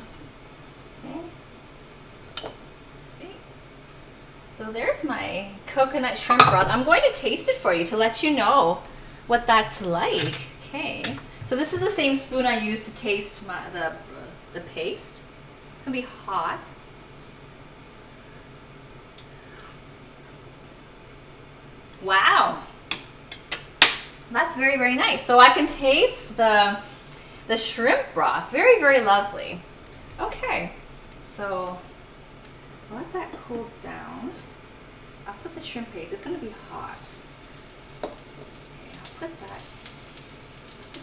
So there's my coconut shrimp broth. I'm going to taste it for you to let you know what that's like. Okay. So this is the same spoon I used to taste the paste. It's gonna be hot. Wow. That's very, very nice. So I can taste the shrimp broth. Very, very lovely. Okay. So let that cool down. I'll put the shrimp paste. It's going to be hot. Okay, I'll put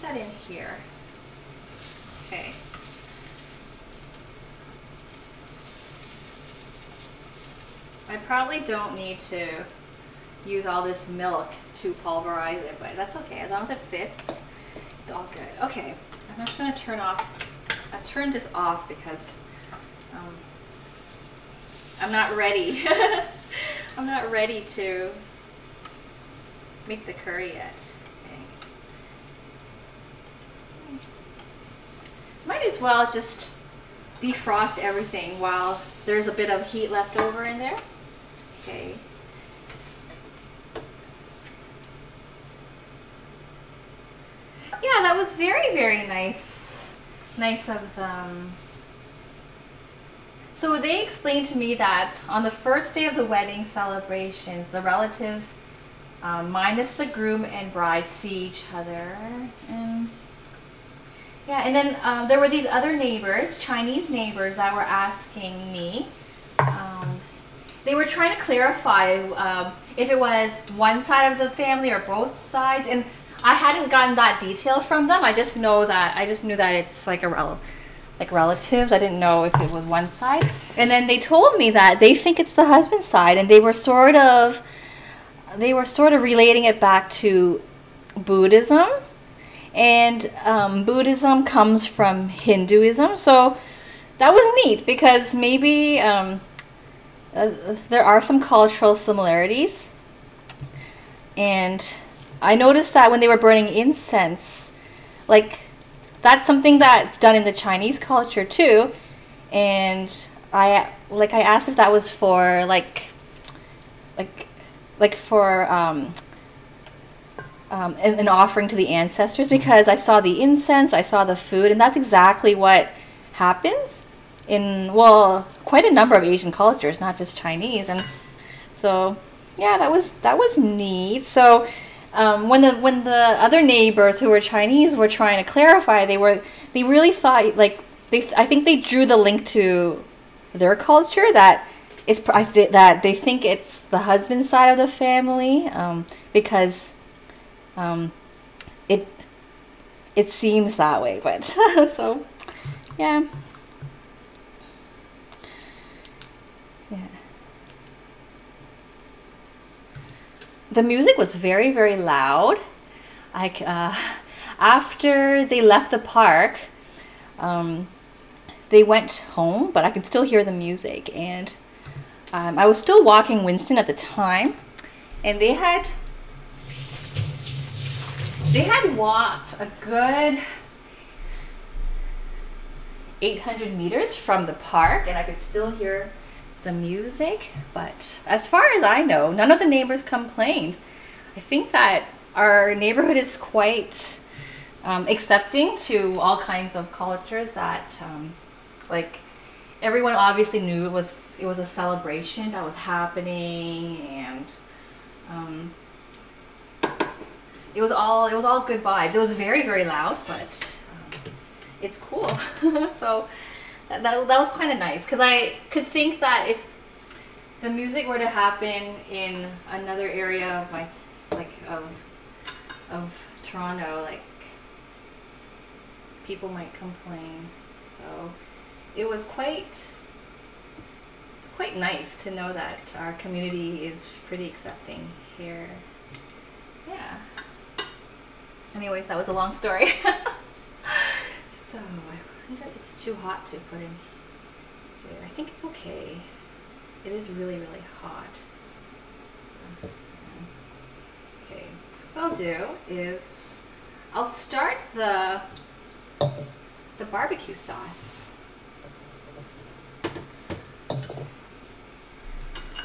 that in here. Okay. I probably don't need to use all this milk to pulverize it, but that's okay. As long as it fits, it's all good. Okay, I'm just going to turn off. I turned this off because I'm not ready. I'm not ready to make the curry yet. Okay. Might as well just defrost everything while there's a bit of heat left over in there. Okay. Yeah, that was very, very nice. Nice of them. So they explained to me that on the first day of the wedding celebrations, the relatives, minus the groom and bride, see each other. And yeah, and then there were these other neighbors, Chinese neighbors, that were asking me. They were trying to clarify if it was one side of the family or both sides, and I hadn't gotten that detail from them. I just knew that it's like like relatives. I didn't know if it was one side. And then they told me that they think it's the husband's side, and they were sort of relating it back to Buddhism. And Buddhism comes from Hinduism. So that was neat because maybe there are some cultural similarities. And I noticed that when they were burning incense, like, that's something that's done in the Chinese culture too, and I asked if that was for like for an offering to the ancestors, because I saw the incense, I saw the food, and that's exactly what happens in, well, quite a number of Asian cultures, not just Chinese. And so yeah, that was neat. So when the other neighbors who were Chinese were trying to clarify, they really thought, like, I think they drew the link to their culture, that that they think it's the husband's side of the family, because it seems that way. But so yeah. The music was very, very loud. Like after they left the park, they went home, but I could still hear the music. And I was still walking Winston at the time, and they had walked a good 800 meters from the park, and I could still hear the music. But as far as I know, none of the neighbors complained. I think that our neighborhood is quite accepting to all kinds of cultures, that like, everyone obviously knew it was a celebration that was happening, and it was all good vibes. It was very, very loud, but it's cool. So that was kind of nice, because I could think that if the music were to happen in another area of of Toronto, like, people might complain. So it's quite nice to know that our community is pretty accepting here. Yeah. Anyways, that was a long story. So, I wonder if it's too hot to put in here. I think it's okay. It is really, really hot. Okay. What I'll do is I'll start the barbecue sauce.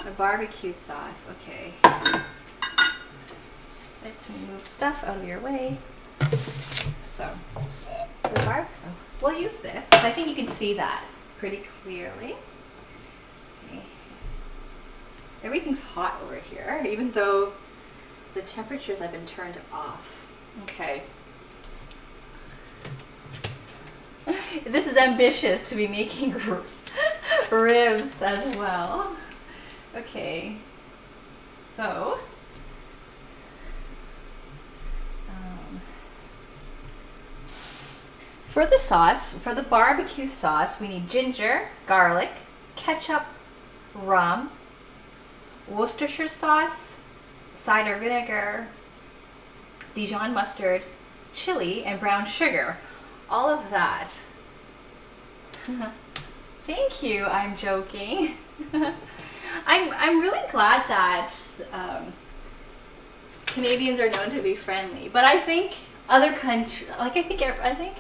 The barbecue sauce, okay. Let's move stuff out of your way. So, we'll use this, because I think you can see that pretty clearly. Okay. Everything's hot over here, even though the temperatures have been turned off. Okay. This is ambitious to be making ribs as well. Okay. So, for the sauce, for the barbecue sauce, we need ginger, garlic, ketchup, rum, Worcestershire sauce, cider vinegar, Dijon mustard, chili, and brown sugar. All of that. Thank you, I'm joking. I'm really glad that Canadians are known to be friendly, but I think other countries, like I think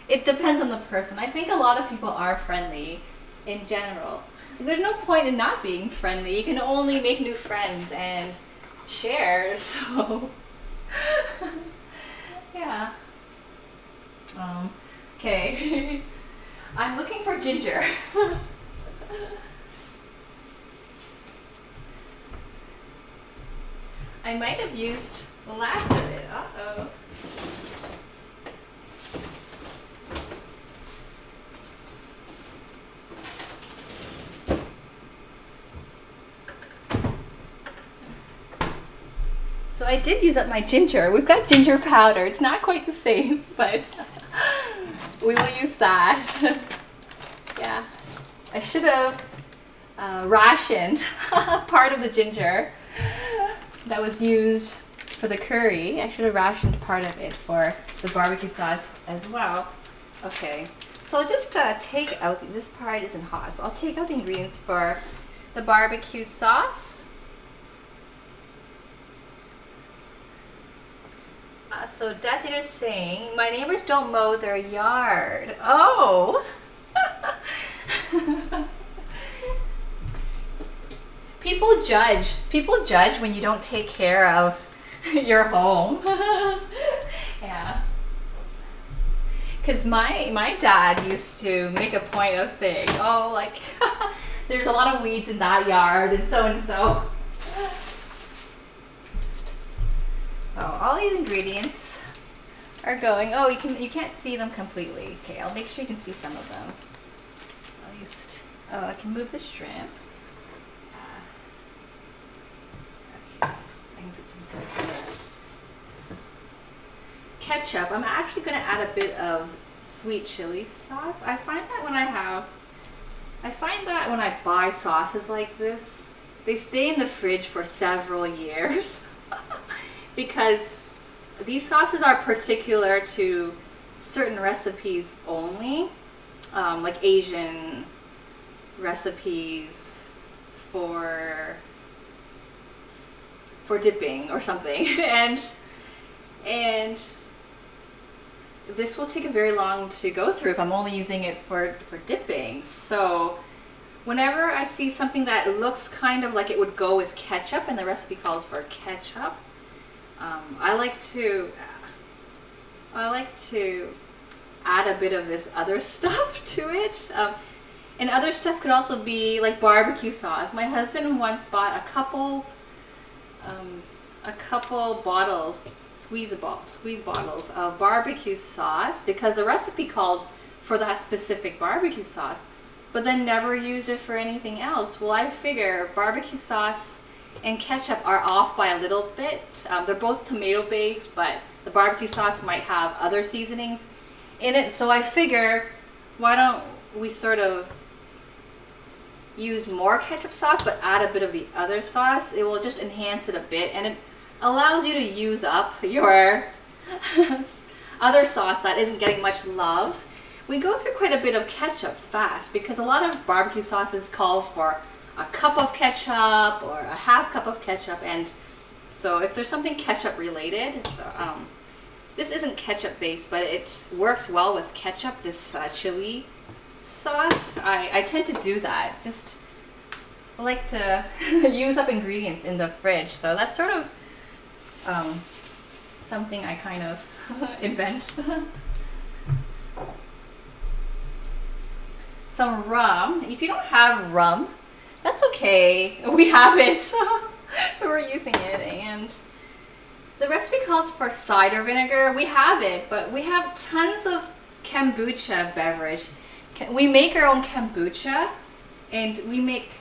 it depends on the person. I think a lot of people are friendly in general. There's no point in not being friendly. You can only make new friends and share, so yeah. Okay. I'm looking for ginger. I might have used the last of it. Uh-oh. So I did use up my ginger. We've got ginger powder. It's not quite the same, but we will use that. Yeah. I should have rationed part of the ginger that was used for the curry. I should have rationed part of it for the barbecue sauce as well. Okay, so I'll just take out, this part isn't hot, so I'll take out the ingredients for the barbecue sauce. So Death Eater is saying, my neighbors don't mow their yard. Oh! People judge when you don't take care of your home. Yeah. Because my dad used to make a point of saying, oh, like, there's a lot of weeds in that yard and so and so. Oh, all these ingredients are going. Oh, you can't see them completely. Okay, I'll make sure you can see some of them. At least. Oh, I can move the shrimp. Okay, I can put some ketchup. I'm actually going to add a bit of sweet chili sauce. I find that when I buy sauces like this, they stay in the fridge for several years. Because these sauces are particular to certain recipes only, like Asian recipes for dipping or something, and this will take a very long to go through if I'm only using it for dipping. So whenever I see something that looks kind of like it would go with ketchup, and the recipe calls for ketchup, I like to add a bit of this other stuff to it. And other stuff could also be like barbecue sauce. My husband once bought a couple bottles, squeeze bottles of barbecue sauce, because the recipe called for that specific barbecue sauce, but then never used it for anything else. Well, I figure barbecue sauce and ketchup are off by a little bit. They're both tomato based, but the barbecue sauce might have other seasonings in it. So I figure, why don't we sort of use more ketchup sauce but add a bit of the other sauce, it will just enhance it a bit, and it allows you to use up your other sauce that isn't getting much love. We go through quite a bit of ketchup fast because a lot of barbecue sauces call for a cup of ketchup or a half cup of ketchup, and so if there's something ketchup related, so this isn't ketchup based, but it works well with ketchup, this chili sauce. I tend to do that. Just like to use up ingredients in the fridge. So that's sort of something I kind of invent. Some rum. If you don't have rum, that's okay. We have it. So we're using it. And the recipe calls for cider vinegar. We have it, but we have tons of kombucha beverage. We make our own kombucha, and we make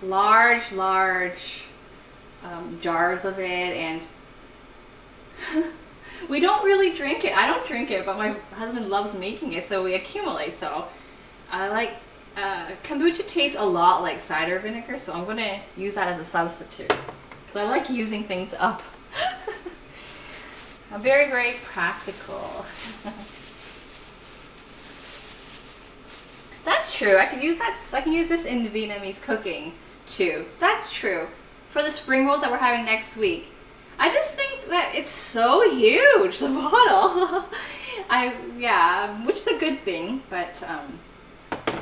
large jars of it, and we don't really drink it. I don't drink it, but my husband loves making it, so we accumulate. So I like kombucha tastes a lot like cider vinegar, so I'm gonna use that as a substitute because I like using things up. I'm very practical. That's true. I can use that. I can use this in Vietnamese cooking too. That's true. For the spring rolls that we're having next week, I just think that it's so huge, the bottle. Yeah, which is a good thing. But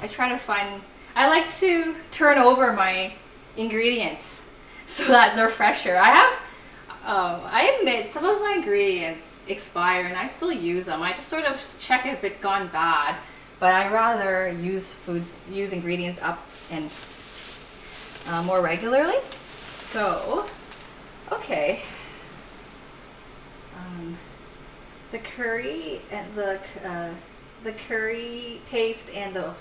I try to find. I like to turn over my ingredients so that they're fresher. I admit some of my ingredients expire and I still use them. I just sort of check if it's gone bad. But I rather use ingredients up and more regularly. So, okay. The curry and the curry paste and the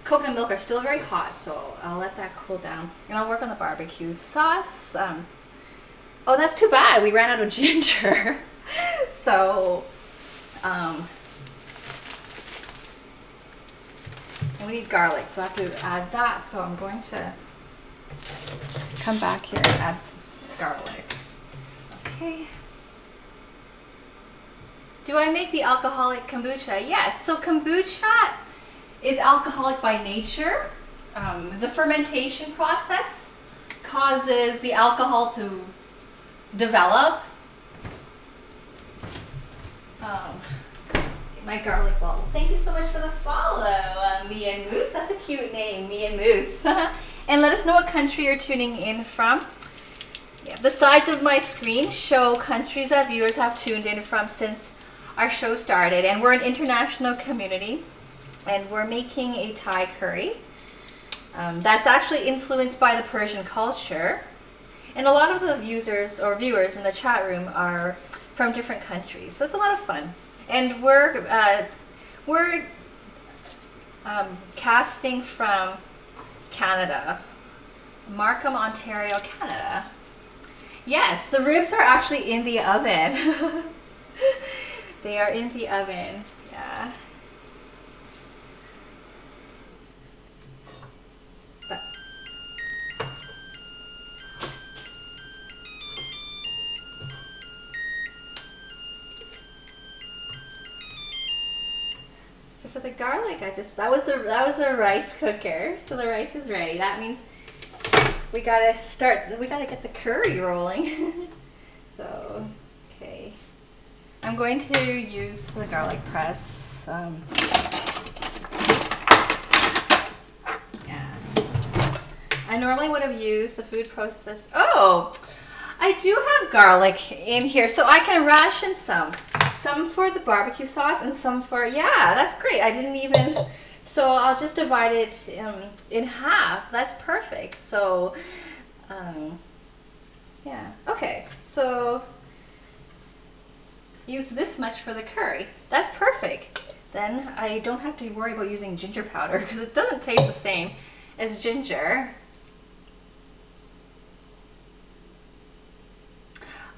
coconut milk are still very hot, so I'll let that cool down. And I'll work on the barbecue sauce. Oh, that's too bad. We ran out of ginger. So, and we need garlic, so I have to add that. So I'm going to come back here and add some garlic. Okay. Do I make the alcoholic kombucha? Yes. So kombucha is alcoholic by nature. The fermentation process causes the alcohol to develop. My garlic ball. Thank you so much for the follow, Me and Moose. That's a cute name, Me and Moose. And let us know what country you're tuning in from. Yeah, the sides of my screen show countries that viewers have tuned in from since our show started. And we're an international community, and we're making a Thai curry that's actually influenced by the Persian culture. And a lot of the users or viewers in the chat room are from different countries, so it's a lot of fun. And we're casting from Canada, Markham, Ontario, Canada. Yes, the ribs are actually in the oven. They are in the oven, yeah. So for the garlic, that was the rice cooker. So the rice is ready. That means we gotta get the curry rolling. So, okay. I'm going to use the garlic press. Yeah. I normally would have used the food process. Oh, I do have garlic in here, so I can ration some. Some for the barbecue sauce and some for, yeah, that's great. I didn't even, so I'll just divide it in half. That's perfect. So, yeah, okay. So, use this much for the curry. That's perfect. Then I don't have to worry about using ginger powder because it doesn't taste the same as ginger.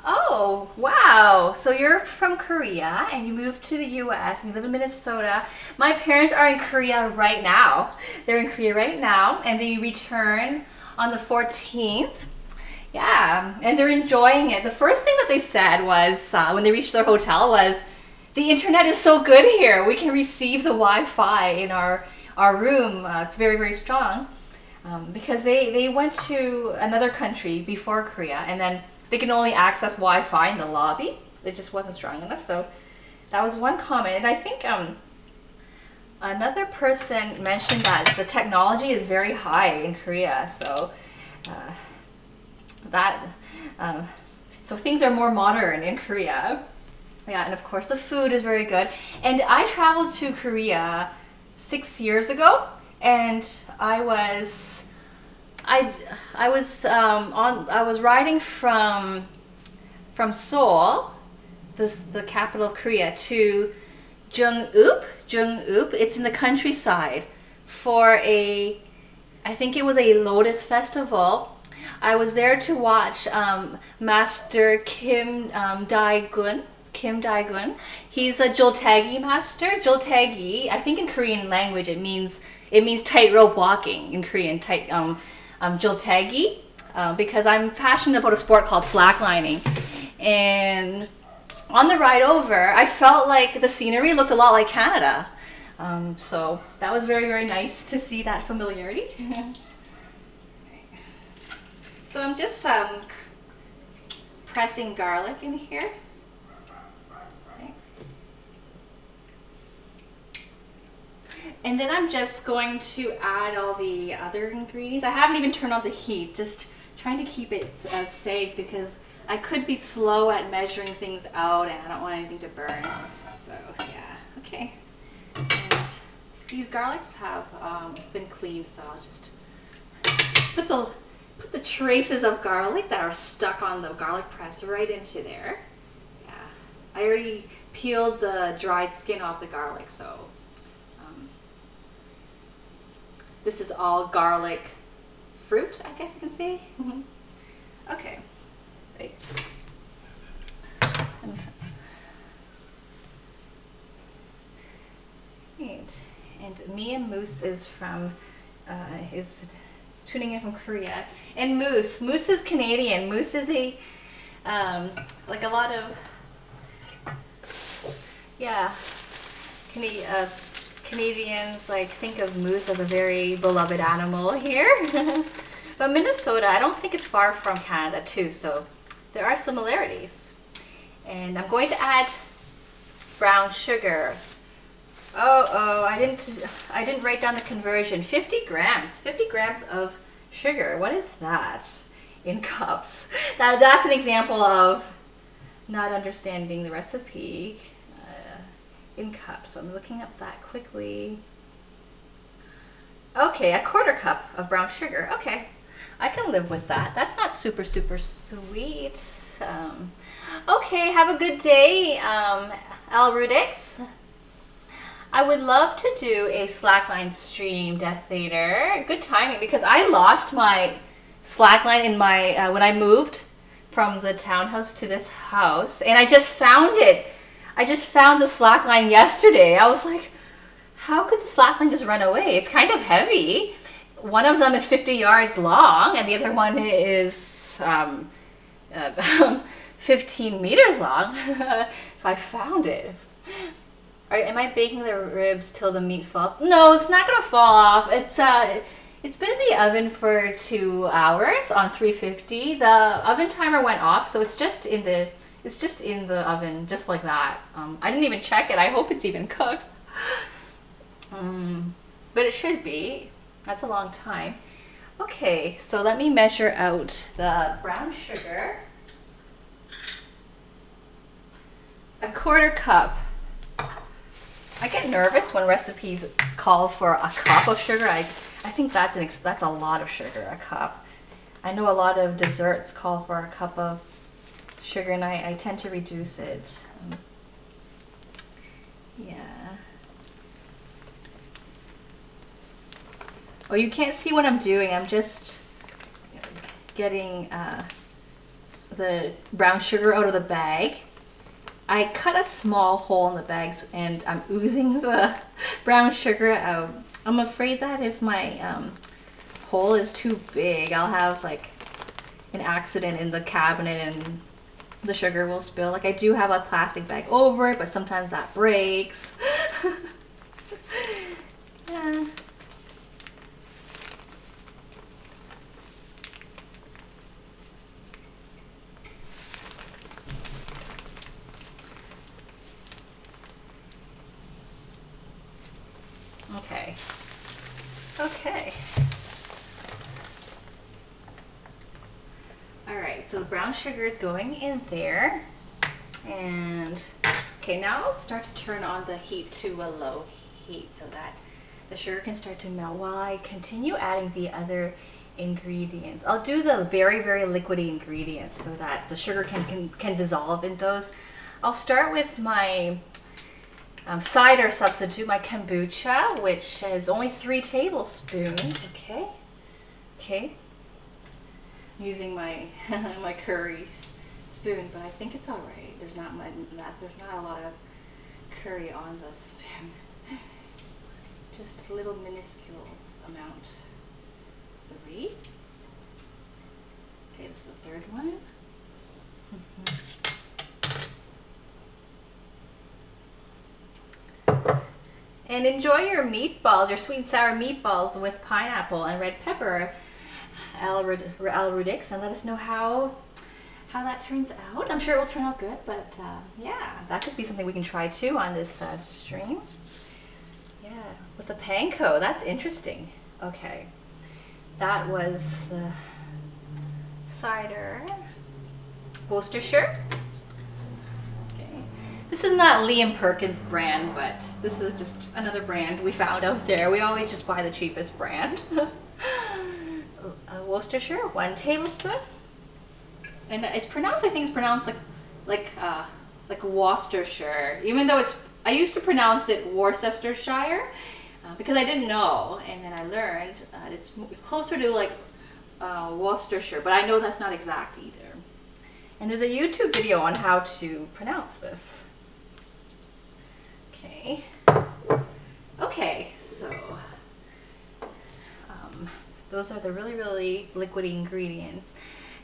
Oh, Oh, wow. So you're from Korea and you moved to the US and you live in Minnesota. My parents are in Korea right now. They're in Korea right now and they return on the 14th. Yeah, and they're enjoying it. The first thing that they said was, when they reached their hotel, was, the internet is so good here. We can receive the Wi-Fi in our room. It's very, very strong. Because they went to another country before Korea and then they can only access Wi-Fi in the lobby. It just wasn't strong enough. So that was one comment. And I think another person mentioned that the technology is very high in Korea. So so things are more modern in Korea. Yeah, and of course the food is very good. And I traveled to Korea 6 years ago, and I was riding from Seoul, the capital of Korea, to Jungeup. It's in the countryside for I think it was a Lotus Festival. I was there to watch Master Kim Dae-gun. He's a joltaegi master. Joltaegi, I think in Korean language it means tightrope walking in Korean. Joltaegi, because I'm passionate about a sport called slacklining. And on the ride over, I felt like the scenery looked a lot like Canada. So that was very, very nice to see that familiarity. So I'm just pressing garlic in here. Okay. And then I'm just going to add all the other ingredients. I haven't even turned on the heat, just trying to keep it safe because I could be slow at measuring things out and I don't want anything to burn. So yeah, okay. And these garlics have been cleaned, so I'll just put the traces of garlic that are stuck on the garlic press right into there. Yeah, I already peeled the dried skin off the garlic, so this is all garlic fruit, I guess you can say. Okay, great. And Mia Moose is tuning in from Korea. And Moose is Canadian. Moose is like a lot of, yeah, Canadians like think of moose as a very beloved animal here. But Minnesota, I don't think it's far from Canada too, so there are similarities. And I'm going to add brown sugar. I didn't write down the conversion. 50 grams of sugar. What is that in cups? That's an example of not understanding the recipe in cups. So I'm looking up that quickly. Okay, a 1/4 cup of brown sugar. Okay, I can live with that. That's not super, super sweet. Okay, have a good day, Al Rudix. I would love to do a slackline stream, Death Later. Good timing, because I lost my slackline in my when I moved from the townhouse to this house, and I just found it. I just found the slackline yesterday. I was like, how could the slackline just run away? It's kind of heavy. One of them is 50 yards long, and the other one is 15 meters long. So I found it. Am I baking the ribs till the meat falls? No, it's not gonna fall off. It's been in the oven for 2 hours on 350. The oven timer went off, so it's just in the oven, just like that. I didn't even check it. I hope it's even cooked. But it should be. That's a long time. Okay, so let me measure out the brown sugar. A 1/4 cup. I get nervous when recipes call for a cup of sugar. I think that's a lot of sugar, a cup. I know a lot of desserts call for a cup of sugar, and I tend to reduce it. Yeah. Oh, you can't see what I'm doing. I'm just getting the brown sugar out of the bag. I cut a small hole in the bags and I'm oozing the brown sugar out. I'm afraid that if my hole is too big, I'll have like an accident in the cabinet and the sugar will spill. Like I do have a plastic bag over it, but sometimes that breaks. Yeah. Okay. Okay. All right, so the brown sugar is going in there. And okay, now I'll start to turn on the heat to a low heat so that the sugar can start to melt while I continue adding the other ingredients. I'll do the very, very liquidy ingredients so that the sugar can dissolve in those. I'll start with my cider substitute, my kombucha, which is only 3 tablespoons. Okay. Okay. I'm using my my curry spoon, but I think it's all right. There's not a lot of curry on the spoon. Just a little minuscule amount. 3. Okay, this is the 3rd one. And enjoy your meatballs, your sweet and sour meatballs with pineapple and red pepper, Al Rudix, and let us know how that turns out. I'm sure it will turn out good, but yeah, that could be something we can try too on this stream. Yeah, with the panko, that's interesting. Okay, that was the cider. Worcestershire. Okay, this is not Liam Perkins' brand, but this is just another brand we found out there. We always just buy the cheapest brand. Worcestershire, 1 tablespoon. And it's pronounced, I think it's pronounced like Worcestershire, even though I used to pronounce it Worcestershire because I didn't know, and then I learned it's closer to like Worcestershire, but I know that's not exact either. And there's a YouTube video on how to pronounce this. Okay. Okay, so those are the really, really liquidy ingredients.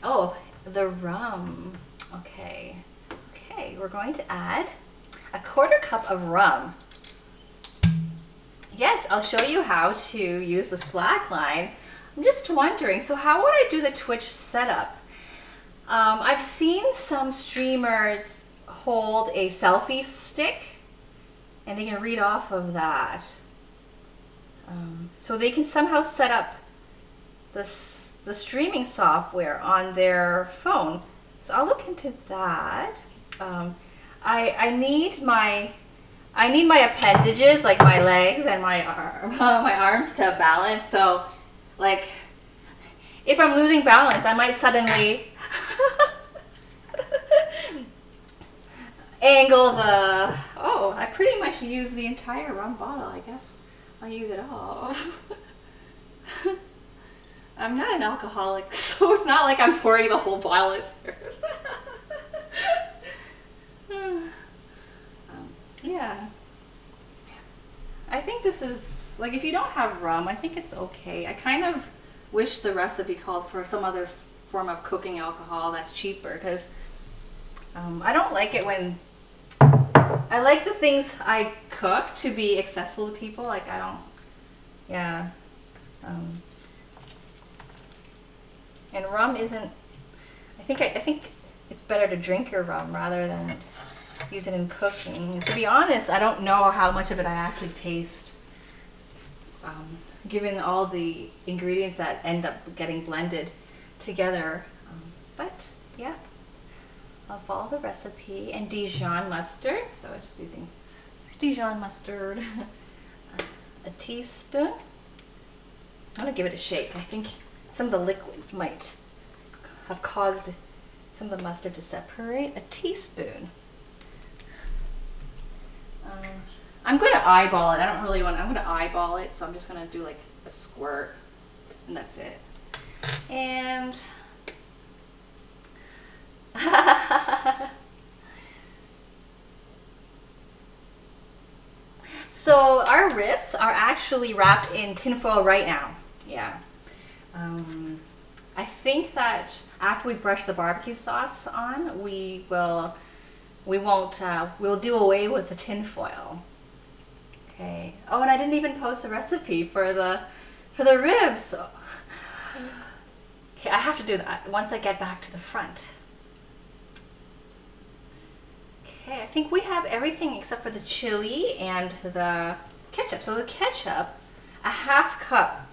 Oh, the rum. Okay. Okay, we're going to add a 1/4 cup of rum. Yes, I'll show you how to use the slack line. I'm just wondering, so how would I do the Twitch setup? I've seen some streamers hold a selfie stick and they can read off of that. So they can somehow set up the streaming software on their phone. So I'll look into that. I need my appendages, like my legs and my arms to balance. So like if I'm losing balance, I might suddenly angle the, oh, I pretty much use the entire rum bottle. I guess I'll use it all. I'm not an alcoholic, so it's not like I'm pouring the whole bottle in there. Yeah. I think this is, like, if you don't have rum, I think it's okay. I kind of wish the recipe called for some other form of cooking alcohol that's cheaper, because I don't like it when, I like the things I cook to be accessible to people. Like, I don't, yeah. And rum isn't, I think it's better to drink your rum rather than use it in cooking. To be honest, I don't know how much of it I actually taste, given all the ingredients that end up getting blended together. But yeah, I'll follow the recipe. And Dijon mustard, so I'm just using Dijon mustard, a teaspoon. I'm gonna give it a shake. I think some of the liquids might have caused some of the mustard to separate. A teaspoon. I'm going to eyeball it. I don't really want, I'm going to eyeball it, so I'm just going to do like a squirt, and that's it. And ribs are actually wrapped in tinfoil right now. Yeah. I think that after we brush the barbecue sauce on, we'll do away with the tinfoil. Okay. Oh, and I didn't even post the recipe for the ribs. Okay, I have to do that once I get back to the front. Okay, I think we have everything except for the chili and the ketchup. So the ketchup, a half cup.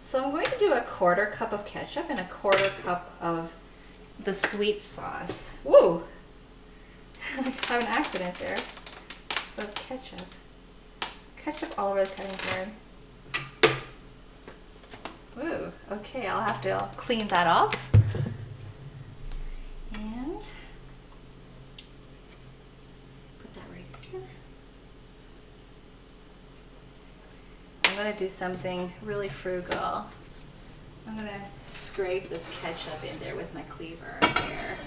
So I'm going to do a 1/4 cup of ketchup and a 1/4 cup of the sweet sauce. Woo! I have an accident there. So ketchup all over the cutting board. Woo! Okay, I'll clean that off. And put that right here. I'm gonna do something really frugal. I'm gonna scrape this ketchup in there with my cleaver here.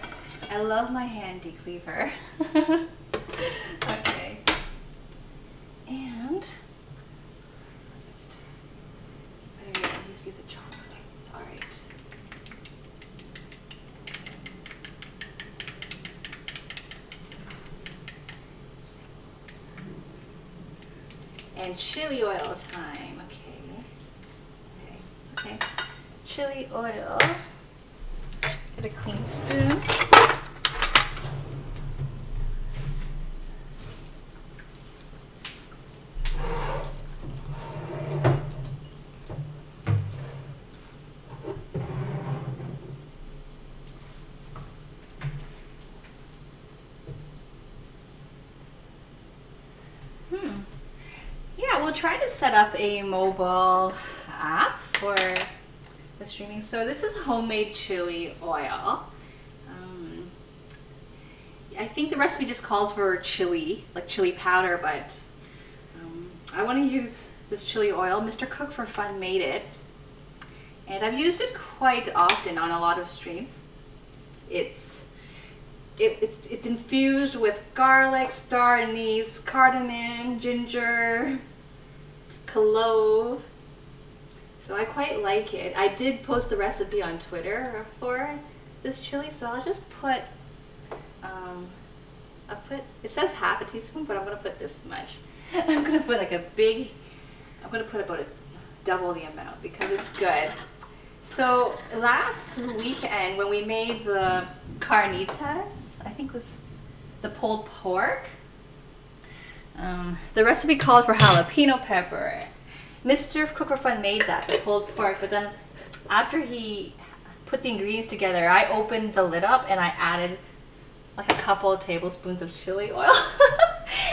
I love my handy cleaver. Okay. And I'll just use a chopstick. It's all right. And chili oil time. Okay. Okay, it's okay. Chili oil. Get a clean spoon. Yeah, we'll try to set up a mobile app for the streaming. So this is homemade chili oil. I think the recipe just calls for chili, like chili powder, but I want to use this chili oil. Mr. Cook for Fun made it, and I've used it quite often on a lot of streams. It's infused with garlic, star anise, cardamom, ginger, clove. So I quite like it. I did post a recipe on Twitter for this chili, so I'll just put, it says half a teaspoon, but I'm gonna put this much. I'm gonna put like I'm gonna put about double the amount because it's good. So last weekend when we made the carnitas, I think it was the pulled pork, the recipe called for jalapeno pepper. Mr. Cook for Fun made that, the pulled pork, but then after he put the ingredients together, I opened the lid up and I added like a couple of tablespoons of chili oil.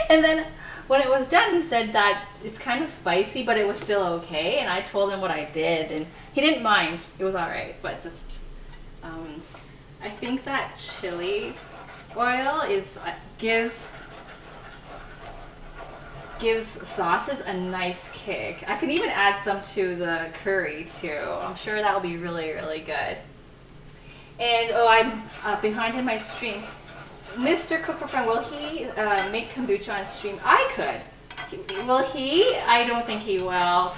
And then when it was done, he said that it's kind of spicy, but it was still okay. And I told him what I did, and he didn't mind. It was all right, but just, I think that chili oil gives sauces a nice kick. I can even add some to the curry too. I'm sure that'll be really, really good. And oh, I'm behind in my stream. Mr. Cook for Fun, will he make kombucha on stream? I could. Will he? I don't think he will.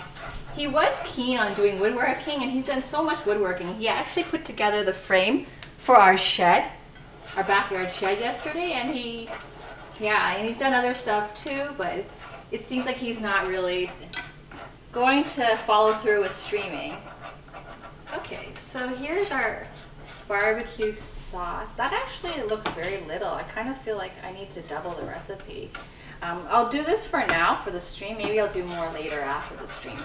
He was keen on doing woodworking, and he's done so much woodworking. He actually put together the frame for our shed, our backyard shed yesterday, and and he's done other stuff too, but it seems like he's not really going to follow through with streaming. Okay, so here's our barbecue sauce. That actually looks very little. I kind of feel like I need to double the recipe. I'll do this for now for the stream. Maybe I'll do more later after the stream.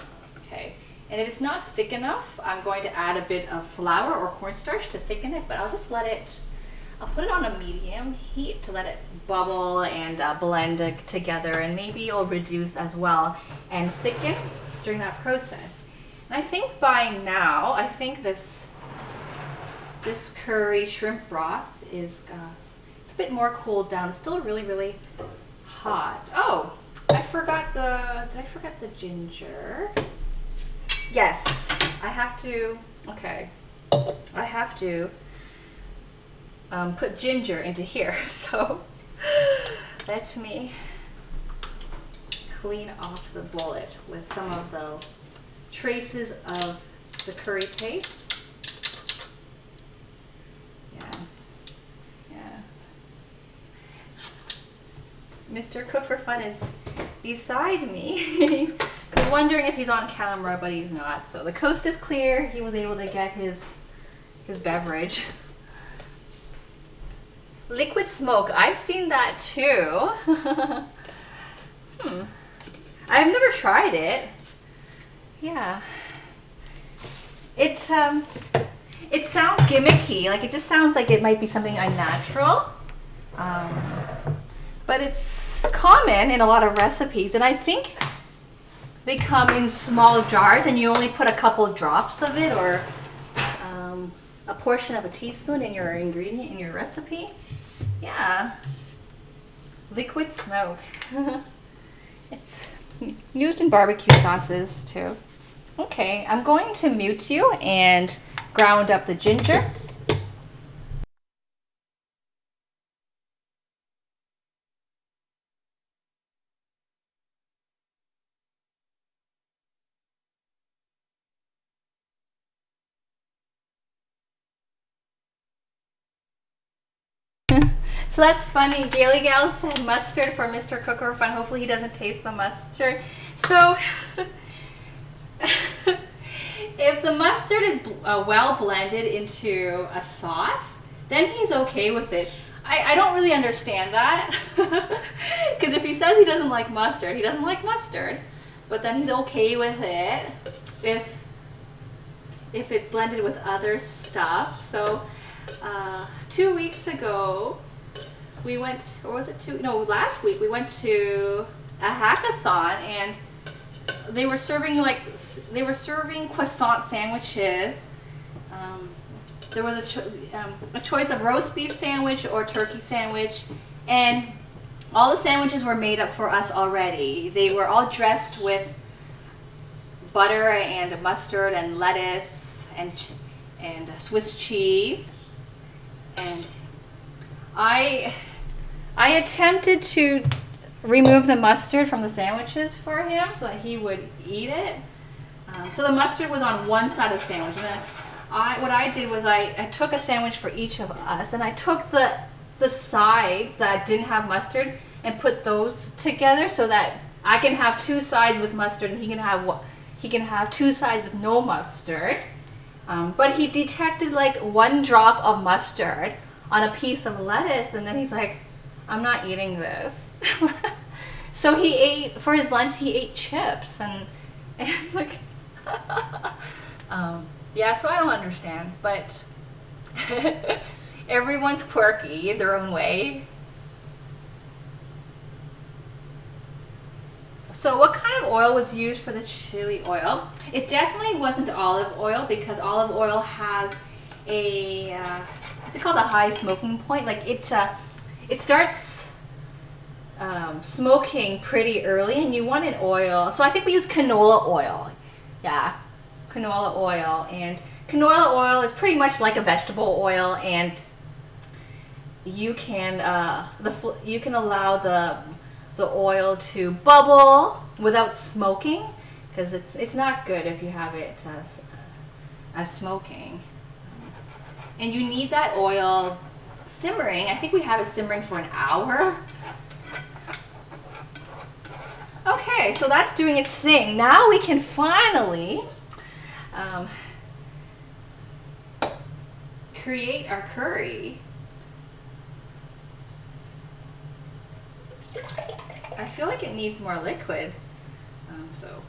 Okay, and if it's not thick enough, I'm going to add a bit of flour or cornstarch to thicken it, but I'll just I'll put it on a medium heat to let it bubble and blend together, and maybe it'll reduce as well and thicken during that process. And I think by now, I think this curry shrimp broth is it's a bit more cooled down. It's still really, really hot. Oh, did I forget the ginger? Yes, I have to. Okay, I have to put ginger into here. So let me clean off the bullet with some of the traces of the curry paste. Yeah. Mr. Cook for Fun is beside me. I'm wondering if he's on camera, but he's not. So the coast is clear. He was able to get his beverage. Liquid smoke. I've seen that too. I've never tried it. Yeah. It sounds gimmicky. Like, it just sounds like it might be something unnatural. But it's common in a lot of recipes, and I think they come in small jars and you only put a couple drops of it, or a portion of a teaspoon in your ingredient in your recipe. Yeah. Liquid smoke. It's used in barbecue sauces too. Okay, I'm going to mute you and ground up the ginger. So that's funny. Gaily Gal said mustard for Mr. Cook for Fun. Hopefully he doesn't taste the mustard. So if the mustard is well blended into a sauce, then he's okay with it. I don't really understand that. Because if he says he doesn't like mustard, he doesn't like mustard. But then he's okay with it if it's blended with other stuff. So 2 weeks ago, we went, or was it last week, we went to a hackathon, and they were serving croissant sandwiches. There was a choice of roast beef sandwich or turkey sandwich, and all the sandwiches were made up for us already. They were all dressed with butter and mustard and lettuce and Swiss cheese. And I attempted to remove the mustard from the sandwiches for him so that he would eat it. So the mustard was on one side of the sandwich, and then what I did was I took a sandwich for each of us, and I took the sides that didn't have mustard and put those together so that I can have two sides with mustard and he can have two sides with no mustard. But he detected like one drop of mustard on a piece of lettuce, and then he's like, I'm not eating this. So he ate, for his lunch, he ate chips, and like, yeah, so I don't understand, but everyone's quirky in their own way. So what kind of oil was used for the chili oil? It definitely wasn't olive oil, because olive oil has a, what's it called, a high smoking point. Like it starts smoking pretty early, and you want an oil. So I think we use canola oil. Yeah, canola oil. And canola oil is pretty much like a vegetable oil, and you can allow the oil to bubble without smoking, because it's not good if you have it as smoking. And you need that oil simmering. I think we have it simmering for an hour. Okay, so that's doing its thing. Now we can finally create our curry. I feel like it needs more liquid, so.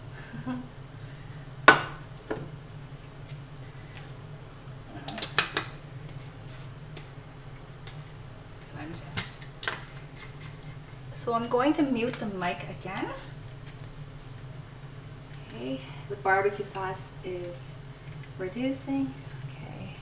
So I'm going to mute the mic again. Okay, the barbecue sauce is reducing. Okay.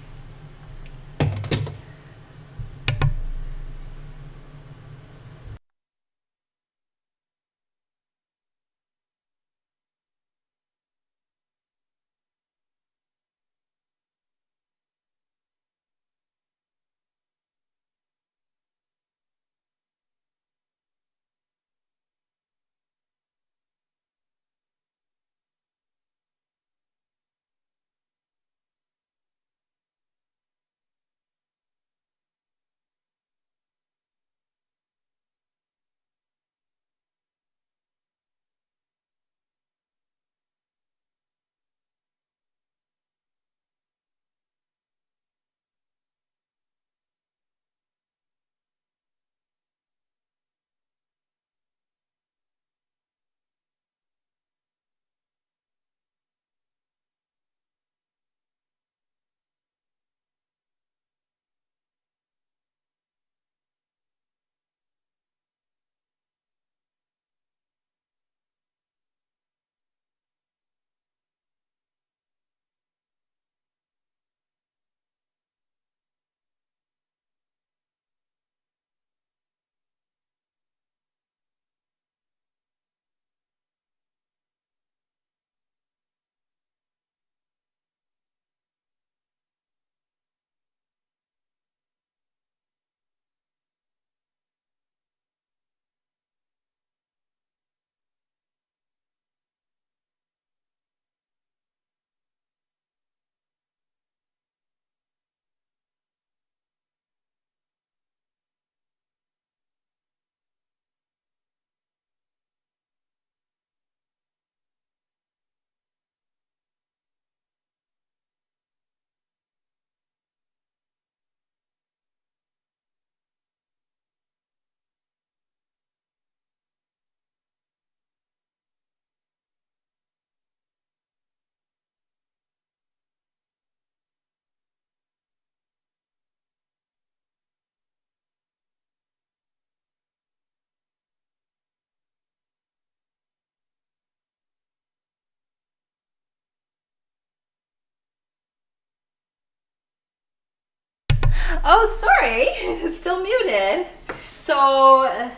Oh, sorry, it's still muted. So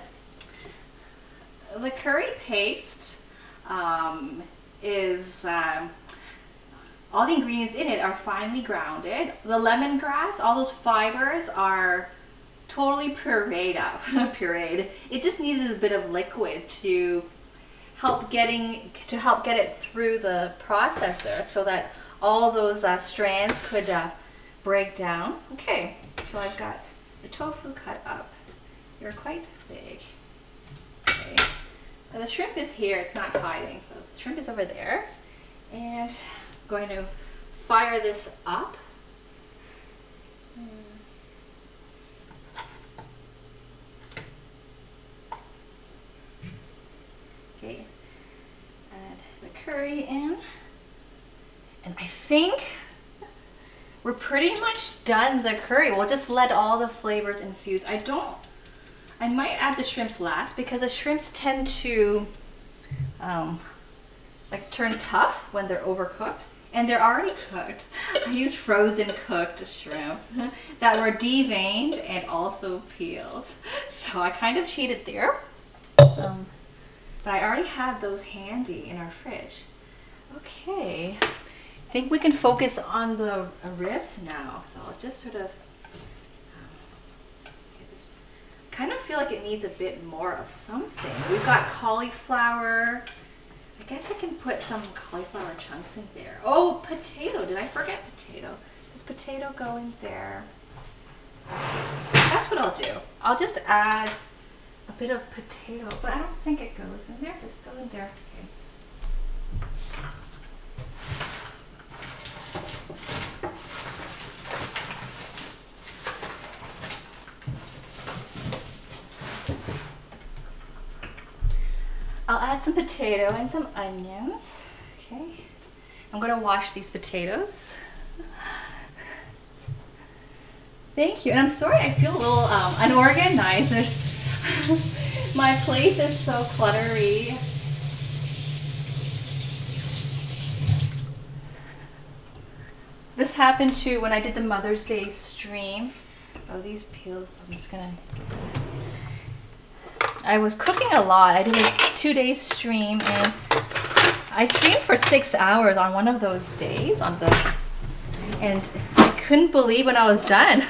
the curry paste is all the ingredients in it are finely grounded. The lemongrass, all those fibers are totally pureed up. Pureed. It just needed a bit of liquid to help get it through the processor, so that all those strands could break down. Okay, so I've got the tofu cut up. They're quite big. Okay, so the shrimp is here. It's not hiding. So the shrimp is over there, and I'm going to fire this up. Okay, add the curry in, and I think we're pretty much done the curry. We'll just let all the flavors infuse. I might add the shrimps last, because the shrimps tend to like turn tough when they're overcooked, and they're already cooked. I used frozen cooked shrimp that were deveined and also peeled, so I kind of cheated there. But I already had those handy in our fridge. Okay, I think we can focus on the ribs now. So I'll just sort of kind of feel like it needs a bit more of something. We've got cauliflower. I guess I can put some cauliflower chunks in there. Oh, potato. Did I forget potato? Does potato go in there? That's what I'll do. I'll just add a bit of potato, but I don't think it goes in there. Does it go in there? Okay. I'll add some potato and some onions. Okay. I'm gonna wash these potatoes. Thank you. And I'm sorry, I feel a little unorganized. My place is so cluttery. This happened too when I did the Mother's Day stream. Oh, these peels, I'm just gonna... I was cooking a lot. I did a 2-day stream, and I streamed for 6 hours on one of those days and I couldn't believe when I was done.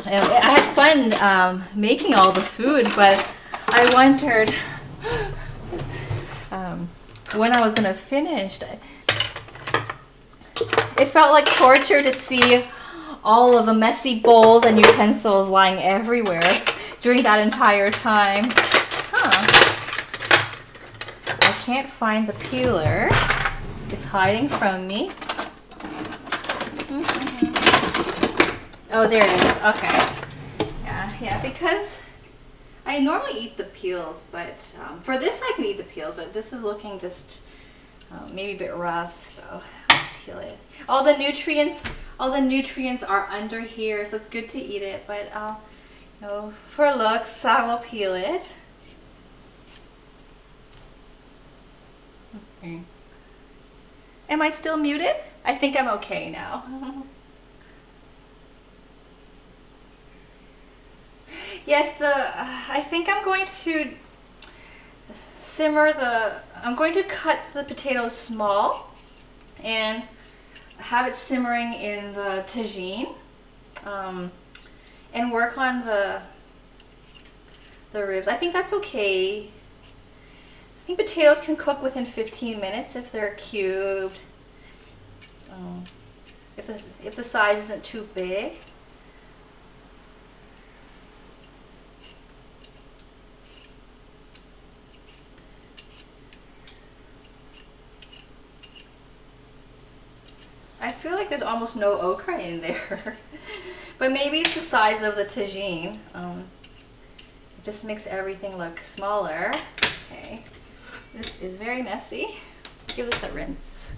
I had fun making all the food, but I wondered when I was gonna finish. It felt like torture to see all of the messy bowls and utensils lying everywhere during that entire time. I can't find the peeler. It's hiding from me. Oh, there it is. Okay. Yeah, because I normally eat the peels, but for this I can eat the peels, but this is looking just maybe a bit rough, so let's peel it. All the nutrients are under here, so it's good to eat it, but you know, for looks, I will peel it. Okay. Am I still muted? I think I'm okay now. Yes, I think I'm going to I'm going to cut the potatoes small and have it simmering in the tagine, and work on the ribs. I think that's okay. I think potatoes can cook within 15 minutes if they're cubed. If the size isn't too big. I feel like there's almost no okra in there. But maybe it's the size of the tagine. It just makes everything look smaller. Okay. This is very messy. Give this a rinse.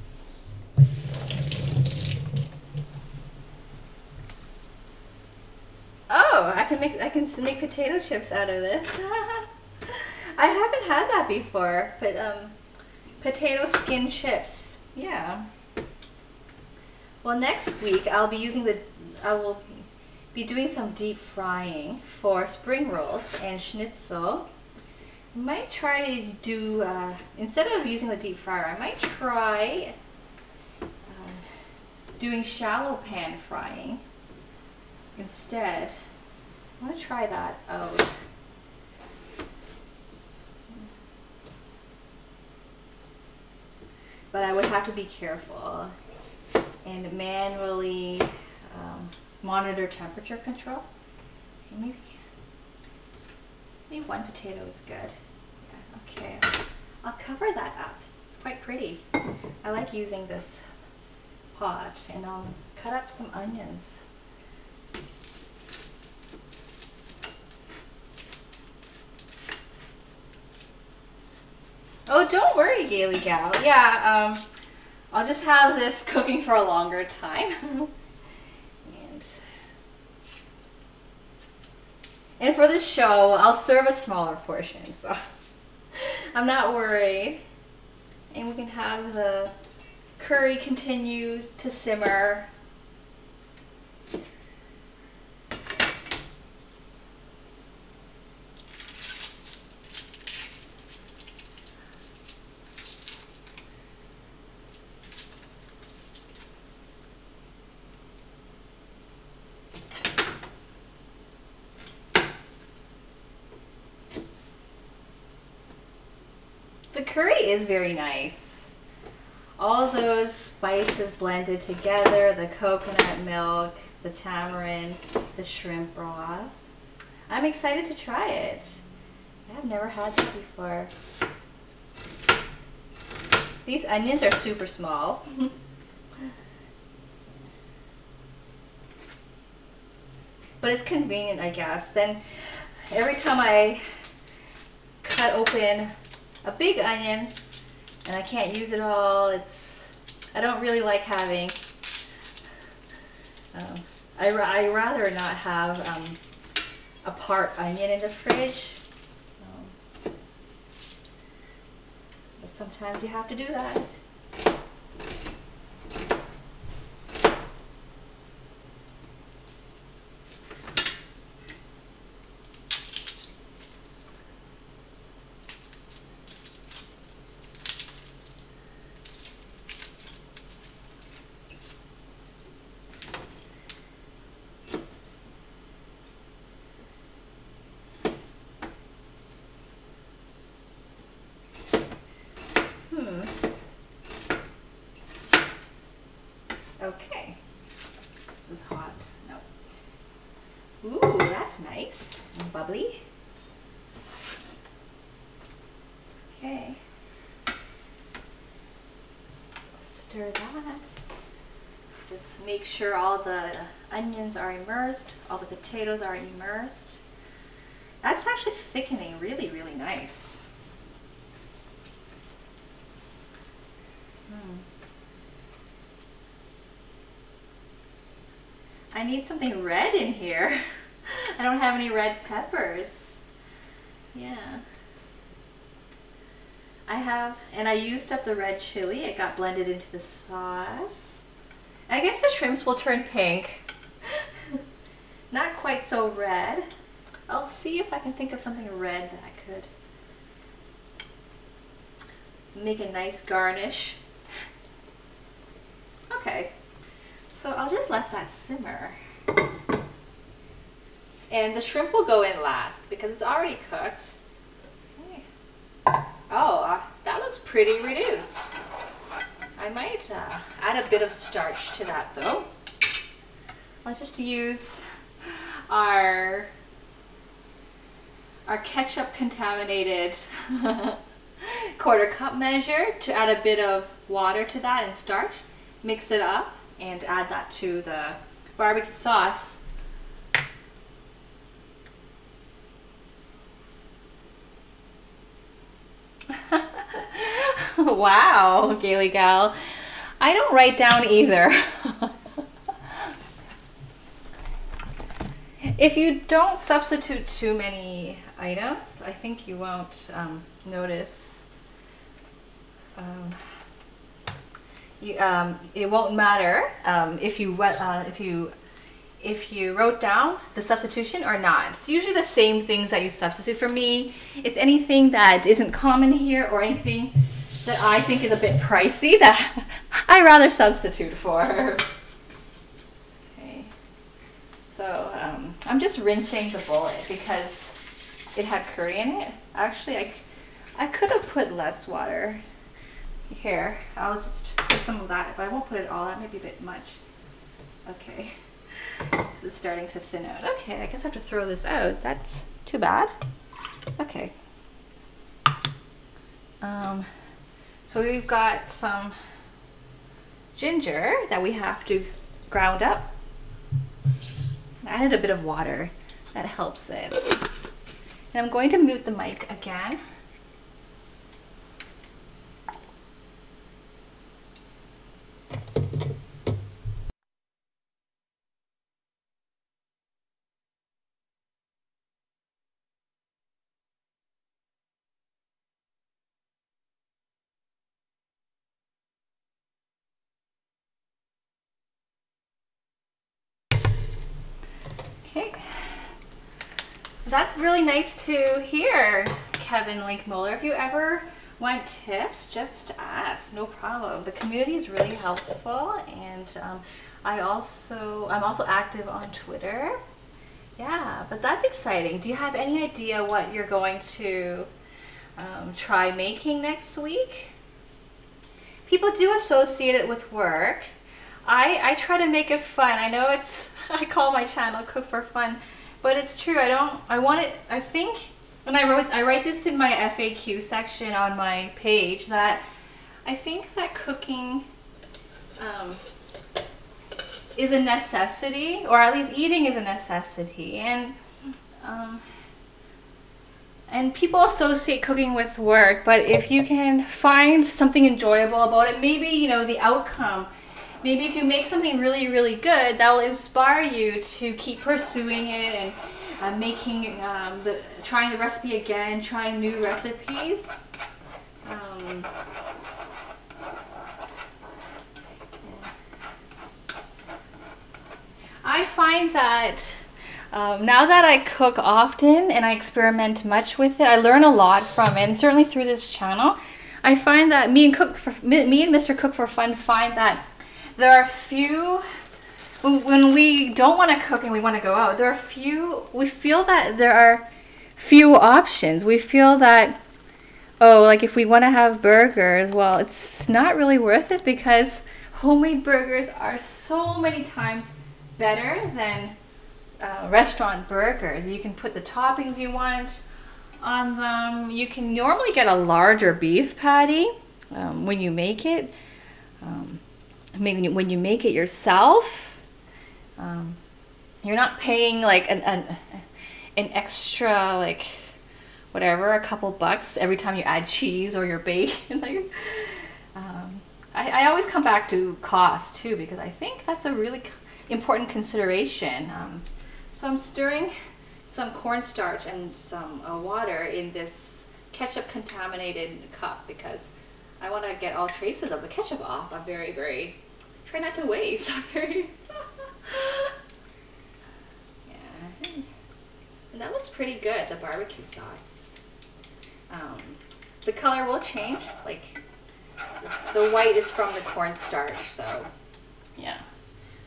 Oh, I can make potato chips out of this. I haven't had that before, but potato skin chips. Yeah. Well, next week I will be doing some deep frying for spring rolls and schnitzel. I might try to do, instead of using the deep fryer, I might try doing shallow pan frying instead. I want to try that out. But I would have to be careful and manually monitor temperature control. Okay, maybe one potato is good. Yeah, okay. I'll cover that up. It's quite pretty. I like using this pot, and I'll cut up some onions. Oh, don't worry, Gaily Gal. Yeah, I'll just have this cooking for a longer time. And for this show, I'll serve a smaller portion, so I'm not worried. And we can have the curry continue to simmer. The curry is very nice. All those spices blended together, the coconut milk, the tamarind, the shrimp broth. I'm excited to try it. I've never had that before. These onions are super small. But it's convenient, I guess. Then every time I cut open a big onion and I can't use it all, I don't really like having, I rather not have a part onion in the fridge. But sometimes you have to do that. Okay. It was hot. No. Ooh, that's nice and bubbly. Okay. So stir that. Just make sure all the onions are immersed, all the potatoes are immersed. That's actually thickening really, really nice. I need something red in here. I don't have any red peppers. Yeah. I have, and I used up the red chili. It got blended into the sauce. I guess the shrimps will turn pink. Not quite so red. I'll see if I can think of something red that I could make a nice garnish. Okay. So I'll just let that simmer. And the shrimp will go in last because it's already cooked. Okay. Oh, that looks pretty reduced. I might add a bit of starch to that though. I'll just use our ketchup contaminated quarter cup measure to add a bit of water to that and starch. Mix it up and add that to the barbecue sauce. Wow, Gaily Gal. I don't write down either. If you don't substitute too many items, I think you won't notice. it won't matter if you wrote down the substitution or not. It's usually the same things that you substitute. For me, it's anything that isn't common here or anything that I think is a bit pricey that I rather substitute for. Okay, so I'm just rinsing the bullet because it had curry in it. Actually, I could have put less water. Here, I'll just put some of that, but I won't put it all. That may be a bit much. Okay, it's starting to thin out. Okay, I guess I have to throw this out. That's too bad. Okay. So we've got some ginger that we have to ground up. I added a bit of water. That helps it. And I'm going to mute the mic again. Okay, that's really nice to hear, Kevin Linkmuller. If you ever want tips, just ask, no problem. The community is really helpful, and I'm also active on Twitter. Yeah, but that's exciting. Do you have any idea what you're going to try making next week? People do associate it with work. I try to make it fun. I know I call my channel Cook for Fun, but it's true. I think when I write this in my FAQ section on my page, that I think that cooking is a necessity, or at least eating is a necessity, and people associate cooking with work. But if you can find something enjoyable about it, maybe, you know, the outcome, maybe if you make something really, really good, that will inspire you to keep pursuing it and trying the recipe again, trying new recipes. I find that now that I cook often and I experiment much with it, I learn a lot from it, and certainly through this channel, I find that me and Mr. Cook for Fun find that there are few, when we don't want to cook and we want to go out, we feel that there are few options. We feel that, oh, like if we want to have burgers, well, it's not really worth it because homemade burgers are so many times better than restaurant burgers. You can put the toppings you want on them. You can normally get a larger beef patty when you make it. Maybe when you make it yourself, you're not paying like an extra, like, whatever, a couple bucks every time you add cheese or your bacon. I always come back to cost too, because I think that's a really important consideration. So I'm stirring some cornstarch and some water in this ketchup contaminated cup because I want to get all traces of the ketchup off. I'm very try not to waste. I'm very yeah, and that looks pretty good, the barbecue sauce. The color will change, like the white is from the cornstarch, so yeah.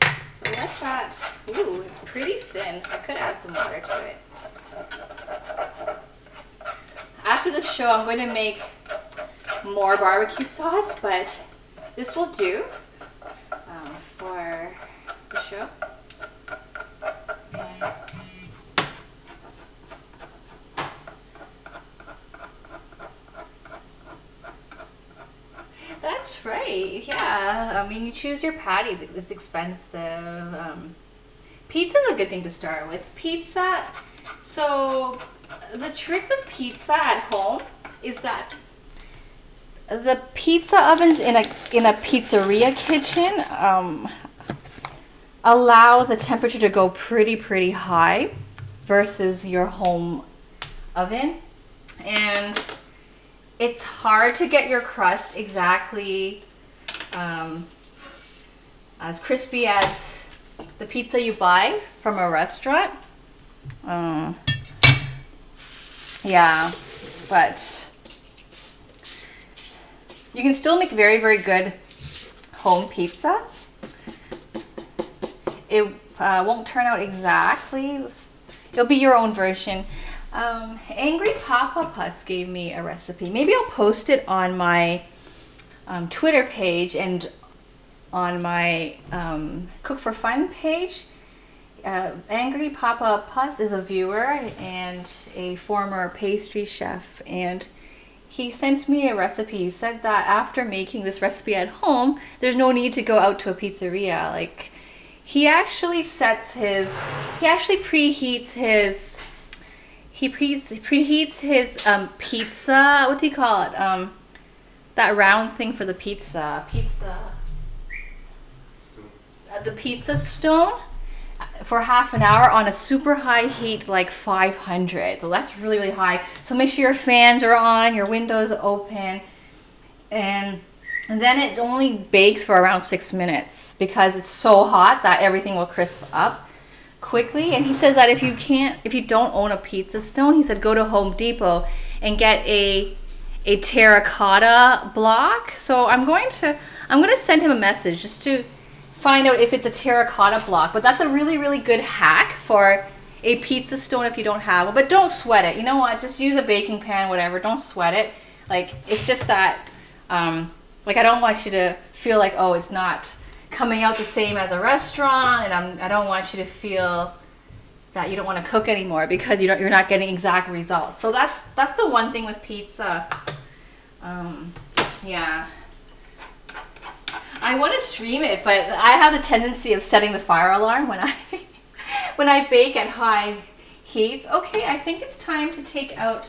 So let that, ooh, it's pretty thin. I could add some water to it. After this show, I'm going to make more barbecue sauce, but this will do for the show. That's right, yeah. I mean, you choose your patties. It's expensive. Pizza's a good thing to start with. Pizza, so the trick with pizza at home is that the pizza ovens in a pizzeria kitchen allow the temperature to go pretty high versus your home oven, and it's hard to get your crust exactly as crispy as the pizza you buy from a restaurant. Yeah, but you can still make very, very good home pizza. It won't turn out exactly. It'll be your own version. Angry Papa Puss gave me a recipe. Maybe I'll post it on my Twitter page and on my Cook for Fun page. Angry Papa Puss is a viewer and a former pastry chef, and he sent me a recipe. He said that after making this recipe at home, there's no need to go out to a pizzeria. Like, he actually preheats his pizza. What do you call it? That round thing for the pizza. The pizza stone for half an hour on a super high heat, like 500. So that's really, really high. So make sure your fans are on, your windows are open, and then it only bakes for around 6 minutes because it's so hot that everything will crisp up quickly. And he says that if you don't own a pizza stone, he said go to Home Depot and get a terracotta block. So I'm going to send him a message just to find out if it's a terracotta block. But that's a really, really good hack for a pizza stone if you don't have one. But don't sweat it. You know what? Just use a baking pan, whatever. Don't sweat it. Like, it's just that, like, I don't want you to feel like, oh, it's not coming out the same as a restaurant, and I don't want you to feel that you don't want to cook anymore because you're not getting exact results. So that's the one thing with pizza. Yeah. I want to stream it, but I have the tendency of setting the fire alarm when I bake at high heats. Okay, I think it's time to take out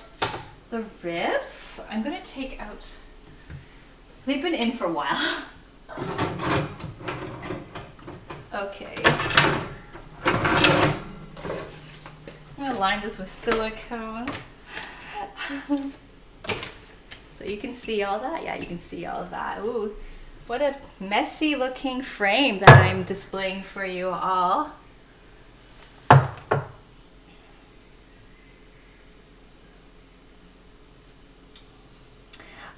the ribs. I'm gonna take out. They've been in for a while. Okay. I'm gonna line this with silicone. So you can see all that. Yeah, you can see all of that. Ooh. What a messy looking frame that I'm displaying for you all.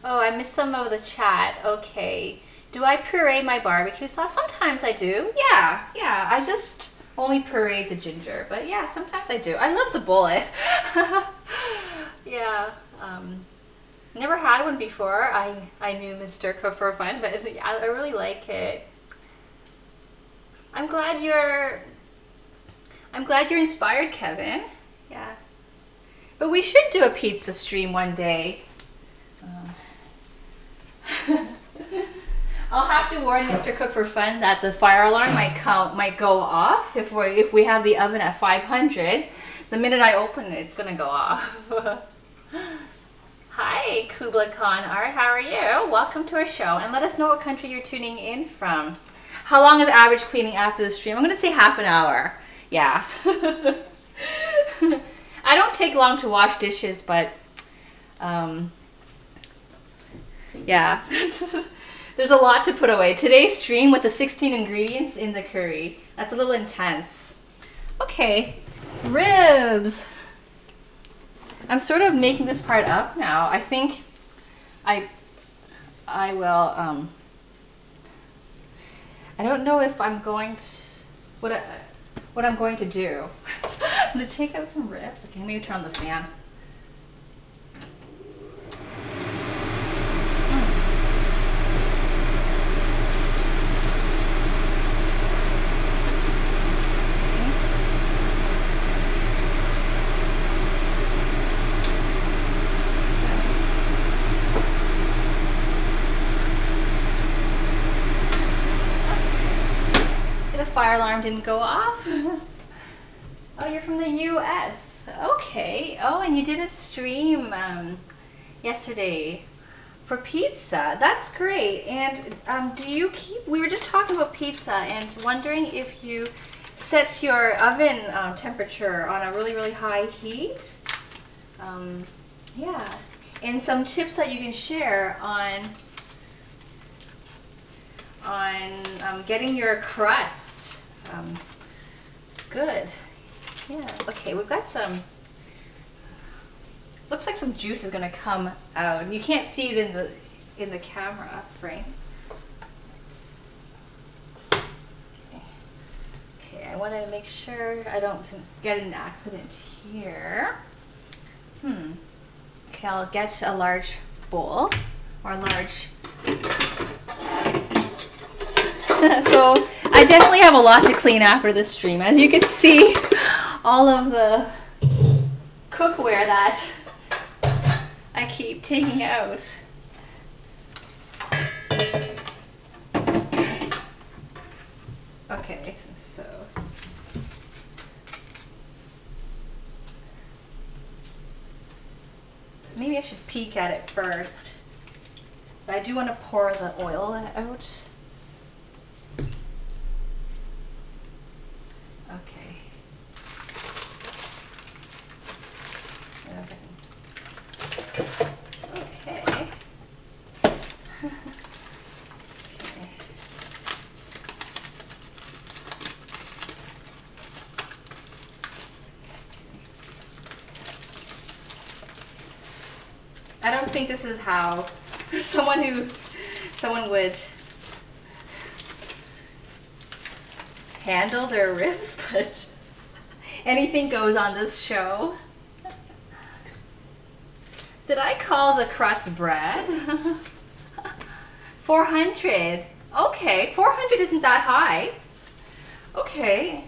Oh, I missed some of the chat. Okay. Do I puree my barbecue sauce? Sometimes I do. Yeah. I just only puree the ginger. But yeah, sometimes I do. I love the bullet. Yeah. Never had one before. I knew Mr. Cook for Fun, but I really like it. I'm glad you're inspired, Kevin. Yeah. But we should do a pizza stream one day. I'll have to warn Mr. Cook for Fun that the fire alarm might go off if we have the oven at 500. The minute I open it, it's gonna go off. Hi, Kubla Khan Art. How are you? Welcome to our show, and let us know what country you're tuning in from. How long is average cleaning after the stream? I'm gonna say half an hour. Yeah. I don't take long to wash dishes, but yeah. There's a lot to put away. Today's stream with the 16 ingredients in the curry. That's a little intense. Okay, ribs. I'm sort of making this part up now. I think I will, I don't know if I'm going to, what I'm going to do. I'm gonna take out some ribs. Okay, maybe turn on the fan. Fire alarm didn't go off. Oh, you're from the US. Okay. Oh, and you did a stream yesterday for pizza. That's great. And we were just talking about pizza and wondering if you set your oven temperature on a really, really high heat. Yeah. And some tips that you can share on getting your crust good. Yeah, okay, we've got some, looks like some juice is gonna come out. You can't see it in the camera frame. Okay, I want to make sure I don't get an accident here. Okay, I'll get a large bowl or a large. So I definitely have a lot to clean after this stream. As you can see, all of the cookware that I keep taking out. Okay, so maybe I should peek at it first. But I do want to pour the oil out. Okay. Okay. Okay. I don't think this is how someone would handle their ribs, but anything goes on this show. Did I call the crust bread? 400. Okay, 400 isn't that high. Okay.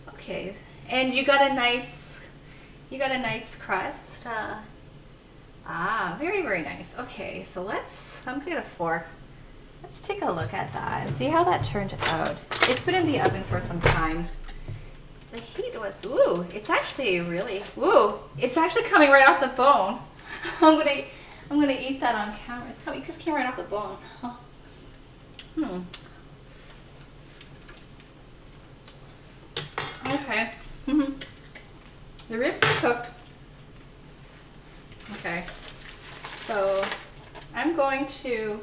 Okay, and you got a nice crust. Very, very nice. Okay, so I'm gonna get a fork. Let's take a look at that and see how that turned out. It's been in the oven for some time. The heat was, it's actually really, it's actually coming right off the bone. I'm gonna eat that on camera. It just came right off the bone. Okay. The ribs are cooked. Okay. So I'm going to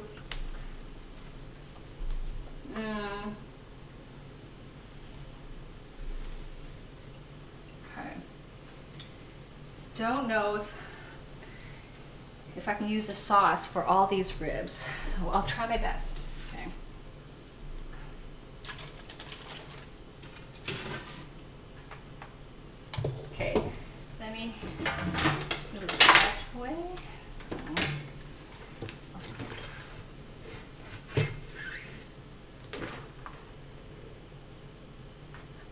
okay. Don't know if I can use the sauce for all these ribs, so I'll try my best. Okay. Okay, let me move it that way.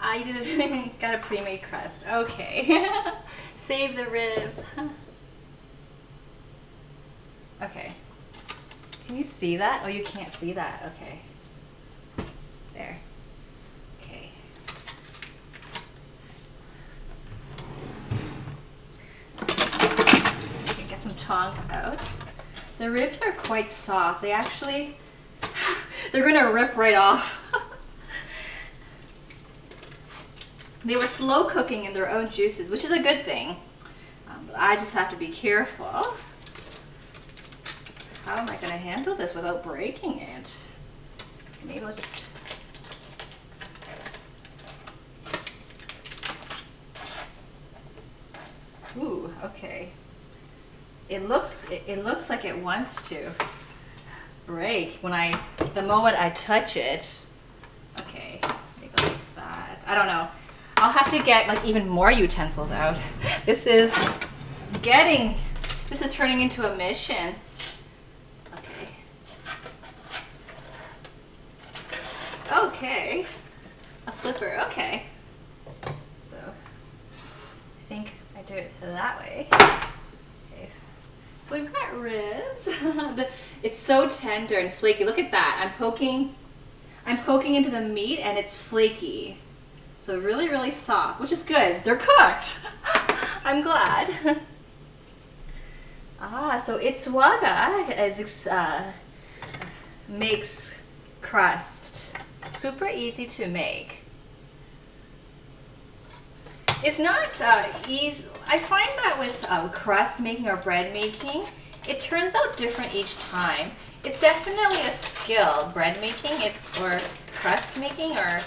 I did got a pre-made crust. Okay. Save the ribs. Okay. Can you see that? Oh, you can't see that. Okay. There. Okay. Get some tongs out. The ribs are quite soft. They actually, they're gonna rip right off. They were slow cooking in their own juices, which is a good thing. But I just have to be careful. How am I going to handle this without breaking it? Maybe I'll just... Ooh, okay. It looks like it wants to break the moment I touch it. Okay, maybe like that. I don't know. I'll have to get like even more utensils out. This is turning into a mission. Okay. Okay. A flipper, okay. So I think I do it that way. Okay. So we've got ribs. It's so tender and flaky. Look at that. I'm poking into the meat and it's flaky. So really, really soft, which is good. They're cooked. I'm glad. So Itswaga makes crust. Super easy to make. It's not easy. I find that with crust making or bread making, It turns out different each time. It's definitely a skill, bread making, or crust making, or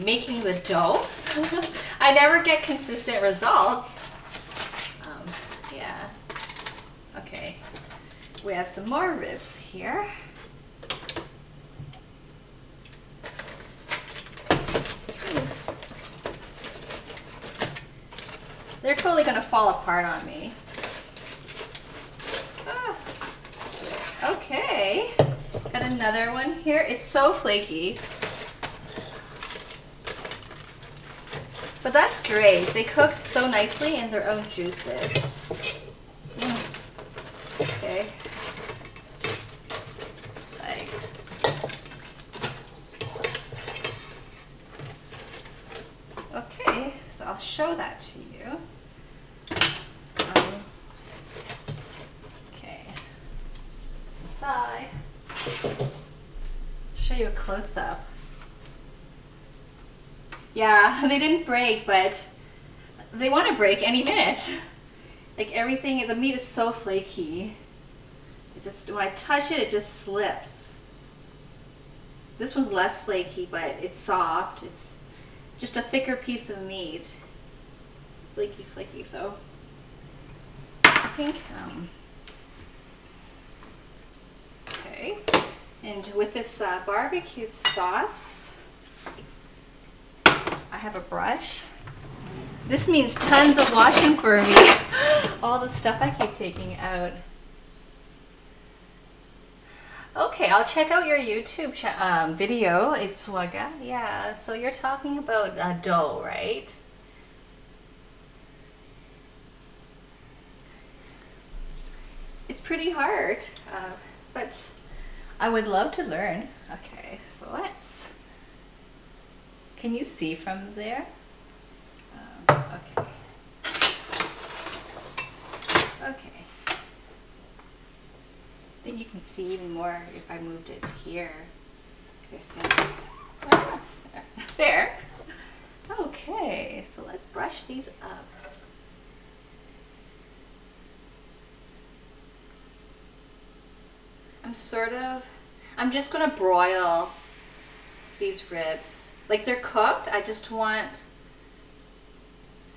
making the dough. I never get consistent results. Yeah. Okay. We have some more ribs here. They're totally gonna fall apart on me. Ah. Okay, got another one here. It's so flaky. But that's great. They cooked so nicely in their own juices. Okay. Okay, so I'll show that to you. Okay. This aside. Show you a close-up. Yeah, they didn't break, but they want to break any minute. Like everything, the meat is so flaky. It just, when I touch it, it just slips. This one's less flaky, but it's soft. It's just a thicker piece of meat. Flaky, flaky, so I think, okay. And with this barbecue sauce, I have a brush. This means tons of washing for me. All the stuff I keep taking out. Okay, I'll check out your YouTube video. It's Waga. Yeah, so you're talking about dough, right? It's pretty hard, but I would love to learn. Okay, so let's... Can you see from there? Okay. Okay. I think you can see even more if I moved it here. If it's there. Okay, so let's brush these up. I'm just gonna broil these ribs. Like they're cooked, I just want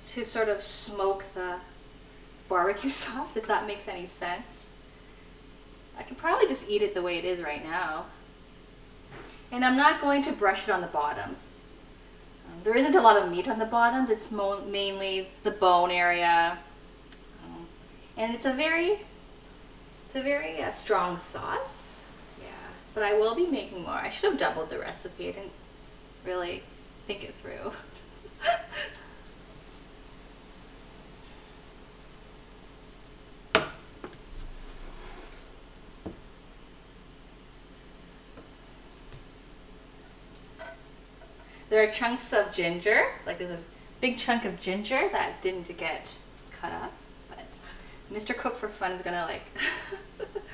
to sort of smoke the barbecue sauce, if that makes any sense. I can probably just eat it the way it is right now. And I'm not going to brush it on the bottoms. There isn't a lot of meat on the bottoms, it's mainly the bone area. And it's a very strong sauce. Yeah, but I will be making more. I should have doubled the recipe. I didn't really think it through. There are chunks of ginger, like there's a big chunk of ginger that didn't get cut up, but Mr. Cook for Fun is gonna like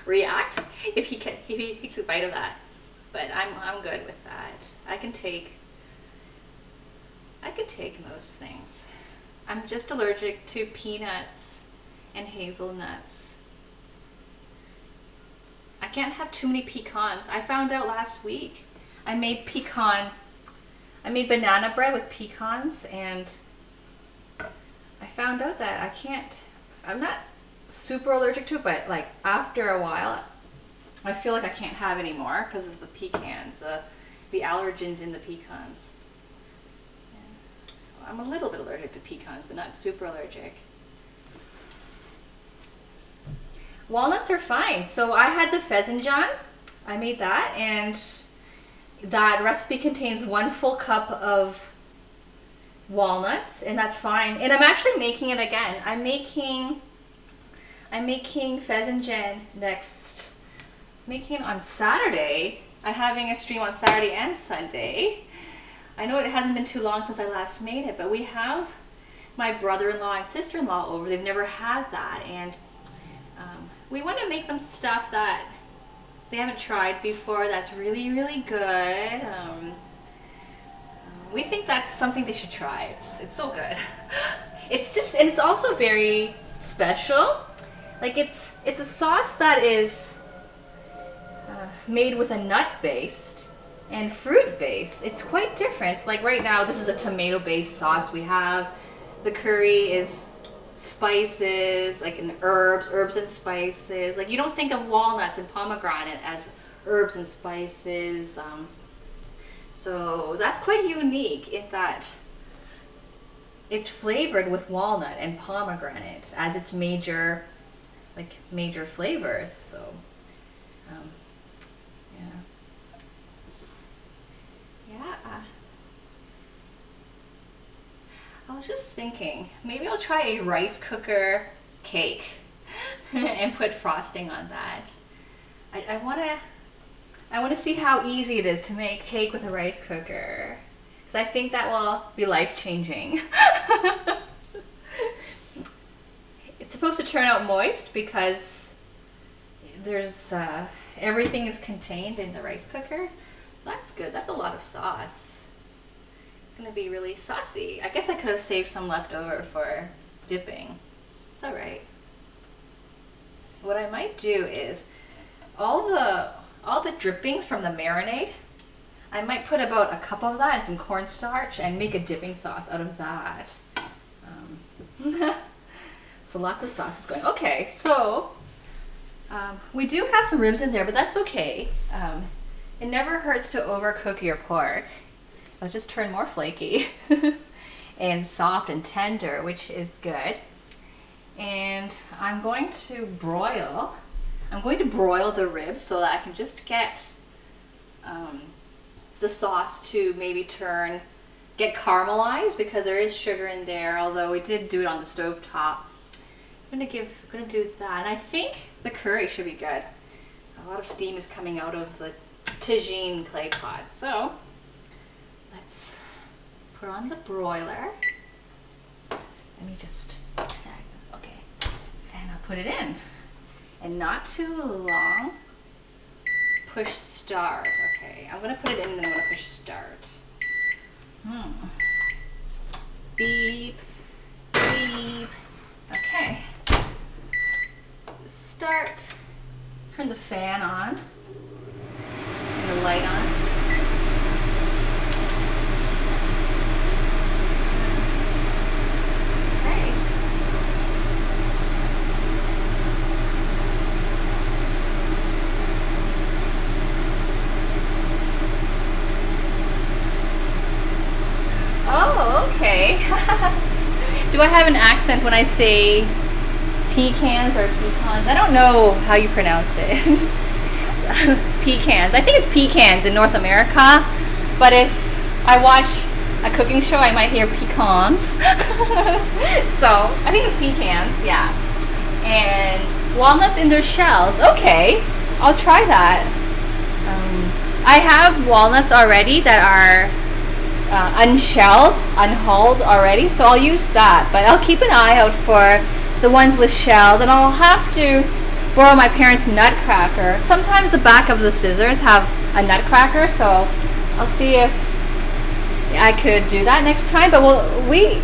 react if he takes a bite of that. But I'm good with that. I can take most things. I'm just allergic to peanuts and hazelnuts. I can't have too many pecans. I found out last week. I made banana bread with pecans, and I found out that I'm not super allergic to it, but like after a while, I feel like I can't have any more because of the pecans, the allergens in the pecans. Yeah. So I'm a little bit allergic to pecans, but not super allergic. Walnuts are fine. So I had the pheasantjon. I made that, and that recipe contains 1 full cup of walnuts, and that's fine. And I'm actually making it again. I'm making pheasantjon making it on Saturday. I'm having a stream on Saturday and Sunday. I know it hasn't been too long since I last made it, but we have my brother-in-law and sister-in-law over. They've never had that, and we want to make them stuff that they haven't tried before that's really, really good. We think that's something they should try. It's so good. It's just, and it's also very special. Like it's a sauce that is made with a nut based and fruit based. It's quite different. Like right now, this is a tomato based sauce we have. The curry is spices, like in herbs and spices. Like you don't think of walnuts and pomegranate as herbs and spices. So that's quite unique in that it's flavored with walnut and pomegranate as its major flavors. So yeah. I was just thinking, maybe I'll try a rice cooker cake and put frosting on that. I want to see how easy it is to make cake with a rice cooker, because I think that will be life-changing. It's supposed to turn out moist because there's everything is contained in the rice cooker. That's good. That's a lot of sauce. It's gonna be really saucy. I guess I could have saved some left over for dipping. It's all right. What I might do is all the drippings from the marinade, I might put about a cup of that and some cornstarch and make a dipping sauce out of that. So lots of sauce is going. Okay, so we do have some ribs in there, but that's okay. It never hurts to overcook your pork. It'll just turn more flaky and soft and tender, which is good. And I'm going to broil the ribs so that I can just get the sauce to maybe get caramelized, because there is sugar in there, although we did do it on the stove top. I'm gonna do that, and I think the curry should be good. A lot of steam is coming out of the tagine clay pot, so let's put on the broiler. Let me just, okay, and I'll put it in. And not too long. Push start. Okay, I'm gonna put it in and then I'm gonna push start. Beep, beep. Okay. Start. Turn the fan on. And the light on. Okay. Oh, okay. Do I have an accent when I say pecans or pecans? I don't know how you pronounce it. Pecans. I think it's pecans in North America, but if I watch a cooking show, I might hear pecans. So I think it's pecans, yeah. And walnuts in their shells. Okay, I'll try that. I have walnuts already that are unshelled, unhulled already, so I'll use that, but I'll keep an eye out for the ones with shells, and I'll have to borrow my parents' nutcracker. Sometimes the back of the scissors have a nutcracker, so I'll see if I could do that next time. But we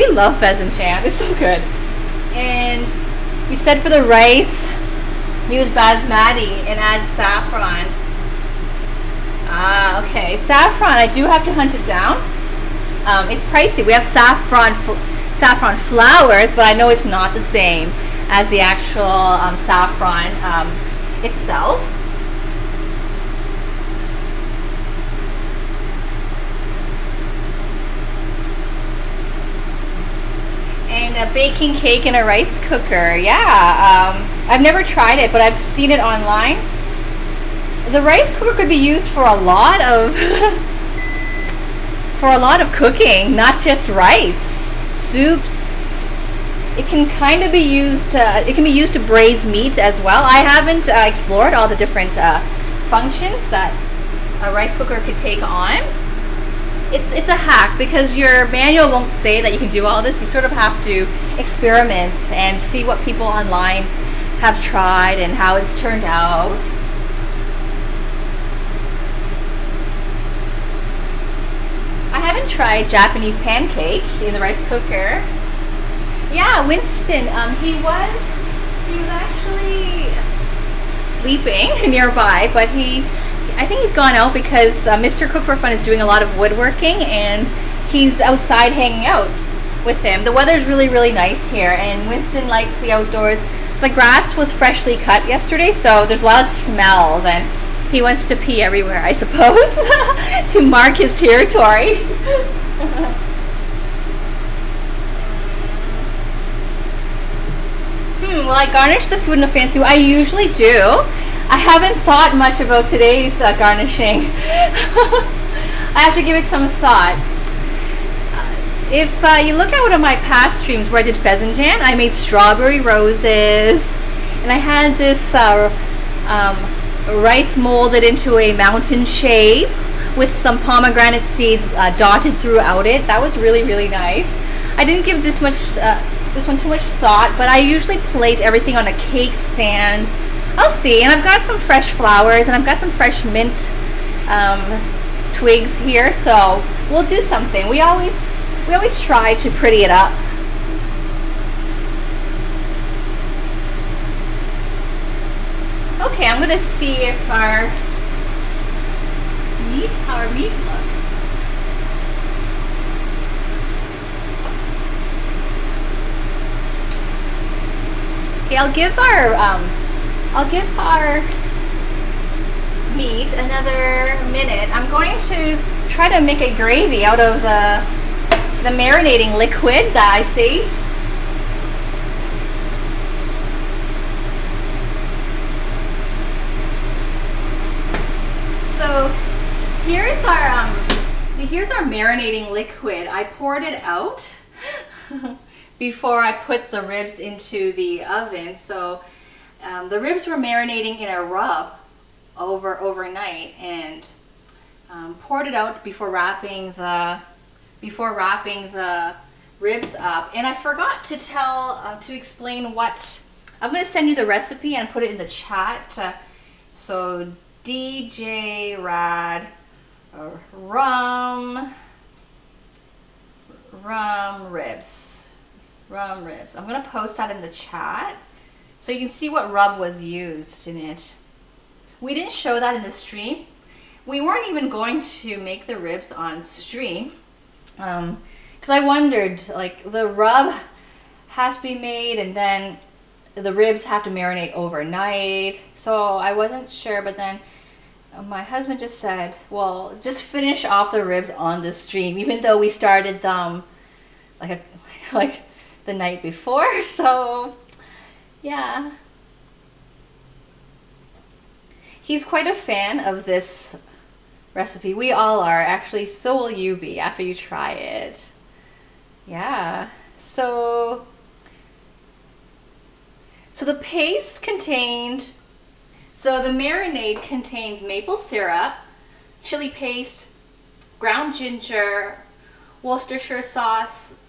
love pheasant jam, it's so good. And we said for the rice, use basmati and add saffron. Ah, okay. Saffron, I do have to hunt it down. It's pricey. We have saffron flowers, but I know it's not the same as the actual saffron itself. And a baking cake in a rice cooker. Yeah, I've never tried it, but I've seen it online. The rice cooker could be used for a lot of cooking, not just rice. Soups. It can kind of be used. It can be used to braise meat as well. I haven't explored all the different functions that a rice cooker could take on. It's a hack because your manual won't say that you can do all this. You sort of have to experiment and see what people online have tried and how it's turned out. I haven't tried Japanese pancake in the rice cooker. Yeah, Winston, he He was actually sleeping nearby, but I think he's gone out because Mr. Cook for Fun is doing a lot of woodworking, and he's outside hanging out with him. The weather's really, really nice here, and Winston likes the outdoors. The grass was freshly cut yesterday, so there's a lot of smells, and he wants to pee everywhere, I suppose, to mark his territory. Well, I garnish the food in a fancy way. I usually do. I haven't thought much about today's garnishing. I have to give it some thought. If you look at one of my past streams where I did pheasant jam, I made strawberry roses, and I had this rice molded into a mountain shape with some pomegranate seeds dotted throughout it. That was really, really nice. I didn't give this one too much thought, but I usually plate everything on a cake stand. I'll see. And I've got some fresh flowers, and I've got some fresh mint twigs here, so we'll do something. We always try to pretty it up. Okay, I'm gonna see if our meat looks. Okay, I'll give our meat another minute. I'm going to try to make a gravy out of the marinating liquid that I saved. So here's our marinating liquid. I poured it out before I put the ribs into the oven. So the ribs were marinating in a rub overnight, and poured it out before wrapping the ribs up. And I forgot to explain what I'm going to send you the recipe and put it in the chat. So DJ Rad rum ribs. I'm going to post that in the chat so you can see what rub was used in it. We didn't show that in the stream. We weren't even going to make the ribs on stream because I wondered, like, the rub has to be made and then the ribs have to marinate overnight. So I wasn't sure, but then my husband just said, well, just finish off the ribs on the stream, even though we started them like the night before. So yeah, he's quite a fan of this recipe. We all are, actually. So will you be after you try it. Yeah. So the paste contained, so the marinade contains maple syrup, chili paste, ground ginger, Worcestershire sauce,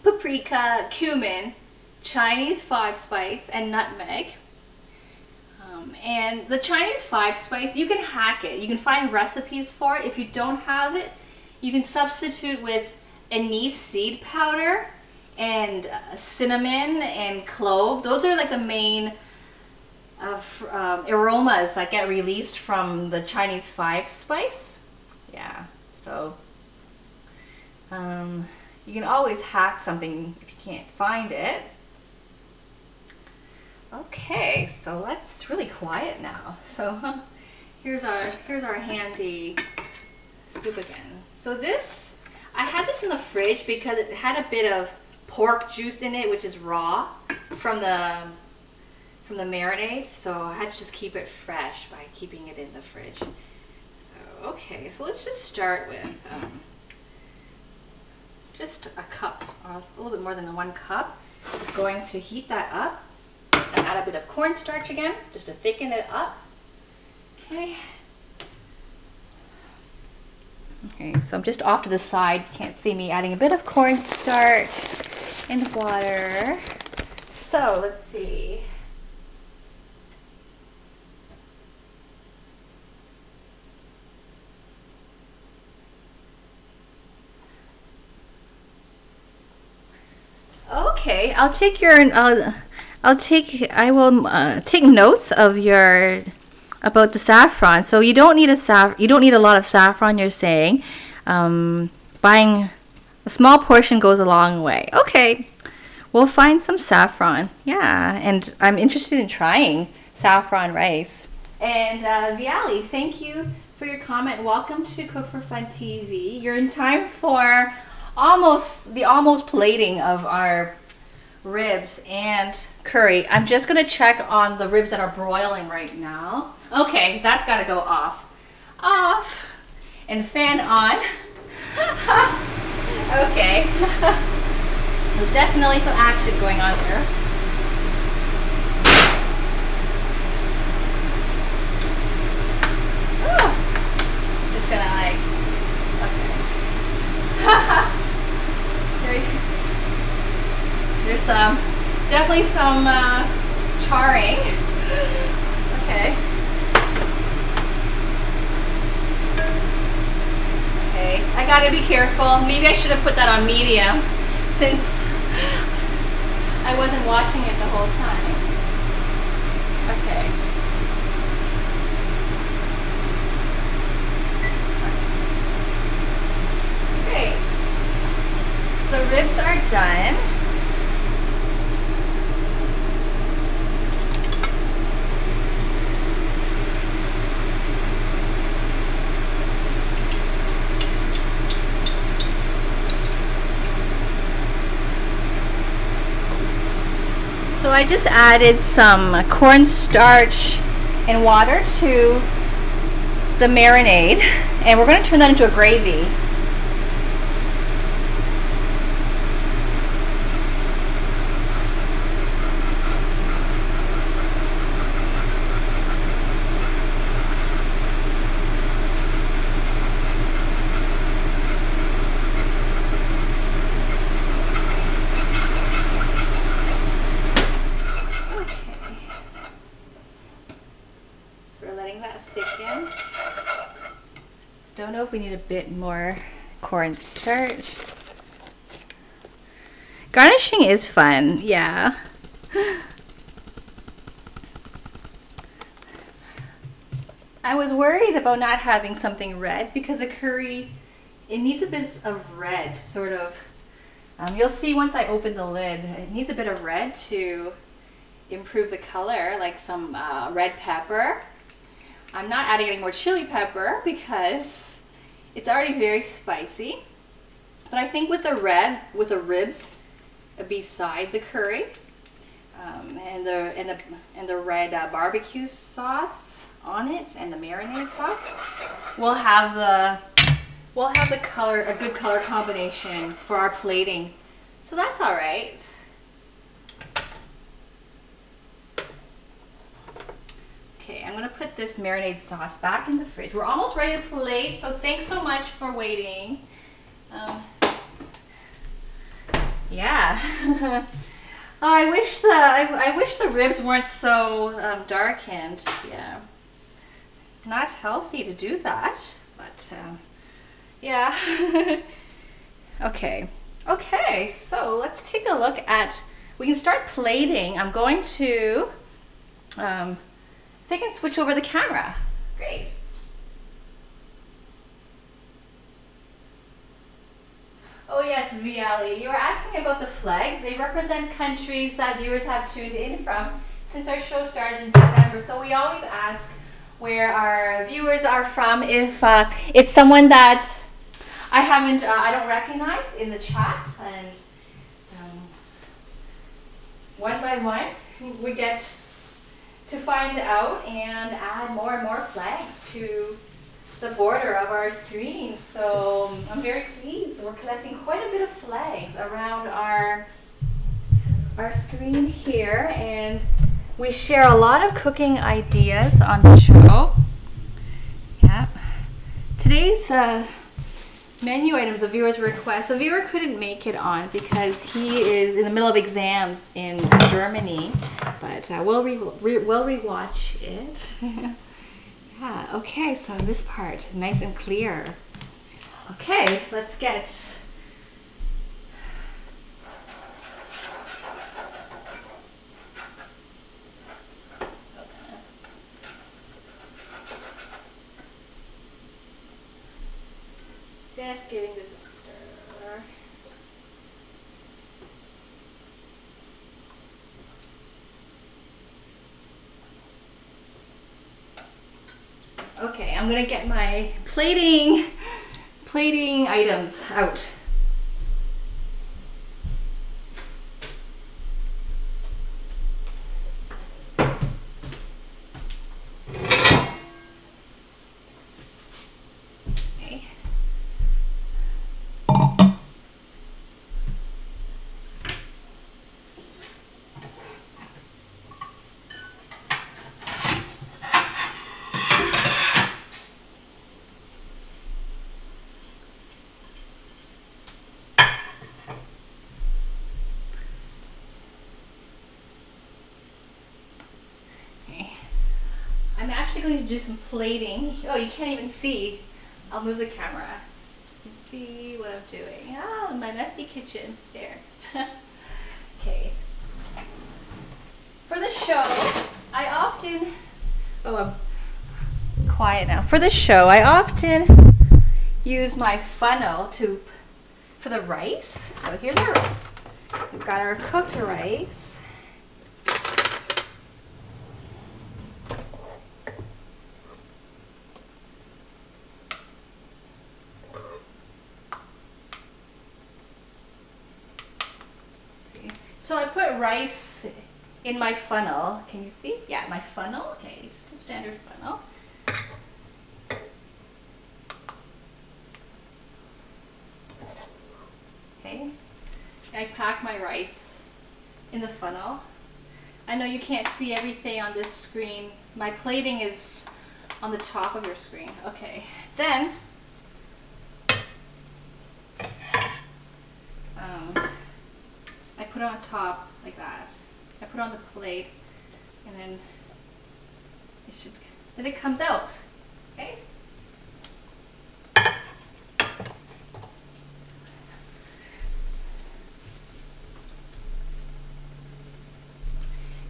paprika, cumin, Chinese 5-spice, and nutmeg. And the Chinese 5-spice, you can hack it. You can find recipes for it. If you don't have it, you can substitute with anise seed powder and cinnamon and clove. Those are like the main aromas that get released from the Chinese 5-spice. Yeah, so you can always hack something if you can't find it. Okay, so it's really quiet now. So here's our handy scoop again. So this, I had this in the fridge because it had a bit of pork juice in it, which is raw from the marinade. So I had to just keep it fresh by keeping it in the fridge. So okay, so let's just start with just a cup, a little bit more than 1 cup. I'm going to heat that up and add a bit of cornstarch again, just to thicken it up. Okay. Okay, so I'm just off to the side. You can't see me adding a bit of cornstarch and water. So let's see. Okay, I'll take your I will take notes of your about the saffron. So you don't need a lot of saffron, you're saying. Buying a small portion goes a long way. Okay, we'll find some saffron. Yeah, and I'm interested in trying saffron rice. And Viali, thank you for your comment. Welcome to Cook for Fun TV. You're in time for the almost plating of our ribs and curry. I'm just gonna check on the ribs that are broiling right now. Okay, that's gotta go off. Off and fan on. Okay. There's definitely some action going on here. Just gonna like, okay. There's definitely some charring. Okay. Okay, I gotta be careful. Maybe I should have put that on medium since I wasn't washing it the whole time. Okay. Great. So the ribs are done. So I just added some cornstarch and water to the marinade, and we're going to turn that into a gravy. Don't know if we need a bit more cornstarch. Garnishing is fun, yeah. I was worried about not having something red because the curry, it needs a bit of red, sort of. You'll see once I open the lid, it needs a bit of red to improve the color, like some red pepper. I'm not adding any more chili pepper because it's already very spicy. But I think with the red, with the ribs beside the curry, and the red barbecue sauce on it, and the marinade sauce, we'll have the color, a good color combination for our plating. So that's all right. Okay, I'm gonna put this marinade sauce back in the fridge. We're almost ready to plate, so thanks so much for waiting. Yeah. Oh, I wish the ribs weren't so darkened. Yeah, not healthy to do that, but yeah. Okay, so let's take a look at. We can start plating. I'm going to. They can switch over the camera. Great. Oh yes, Viali, you were asking about the flags. They represent countries that viewers have tuned in from since our show started in December. So we always ask where our viewers are from. If it's someone that I don't recognize in the chat, and one by one we get to find out and add more and more flags to the border of our screen. So I'm very pleased. We're collecting quite a bit of flags around our screen here, and we share a lot of cooking ideas on the show. Yeah. Today's menu items, a viewer's request. The viewer couldn't make it on because he is in the middle of exams in Germany, but we'll rewatch it. Yeah, okay, so this part, nice and clear. Okay, let's get Just giving this a stir. Okay, I'm gonna get my plating items out. I'm actually going to do some plating. Oh, you can't even see. I'll move the camera. You can see what I'm doing. Oh, my messy kitchen. There. Okay. For the show, I often... Oh, I'm quiet now. For the show, I often use my funnel for the rice. So here's we've got our cooked rice. So I put rice in my funnel. Can you see? Yeah, my funnel. Okay, just a standard funnel. Okay. I pack my rice in the funnel. I know you can't see everything on this screen. My plating is on the top of your screen. Okay. Then I put it on top like that. I put it on the plate, and then it comes out. Okay.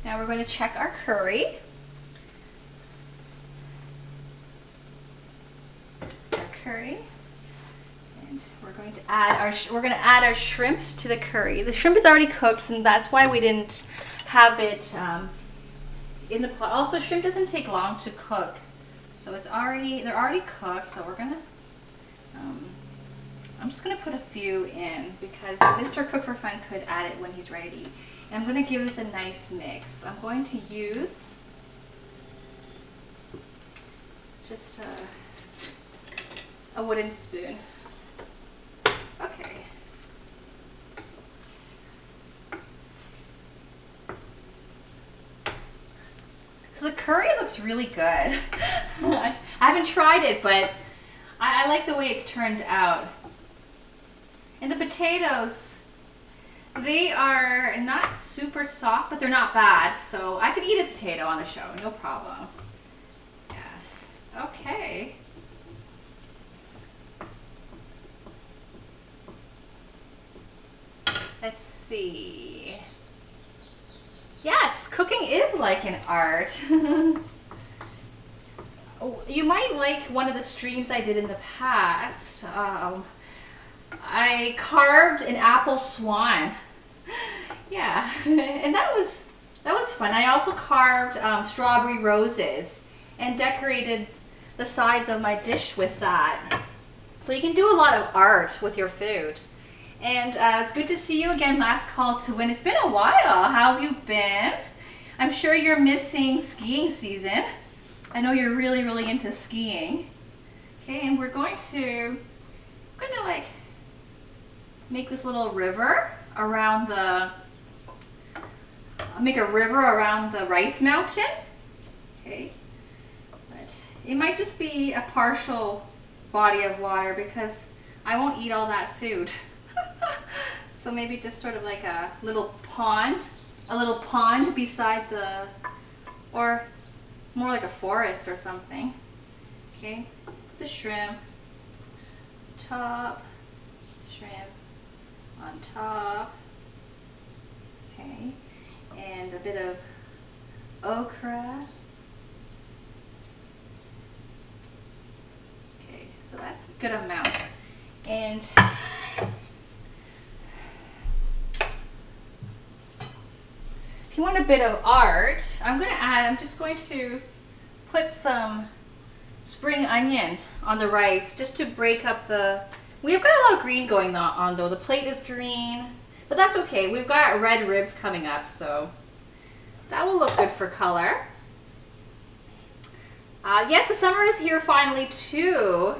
Now we're going to check our curry. And we're going to add our shrimp to the curry. The shrimp is already cooked, and that's why we didn't have it in the pot. Also, shrimp doesn't take long to cook, so they're already cooked. So we're gonna I'm just gonna put a few in because Mr. Cook for Fun could add it when he's ready to eat. And I'm gonna give this a nice mix. I'm going to use just a wooden spoon. Okay. So the curry looks really good. I haven't tried it, but I like the way it's turned out. And the potatoes, they are not super soft, but they're not bad. So I could eat a potato on the show, no problem. Yeah. Okay. Let's see. Yes, cooking is like an art. Oh, you might like one of the streams I did in the past. I carved an apple swan. Yeah, and that was fun. I also carved strawberry roses and decorated the sides of my dish with that. So you can do a lot of art with your food. And it's good to see you again. Last call to win. It's been a while. How have you been? I'm sure you're missing skiing season. I know you're really, really into skiing. Okay, and we're going to like make this little river around make a river around the rice mountain. Okay, but it might just be a partial body of water because I won't eat all that food. So maybe just sort of like a little pond beside or more like a forest or something. Okay, the shrimp, top, shrimp on top. Okay, and a bit of okra. Okay, so that's a good amount. And if you want a bit of art, I'm just going to put some spring onion on the rice just to break up we've got a lot of green going on though. The plate is green, but that's okay. We've got red ribs coming up, so that will look good for color. Yes, the summer is here finally too.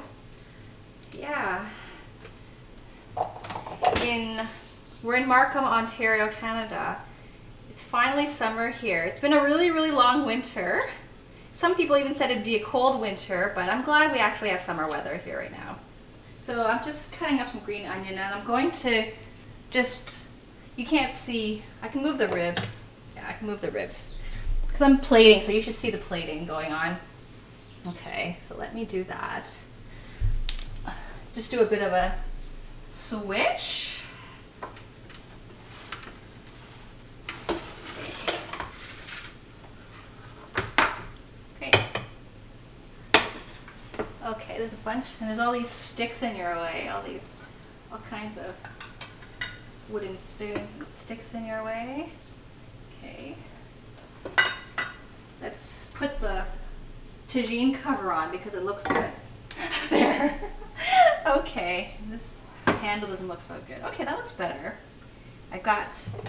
Yeah. We're in Markham, Ontario, Canada. It's finally summer here. It's been a really, really long winter. Some people even said it'd be a cold winter, but I'm glad we actually have summer weather here right now. So I'm just cutting up some green onion, and I'm going to you can't see, I can move the ribs. Yeah, I can move the ribs. Because I'm plating, so you should see the plating going on. Okay, so let me do that. Just do a bit of a switch. Great. Okay, there's a bunch, and there's all these sticks in your way, all kinds of wooden spoons and sticks in your way. Okay. Let's put the tagine cover on because it looks good. There. Okay, this handle doesn't look so good. Okay, that looks better.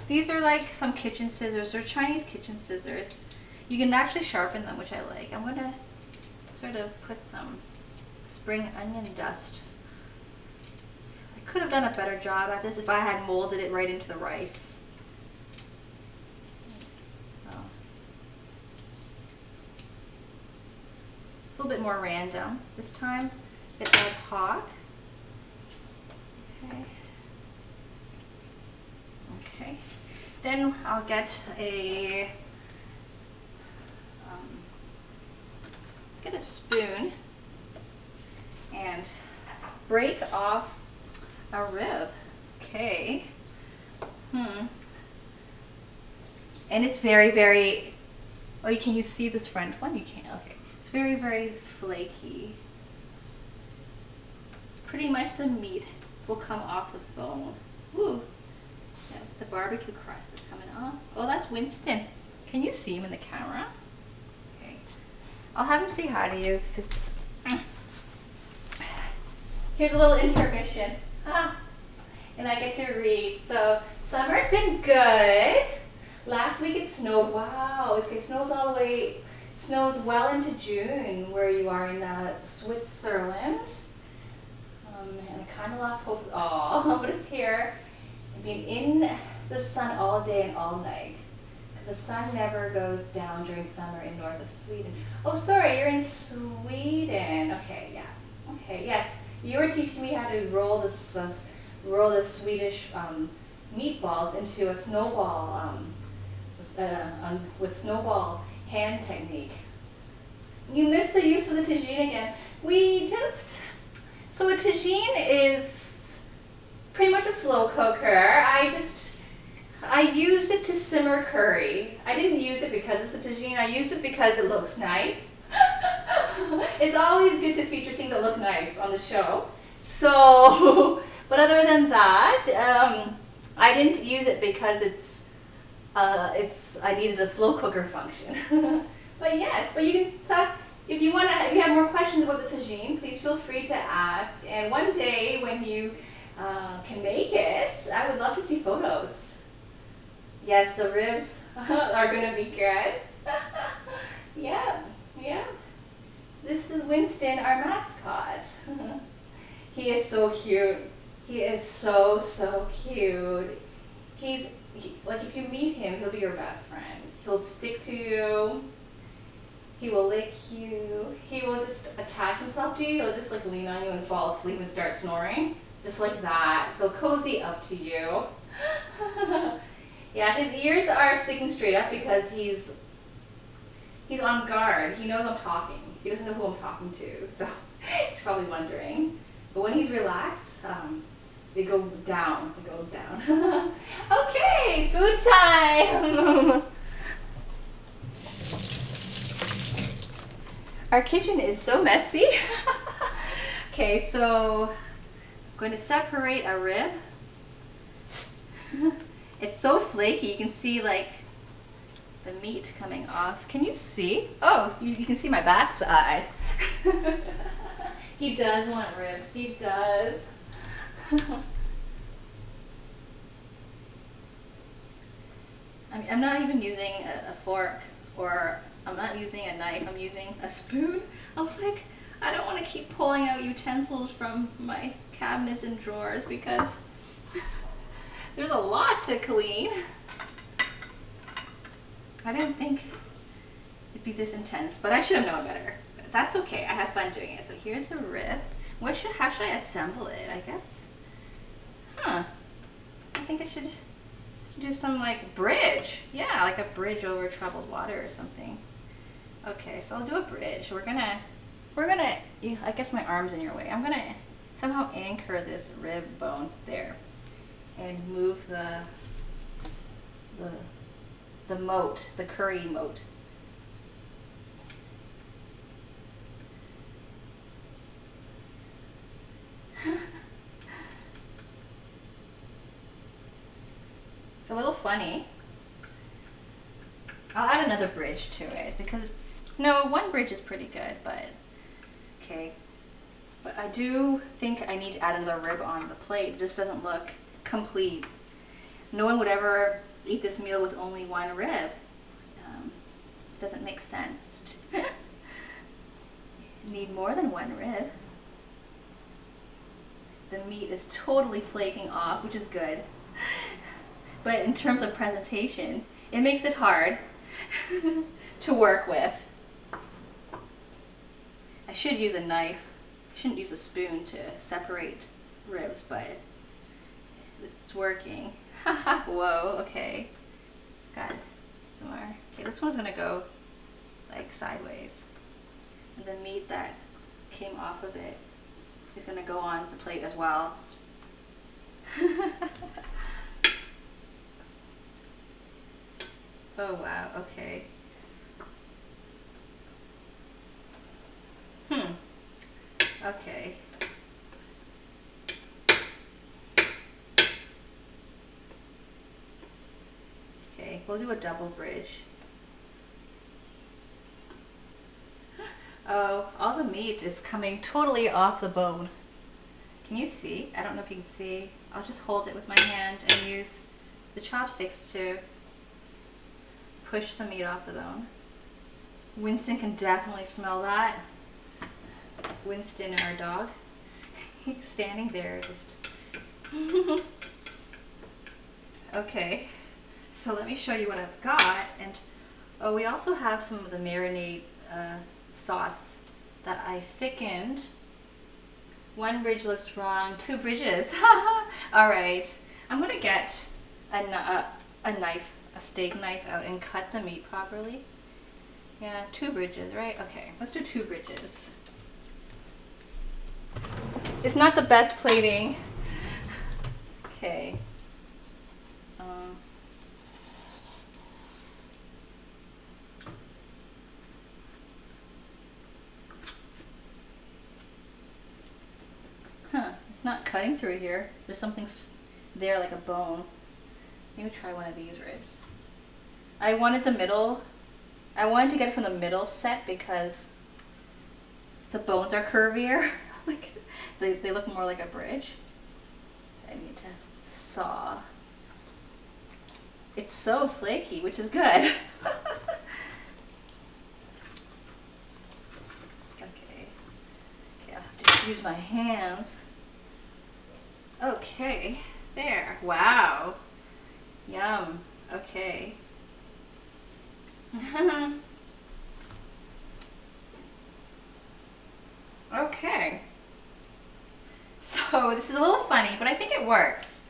These are like some kitchen scissors. They're Chinese kitchen scissors. You can actually sharpen them, which I like. I'm gonna sort of put some spring onion dust. I could have done a better job at this if I had molded it right into the rice. Oh. It's a little bit more random this time, a bit ad hoc. Okay. Okay. Then I'll get a spoon and break off a rib. Okay. And it's very, very, can you see this front one? You can't, okay. It's very, very flaky. Pretty much the meat will come off the bone. Ooh, yeah, the barbecue crust is coming off. Oh, that's Winston. Can you see him in the camera? Okay. I'll have him say hi to you because it's... Here's a little intermission. And I get to read. So, summer's been good. Last week it snowed. Wow, it snows well into June where you are in Switzerland. And I kind of lost hope. Oh, but it's here. I've been in the sun all day and all night. Because the sun never goes down during summer in north of Sweden. Oh, sorry, you're in Sweden. Okay, yeah. Okay, yes. You were teaching me how to roll the Swedish meatballs into a snowball with snowball hand technique. You missed the use of the tagine again. So a tagine is pretty much a slow cooker. I used it to simmer curry. I didn't use it because it's a tagine. I used it because it looks nice. It's always good to feature things that look nice on the show. So, but other than that, I didn't use it because I needed a slow cooker function. But yes, but you can if you have more questions about the tagine, please feel free to ask. And one day when you can make it, I would love to see photos. Yes, the ribs are gonna be good. Yeah, yeah. This is Winston, our mascot. He is so cute. He is so, so cute. Like if you meet him, he'll be your best friend. He'll stick to you. He will lick you. He will just attach himself to you. He'll just like lean on you and fall asleep and start snoring. Just like that. He'll cozy up to you. Yeah, his ears are sticking straight up because he's on guard. He knows I'm talking. He doesn't know who I'm talking to, so he's probably wondering. But when he's relaxed, they go down. They go down. Okay, food time. Our kitchen is so messy. Okay, so going to separate a rib. It's so flaky, you can see like the meat coming off. Can you see? Oh, you can see my backside. He does want ribs, he does. I'm not even using a fork, or I'm not using a knife, I'm using a spoon. I was like, I don't want to keep pulling out utensils from my cabinets and drawers because there's a lot to clean. I didn't think it'd be this intense, but I should have known better. But that's okay, I have fun doing it. So here's the rib. How should I assemble it, I guess? I think I should do some like bridge. Yeah, like a bridge over troubled water or something. Okay, so I'll do a bridge. We're gonna, I guess my arm's in your way. I'm gonna somehow anchor this rib bone there and move the moat, the curry moat. It's a little funny. I'll add another bridge to it because one bridge is pretty good, but okay. But I do think I need to add another rib on the plate. It just doesn't look complete. No one would ever eat this meal with only one rib. Doesn't make sense. Need more than one rib. The meat is totally flaking off, which is good. But in terms of presentation, it makes it hard to work with. I should use a knife. I shouldn't use a spoon to separate ribs, but it's working. Whoa, okay. Got some more. Okay, this one's gonna go like sideways. And the meat that came off of it is gonna go on the plate as well. Oh wow, okay. Okay. Okay, we'll do a double bridge. Oh, all the meat is coming totally off the bone. Can you see? I don't know if you can see. I'll just hold it with my hand and use the chopsticks to push the meat off the bone. Winston can definitely smell that. Winston, our dog, he's standing there just. Okay, so let me show you what I've got. And oh, we also have some of the marinade sauce that I thickened. One bridge looks wrong, two bridges. All right, I'm gonna get a knife, a steak knife out and cut the meat properly. Yeah, two bridges, right? Okay, let's do two bridges. It's not the best plating. Okay. It's not cutting through here. There's something there like a bone. Maybe try one of these ribs. I wanted the middle. I wanted to get it from the middle set because the bones are curvier. Like they look more like a bridge. I need to saw. It's so flaky, which is good. Okay. Okay, I'll have to just use my hands. Okay, there. Wow. Yum. Okay. Okay. So this is a little funny, but I think it works.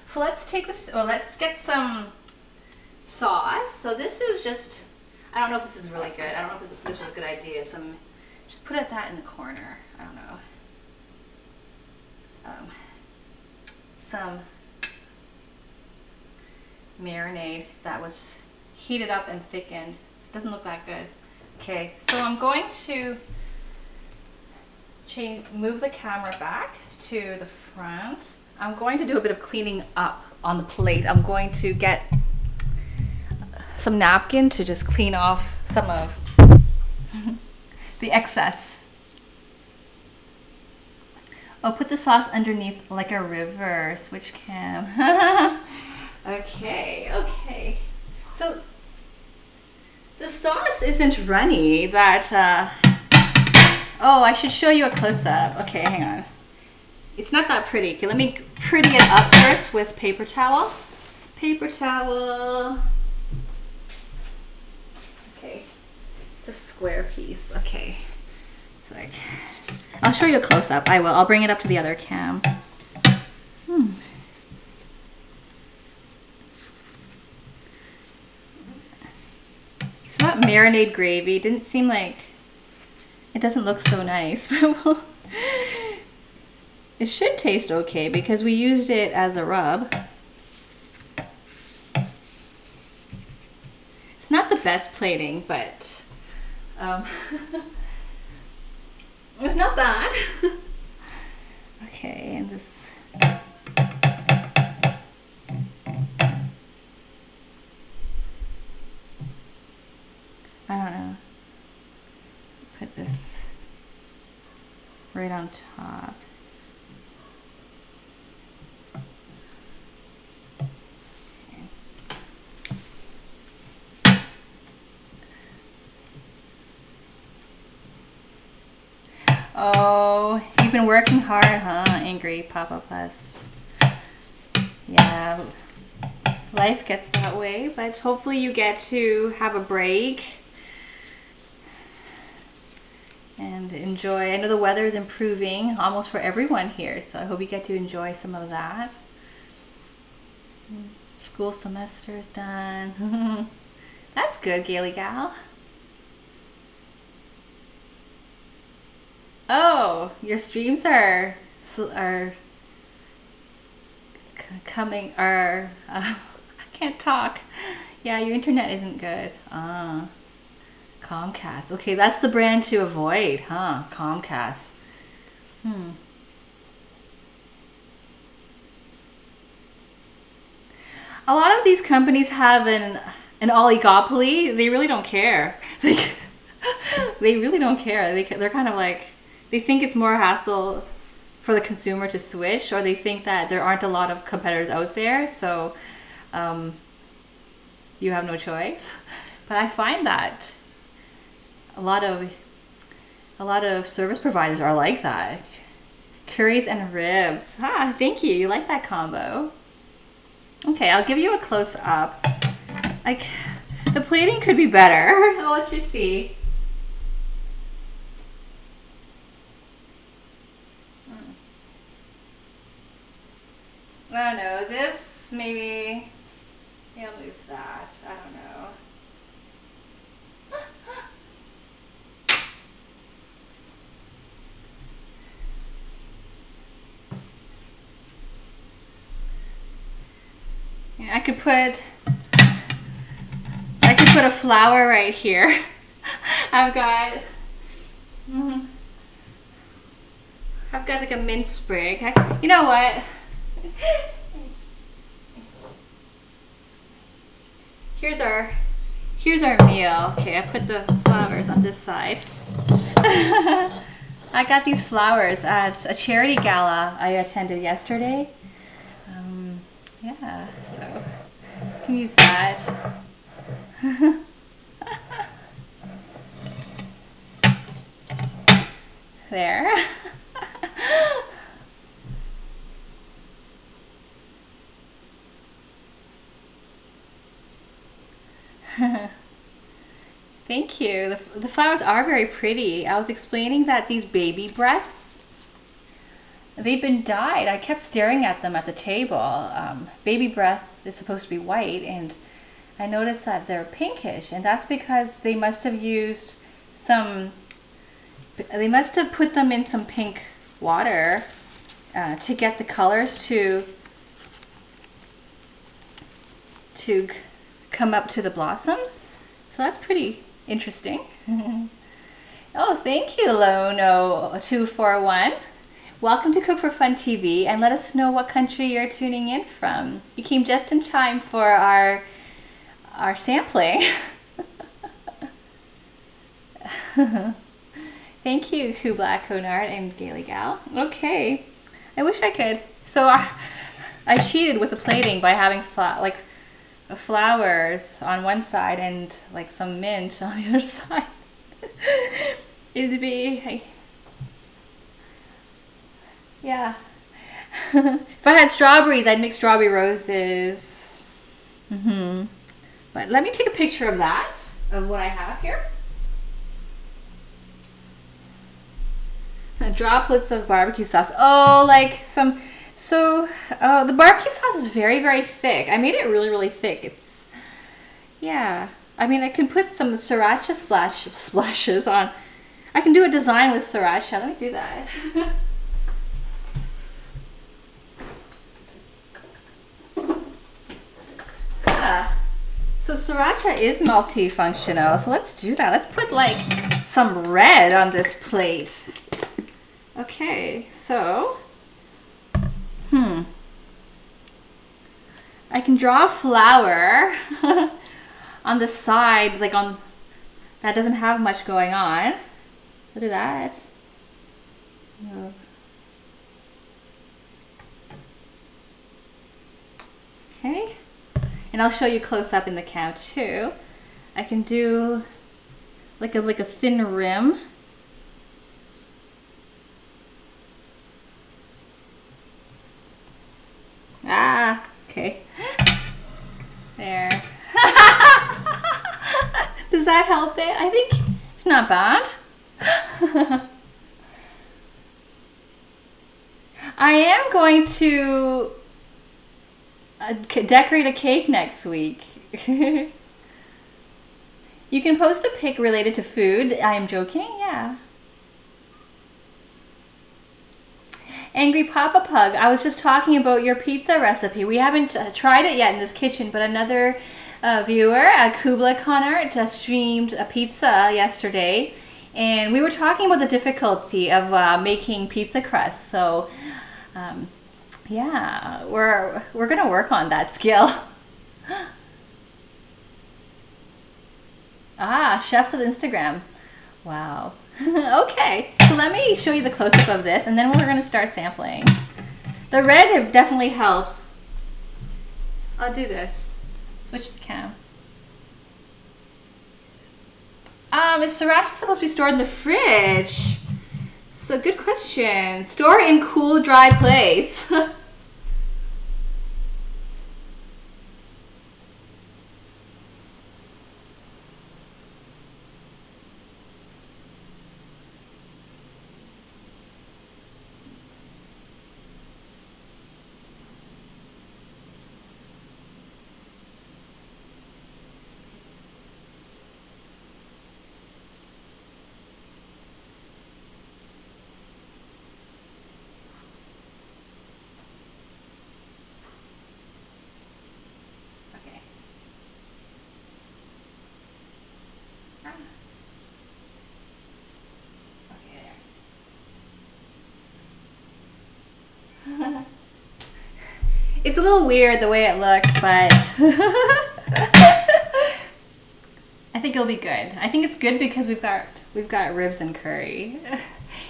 So let's take this, or let's get some sauce. So this is just, I don't know if this is really good. I don't know if this was a good idea. Just put that in the corner. I don't know. Some marinade that was heated up and thickened. It doesn't look that good. Okay, so I'm going to move the camera back to the front. I'm going to do a bit of cleaning up on the plate. I'm going to get some napkin to just clean off some of the excess. Oh, put the sauce underneath like a river. Switch cam. Okay, okay. So the sauce isn't runny. Oh, I should show you a close-up. Okay, hang on. It's not that pretty. Okay, let me pretty it up first with paper towel. Paper towel. Okay, it's a square piece. Okay, it's like, I'll show you a close-up. I will. I'll bring it up to the other cam. So that marinade gravy didn't seem like, it doesn't look so nice. It should taste okay because we used it as a rub. It's not the best plating, but it's not bad. Okay, and this. I don't know. Put this right on top. Oh, you've been working hard, huh? Angry Papa Plus. Yeah, life gets that way, but hopefully you get to have a break and enjoy. I know the weather is improving almost for everyone here, so I hope you get to enjoy some of that. School semester is done. That's good, Gaily Gal. Oh, your streams are coming, I can't talk. Yeah, your internet isn't good. Comcast. Okay, that's the brand to avoid, huh? Comcast. A lot of these companies have an oligopoly. They really don't care. They really don't care. They're kind of like, they think it's more hassle for the consumer to switch, or they think that there aren't a lot of competitors out there, so you have no choice. But I find that a lot of service providers are like that. Curries and ribs. Ah, thank you. You like that combo. Okay, I'll give you a close up. Like, the plating could be better. Oh, let's just see. I don't know. This maybe. Yeah, I'll move that. I don't know. Yeah, I could put a flower right here. I've got like a mint sprig. You know what? Here's our meal. Okay, I put the flowers on this side. I got these flowers at a charity gala I attended yesterday. Yeah, so you can use that. There. Thank you. The flowers are very pretty. I was explaining that these baby breath, they've been dyed. I kept staring at them at the table. Baby breath is supposed to be white, and I noticed that they're pinkish, and that's because they must have used they must have put them in some pink water to get the colors to come up to the blossoms. So that's pretty interesting. Oh, thank you, Lono241. Welcome to Cook for Fun TV, and let us know what country you're tuning in from. You came just in time for our sampling. Thank you, Kubla Konard and Gaily Gal. Okay, I wish I could. So I cheated with the plating by having flowers on one side and like some mint on the other side. It'd be, yeah. If I had strawberries, I'd make strawberry roses. But let me take a picture of that, of what I have here. Droplets of barbecue sauce. Oh, like some, the barbecue sauce is very, very thick. I made it really, really thick. It's, yeah. I mean, I can put some sriracha splashes on. I can do a design with sriracha. Let me do that. So sriracha is multifunctional. So let's do that. Let's put like some red on this plate. Okay, so, I can draw a flower on the side, like on, that doesn't have much going on. Look at that. No. Okay, and I'll show you close up in the cam too. I can do like a thin rim. Ah, okay. There. Does that help it? I think it's not bad. I am going to decorate a cake next week. You can post a pic related to food. I am joking, yeah. Angry Papa Pug, I was just talking about your pizza recipe. We haven't tried it yet in this kitchen, but another viewer, Kubla Connor, streamed a pizza yesterday, and we were talking about the difficulty of making pizza crust. So, yeah, we're gonna work on that skill. Ah, chefs of Instagram. Wow. Okay, so let me show you the close-up of this, and then we're going to start sampling. The red definitely helps. I'll do this. Switch the cam. Is sriracha supposed to be stored in the fridge? So good question. Store in cool, dry place. It's a little weird the way it looks, but I think it'll be good. I think it's good because we've got ribs and curry.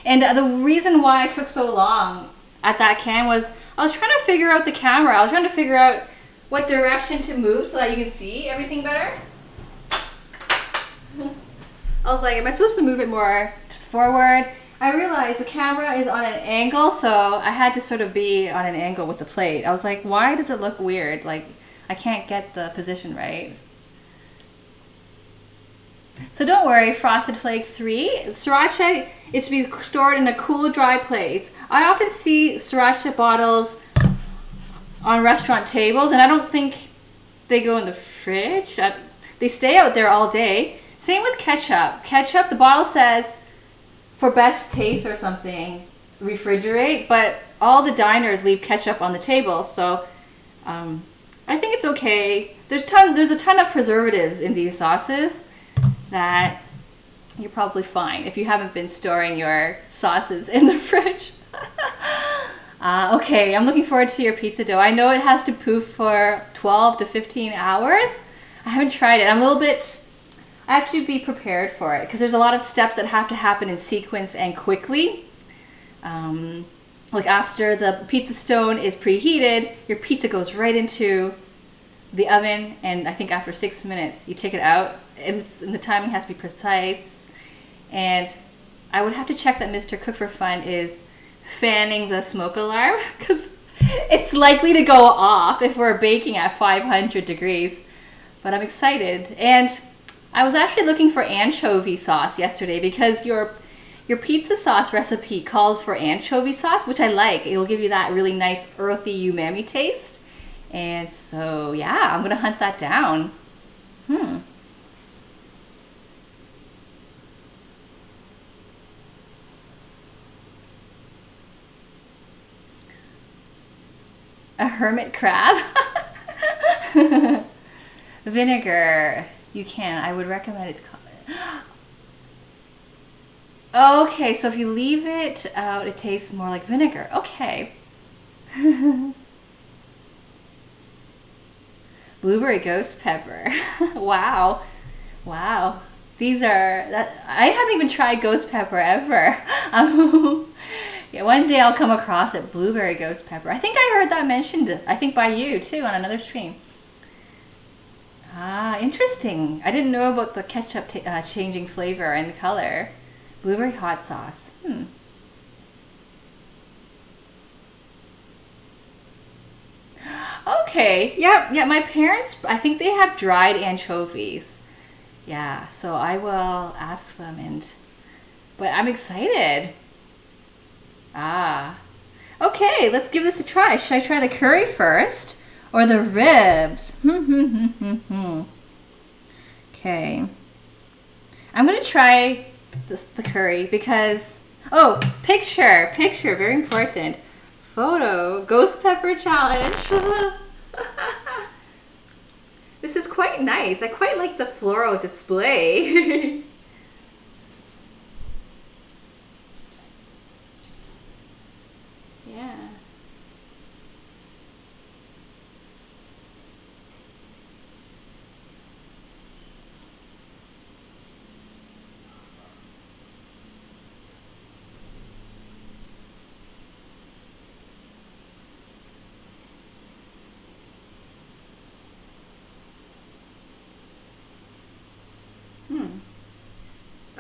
And the reason why I took so long at that cam was I was trying to figure out the camera. I was trying to figure out what direction to move so that you can see everything better. I was like, am I supposed to move it more forward? I realized the camera is on an angle, so I had to sort of be on an angle with the plate. I was like, why does it look weird? Like, I can't get the position right. So don't worry, Frosted Flake 3. Sriracha is to be stored in a cool, dry place. I often see sriracha bottles on restaurant tables, and I don't think they go in the fridge. They stay out there all day. Same with ketchup. Ketchup, the bottle says, for best taste or something, refrigerate, but all the diners leave ketchup on the table, so I think it's okay. There's a ton of preservatives in these sauces that you're probably fine if you haven't been storing your sauces in the fridge. Okay, I'm looking forward to your pizza dough. I know it has to poof for 12 to 15 hours. I haven't tried it. I'm a little bit, I have to be prepared for it because there's a lot of steps that have to happen in sequence and quickly. Like after the pizza stone is preheated, your pizza goes right into the oven, and I think after 6 minutes you take it out, and the timing has to be precise. And I would have to check that Mr. Cook for Fun is fanning the smoke alarm because it's likely to go off if we're baking at 500 degrees. But I'm excited. And I was actually looking for anchovy sauce yesterday because your pizza sauce recipe calls for anchovy sauce, which I like. It will give you that really nice earthy umami taste. And so, yeah, I'm gonna hunt that down. A hermit crab? Vinegar. You can. I would recommend it. Okay, so if you leave it out, it tastes more like vinegar. Okay. Blueberry ghost pepper. Wow. Wow. These are, I haven't even tried ghost pepper ever. Yeah, one day I'll come across it. Blueberry ghost pepper. I think I heard that mentioned, I think by you too, on another stream. Ah, interesting. I didn't know about the ketchup changing flavor and the color. Blueberry hot sauce. Okay. Yeah, my parents, I think they have dried anchovies. Yeah, so I will ask them, but I'm excited. Ah. Okay, let's give this a try. Should I try the curry first or the ribs? Okay. I'm going to try the curry because, oh, picture, very important. Photo, ghost pepper challenge. This is quite nice. I quite like the floral display. Yeah.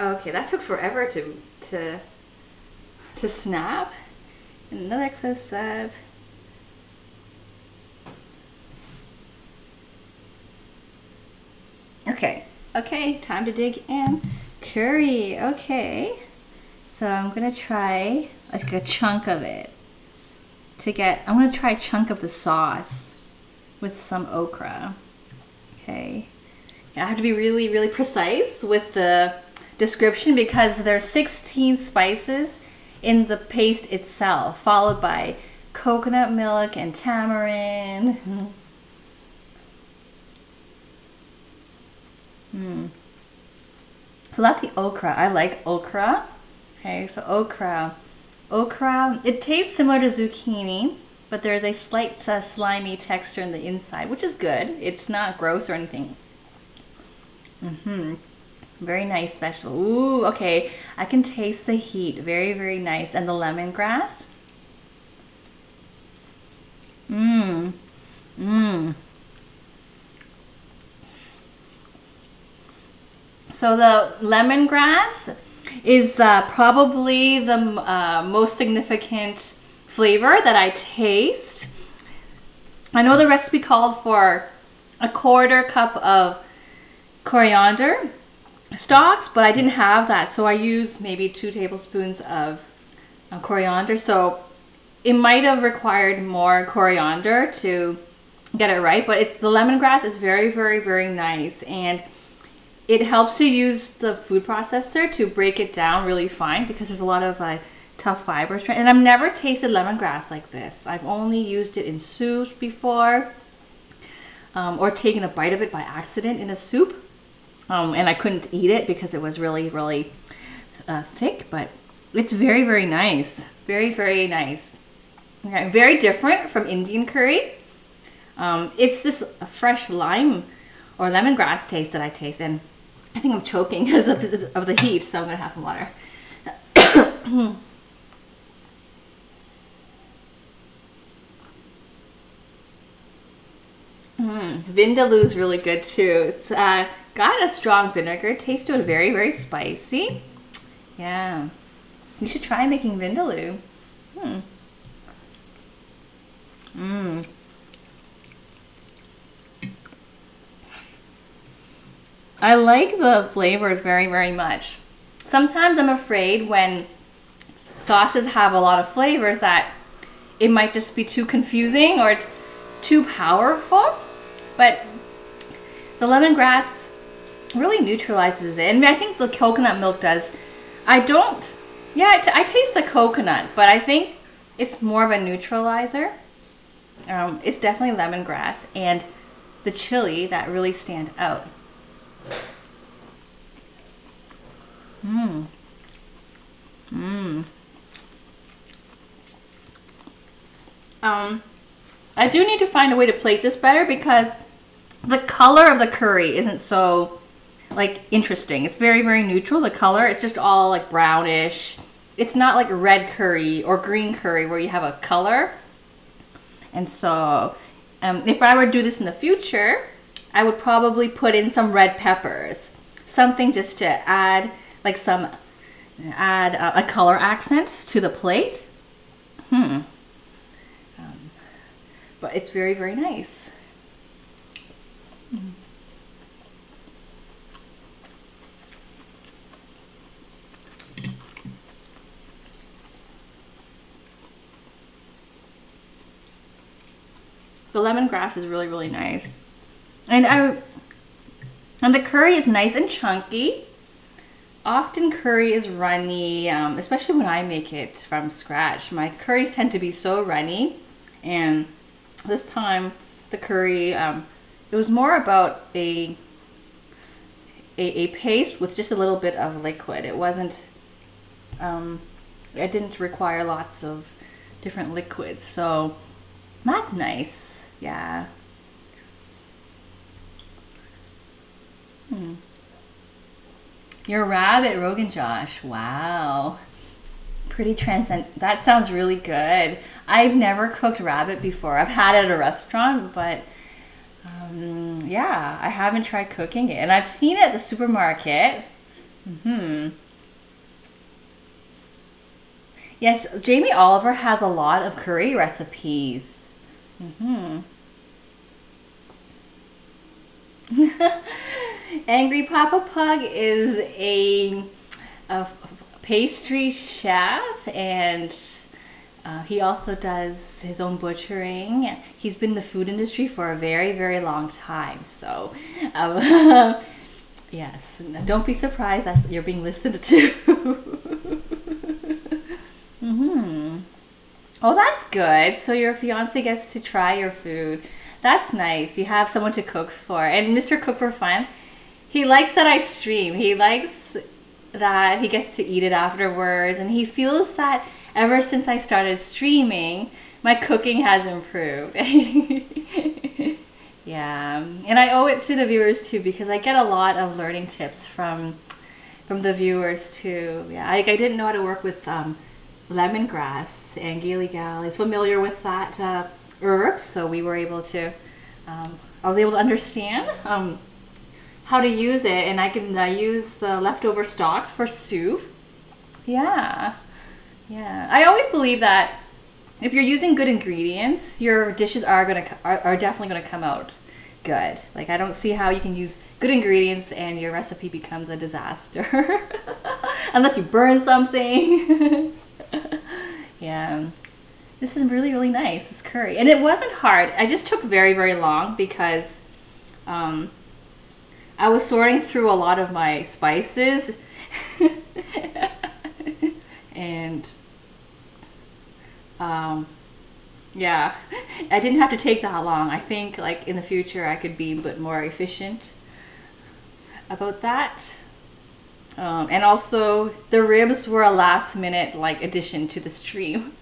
Okay, that took forever to snap. Another close up. Okay, time to dig in. Curry, okay. So I'm gonna try like a chunk of it I'm gonna try a chunk of the sauce with some okra. Okay. I have to be really, really precise with the description because there's 16 spices in the paste itself, followed by coconut milk and tamarind. So that's the okra. I like okra. Okay, so okra. Okra, it tastes similar to zucchini, but there's a slight slimy texture in the inside, which is good. It's not gross or anything. Very nice vegetable. Ooh, okay. I can taste the heat. Very, very nice. And the lemongrass. So the lemongrass is probably the most significant flavor that I taste. I know the recipe called for a 1/4 cup of coriander stalks, but I didn't have that, so I used maybe 2 tablespoons of coriander. So it might have required more coriander to get it right, but the lemongrass is very, very, very nice, and it helps to use the food processor to break it down really fine because there's a lot of tough fibers. And I've never tasted lemongrass like this. I've only used it in soups before, or taken a bite of it by accident in a soup. and I couldn't eat it because it was really, really thick, but it's very, very nice. Very, very nice. Okay, very different from Indian curry. It's this fresh lime or lemongrass taste that I taste, and I think I'm choking because of the heat, so I'm gonna have some water. Vindaloo is really good too. It's got a strong vinegar taste to it, very, very spicy. Yeah, you should try making vindaloo. I like the flavors very, very much. Sometimes I'm afraid when sauces have a lot of flavors that it might just be too confusing or too powerful, but the lemongrass really neutralizes it. And I think the coconut milk does. I taste the coconut, but I think it's more of a neutralizer. It's definitely lemongrass and the chili that really stand out. I do need to find a way to plate this better because the color of the curry isn't so like interesting. It's very, very neutral. The color, it's just all like brownish. It's not like red curry or green curry where you have a color. And so if I were to do this in the future, I would probably put in some red peppers, something just to add like a color accent to the plate. But it's very, very nice. The lemongrass is really, really nice. And the curry is nice and chunky. Often curry is runny, especially when I make it from scratch. My curries tend to be so runny, and this time the curry, it was more about a paste with just a little bit of liquid. It wasn't, it didn't require lots of different liquids, so that's nice. Yeah. Your rabbit Rogan Josh. Wow. Pretty transcendent. That sounds really good. I've never cooked rabbit before. I've had it at a restaurant, but yeah, I haven't tried cooking it. And I've seen it at the supermarket. Yes, Jamie Oliver has a lot of curry recipes. Angry Papa Pug is a pastry chef, and he also does his own butchering. He's been in the food industry for a very, very long time. So, yes, don't be surprised that you're being listened to. Oh, that's good. So your fiance gets to try your food. That's nice. You have someone to cook for. And Mr. Cook for Fun, he likes that I stream. He likes that he gets to eat it afterwards. And he feels that ever since I started streaming, my cooking has improved. Yeah. And I owe it to the viewers too, because I get a lot of learning tips from the viewers too. Yeah, I didn't know how to work with lemongrass, and Gaily is familiar with that herb, so we were able to, I was able to understand how to use it, and I can use the leftover stalks for soup. Yeah, yeah. I always believe that if you're using good ingredients, your dishes are definitely gonna come out good. Like, I don't see how you can use good ingredients and your recipe becomes a disaster unless you burn something. Yeah, this is really, really nice, this curry. And it wasn't hard. I just took very, very long because I was sorting through a lot of my spices. And yeah, I didn't have to take that long. I think like in the future I could be a bit more efficient. about that. And also, the ribs were a last minute like addition to the stream.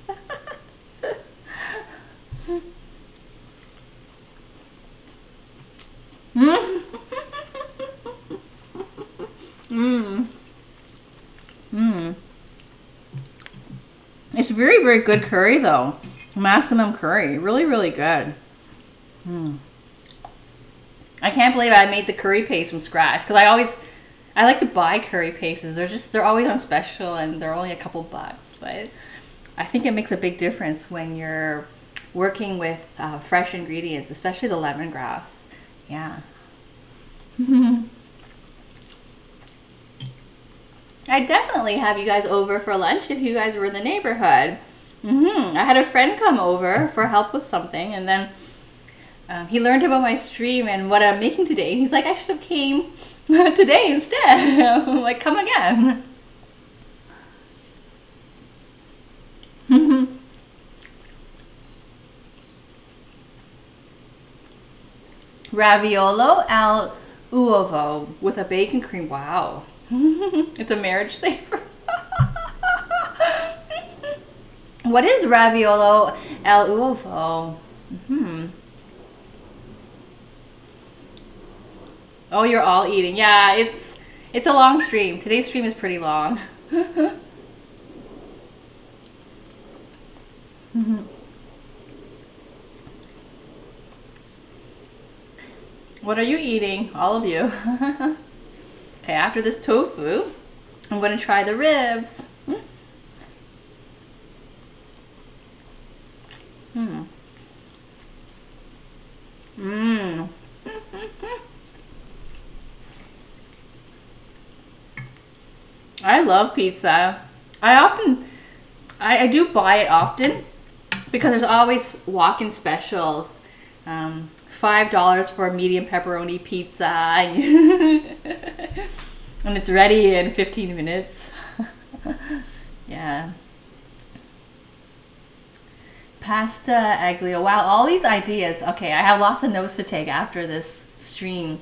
Mm. Mm. Mm. It's very, very good curry though. Massaman curry. Really, really good. Mm. I can't believe I made the curry paste from scratch because I like to buy curry pastes. They're always on special and they're only a couple bucks. But I think it makes a big difference when you're working with fresh ingredients, especially the lemongrass. Yeah. I'd definitely have you guys over for lunch if you guys were in the neighborhood. I had a friend come over for help with something, and then he learned about my stream and what I'm making today. He's like, I should have came today instead. I'm like, come again. Raviolo al uovo with a bacon cream. Wow. It's a marriage saver. What is raviolo al uovo? Oh, you're all eating. Yeah, it's a long stream. Today's stream is pretty long. What are you eating? All of you. Okay, after this tofu, I'm going to try the ribs. I love pizza. I do buy it often because there's always walk-in specials. $5 for a medium pepperoni pizza. And it's ready in 15 minutes. Yeah. Pasta aglio. Wow, all these ideas. Okay, I have lots of notes to take after this stream.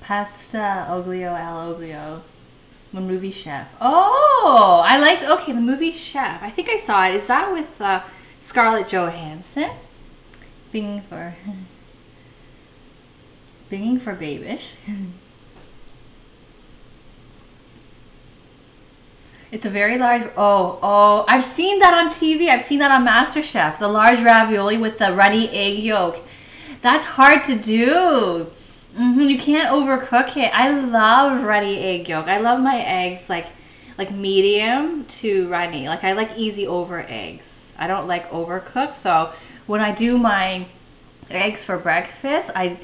Pasta oglio al oglio. The movie chef. Oh, I like. Okay, the movie chef. I think I saw it. Is that with Scarlett Johansson? Binging for Babish. It's a very large. Oh, I've seen that on TV. I've seen that on MasterChef. The large ravioli with the runny egg yolk. That's hard to do. You can't overcook it. I love runny egg yolk. I love my eggs like medium to runny. Like I like easy over eggs. I don't like overcooked. So when I do my eggs for breakfast, I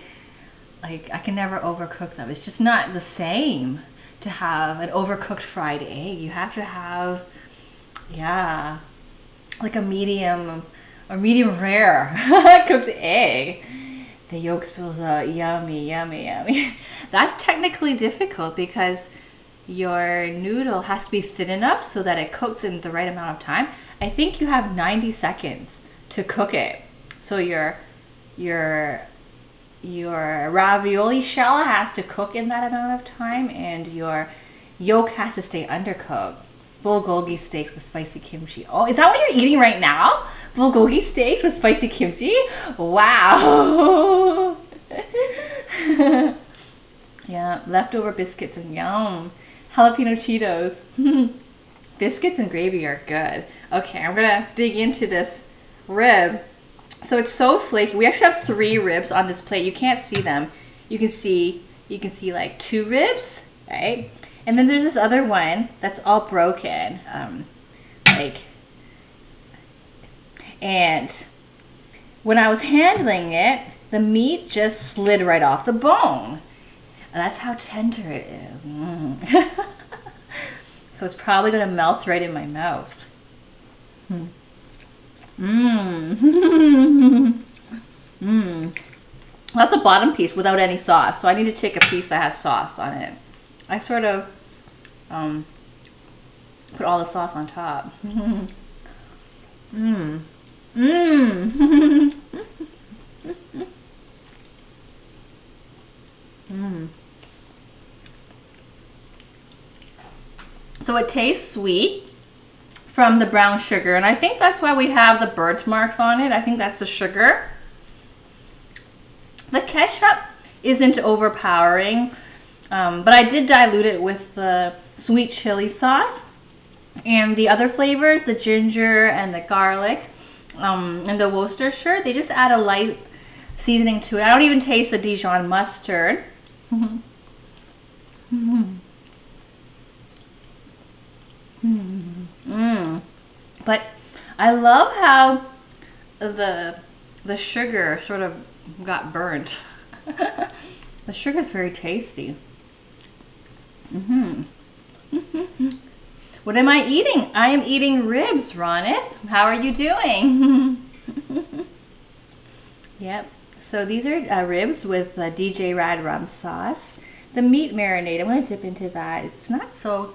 can never overcook them. It's just not the same to have an overcooked fried egg. You have to have, yeah, like a medium or medium rare cooked egg. The yolk spills out. Yummy, yummy, yummy. That's technically difficult because your noodle has to be thin enough so that it cooks in the right amount of time. I think you have 90 seconds to cook it. So your ravioli shell has to cook in that amount of time, and your yolk has to stay undercooked. Bulgogi steaks with spicy kimchi. Oh, is that what you're eating right now? Bulgogi steaks with spicy kimchi? Wow. Yeah, leftover biscuits and yum. Jalapeno Cheetos. Biscuits and gravy are good. Okay, I'm gonna dig into this rib. So it's so flaky. We actually have 3 ribs on this plate. You can't see them. You can see like 2 ribs, right? And then there's this other one that's all broken. And when I was handling it, the meat just slid right off the bone. That's how tender it is. So it's probably gonna melt right in my mouth. That's a bottom piece without any sauce, so I need to take a piece that has sauce on it. I sort of put all the sauce on top. So it tastes sweet from the brown sugar, and I think that's why we have the burnt marks on it. I think that's the sugar. The ketchup isn't overpowering, but I did dilute it with the sweet chili sauce and the other flavors, the ginger and the garlic, and the Worcestershire. They just add a light seasoning to it. I don't even taste the Dijon mustard. But I love how the sugar sort of got burnt. The sugar is very tasty. What am I eating? I am eating ribs, Ronith. How are you doing? Yep. So these are ribs with DJ Rad rum sauce. The meat marinade, I'm going to dip into that. It's not so...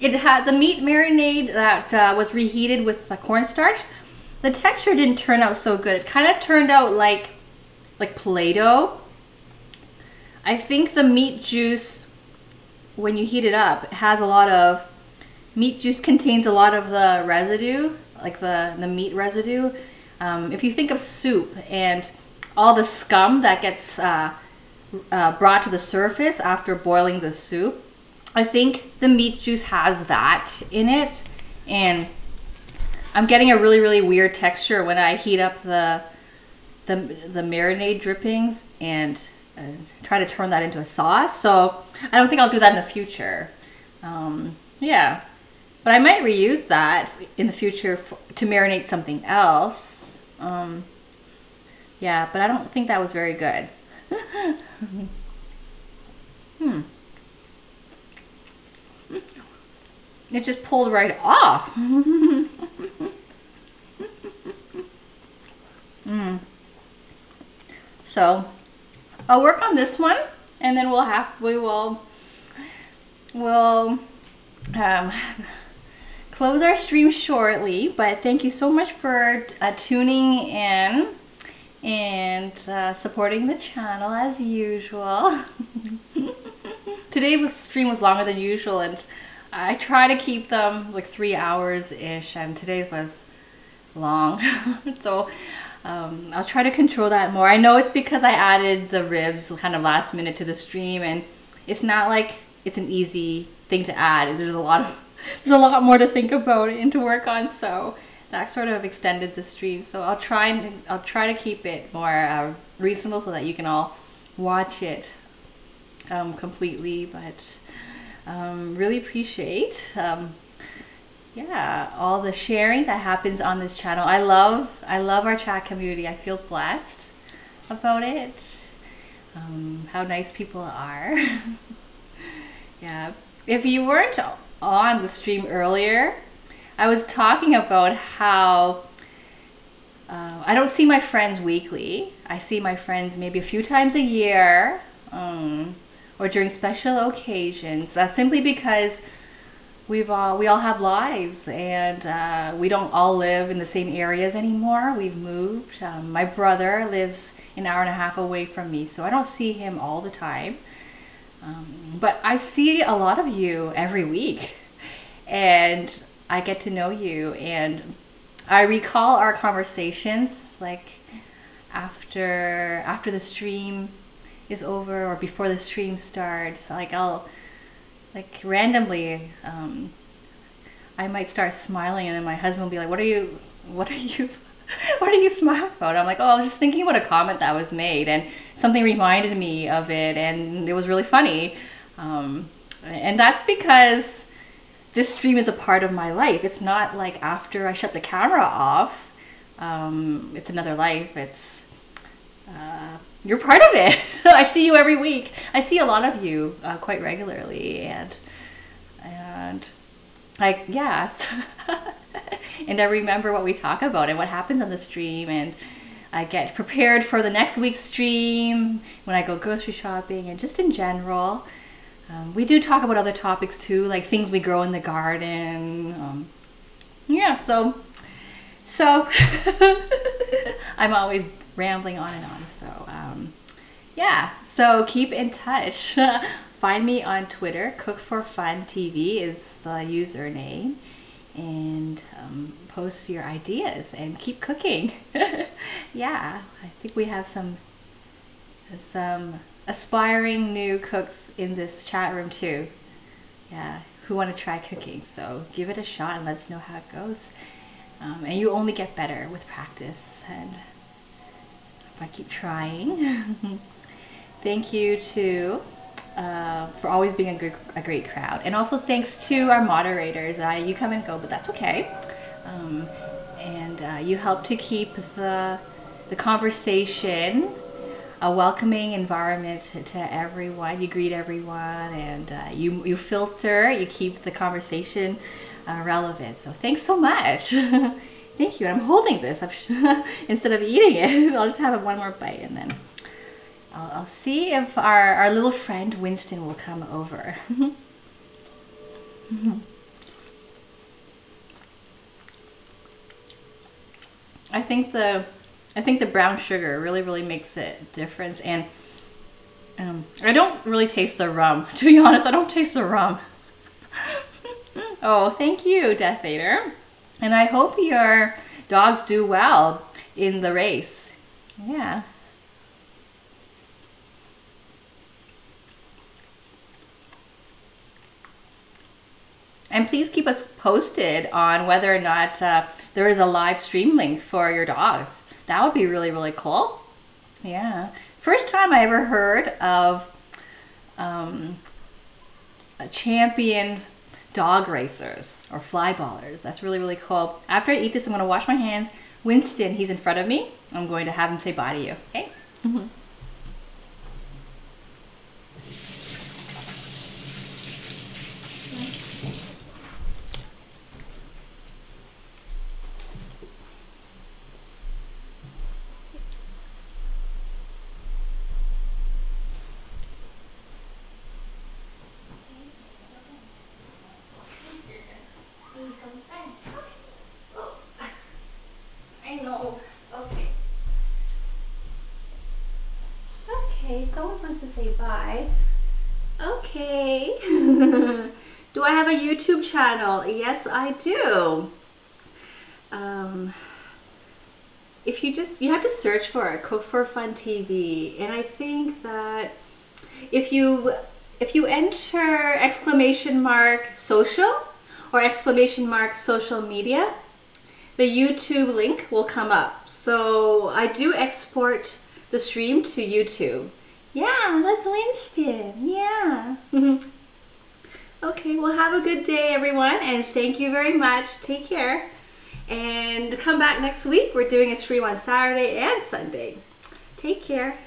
It had the meat marinade that was reheated with the cornstarch. The texture didn't turn out so good. It kind of turned out like Play-Doh. I think the meat juice, when you heat it up, it has a lot of... Meat juice contains a lot of the residue, like the meat residue. If you think of soup and all the scum that gets brought to the surface after boiling the soup, I think the meat juice has that in it, and I'm getting a really, really weird texture when I heat up the marinade drippings and try to turn that into a sauce. So I don't think I'll do that in the future. Yeah, but I might reuse that in the future to marinate something else. Yeah, but I don't think that was very good. It just pulled right off. So I'll work on this one, and then we'll close our stream shortly. But thank you so much for tuning in and supporting the channel as usual. Today's stream was longer than usual, and I try to keep them like 3 hours-ish, and today was long. So I'll try to control that more. I know it's because I added the ribs kind of last minute to the stream, and it's not like it's an easy thing to add. There's a lot more to think about and to work on, so that sort of extended the stream. So I'll try to keep it more reasonable so that you can all watch it completely. But really appreciate yeah, all the sharing that happens on this channel. I love our chat community. I feel blessed about it. How nice people are. Yeah, if you weren't on the stream earlier, I was talking about how I don't see my friends weekly. I see my friends maybe a few times a year, or during special occasions, simply because we all have lives, and we don't all live in the same areas anymore. We've moved. My brother lives an hour and a half away from me, so I don't see him all the time. But I see a lot of you every week, and I get to know you, and I recall our conversations like after the stream is over or before the stream starts. Like I'll randomly I might start smiling, and then my husband will be like, what are you smiling about? I'm like, oh, I was just thinking about a comment that was made, and something reminded me of it, and it was really funny. And that's because this stream is a part of my life. It's not like after I shut the camera off, it's another life. It's you're part of it. I see you every week. I see a lot of you quite regularly, and like, yes. And I remember what we talk about and what happens on the stream, and I get prepared for the next week's stream when I go grocery shopping, and just in general. We do talk about other topics too, like things we grow in the garden. Yeah, so I'm always rambling on and on. So yeah, so keep in touch. find me on Twitter. Cook for Fun TV is the username. And post your ideas and keep cooking. Yeah, I think we have some aspiring new cooks in this chat room too. Yeah, who want to try cooking. So give it a shot and let us know how it goes. And you only get better with practice. And if I keep trying. Thank you to for always being a great crowd. And also thanks to our moderators. You come and go, but that's okay. And you help to keep the conversation a welcoming environment to everyone. You greet everyone, and you filter, you keep the conversation relevant. So thanks so much. Thank you. And I'm holding this instead of eating it. I'll just have one more bite and then I'll see if our little friend Winston will come over. I think the brown sugar really makes a difference, and I don't really taste the rum. To be honest, I don't taste the rum. Oh, thank you, Death Vader, and I hope your dogs do well in the race. Yeah. And please keep us posted on whether or not there is a live stream link for your dogs. That would be really cool. Yeah. First time I ever heard of a champion dog racers or fly ballers. That's really cool. After I eat this, I'm going to wash my hands. Winston, he's in front of me. I'm going to have him say bye to you. Okay? Someone wants to say bye. Okay. Do I have a YouTube channel? Yes, I do. If you have to search for it, Cook for Fun TV, and I think that if you enter !social or !social media, the YouTube link will come up. So I do export the stream to YouTube. Yeah, that's Winston. Yeah. Okay, well, have a good day, everyone, and thank you very much. Take care. And come back next week. We're doing a stream on Saturday and Sunday. Take care.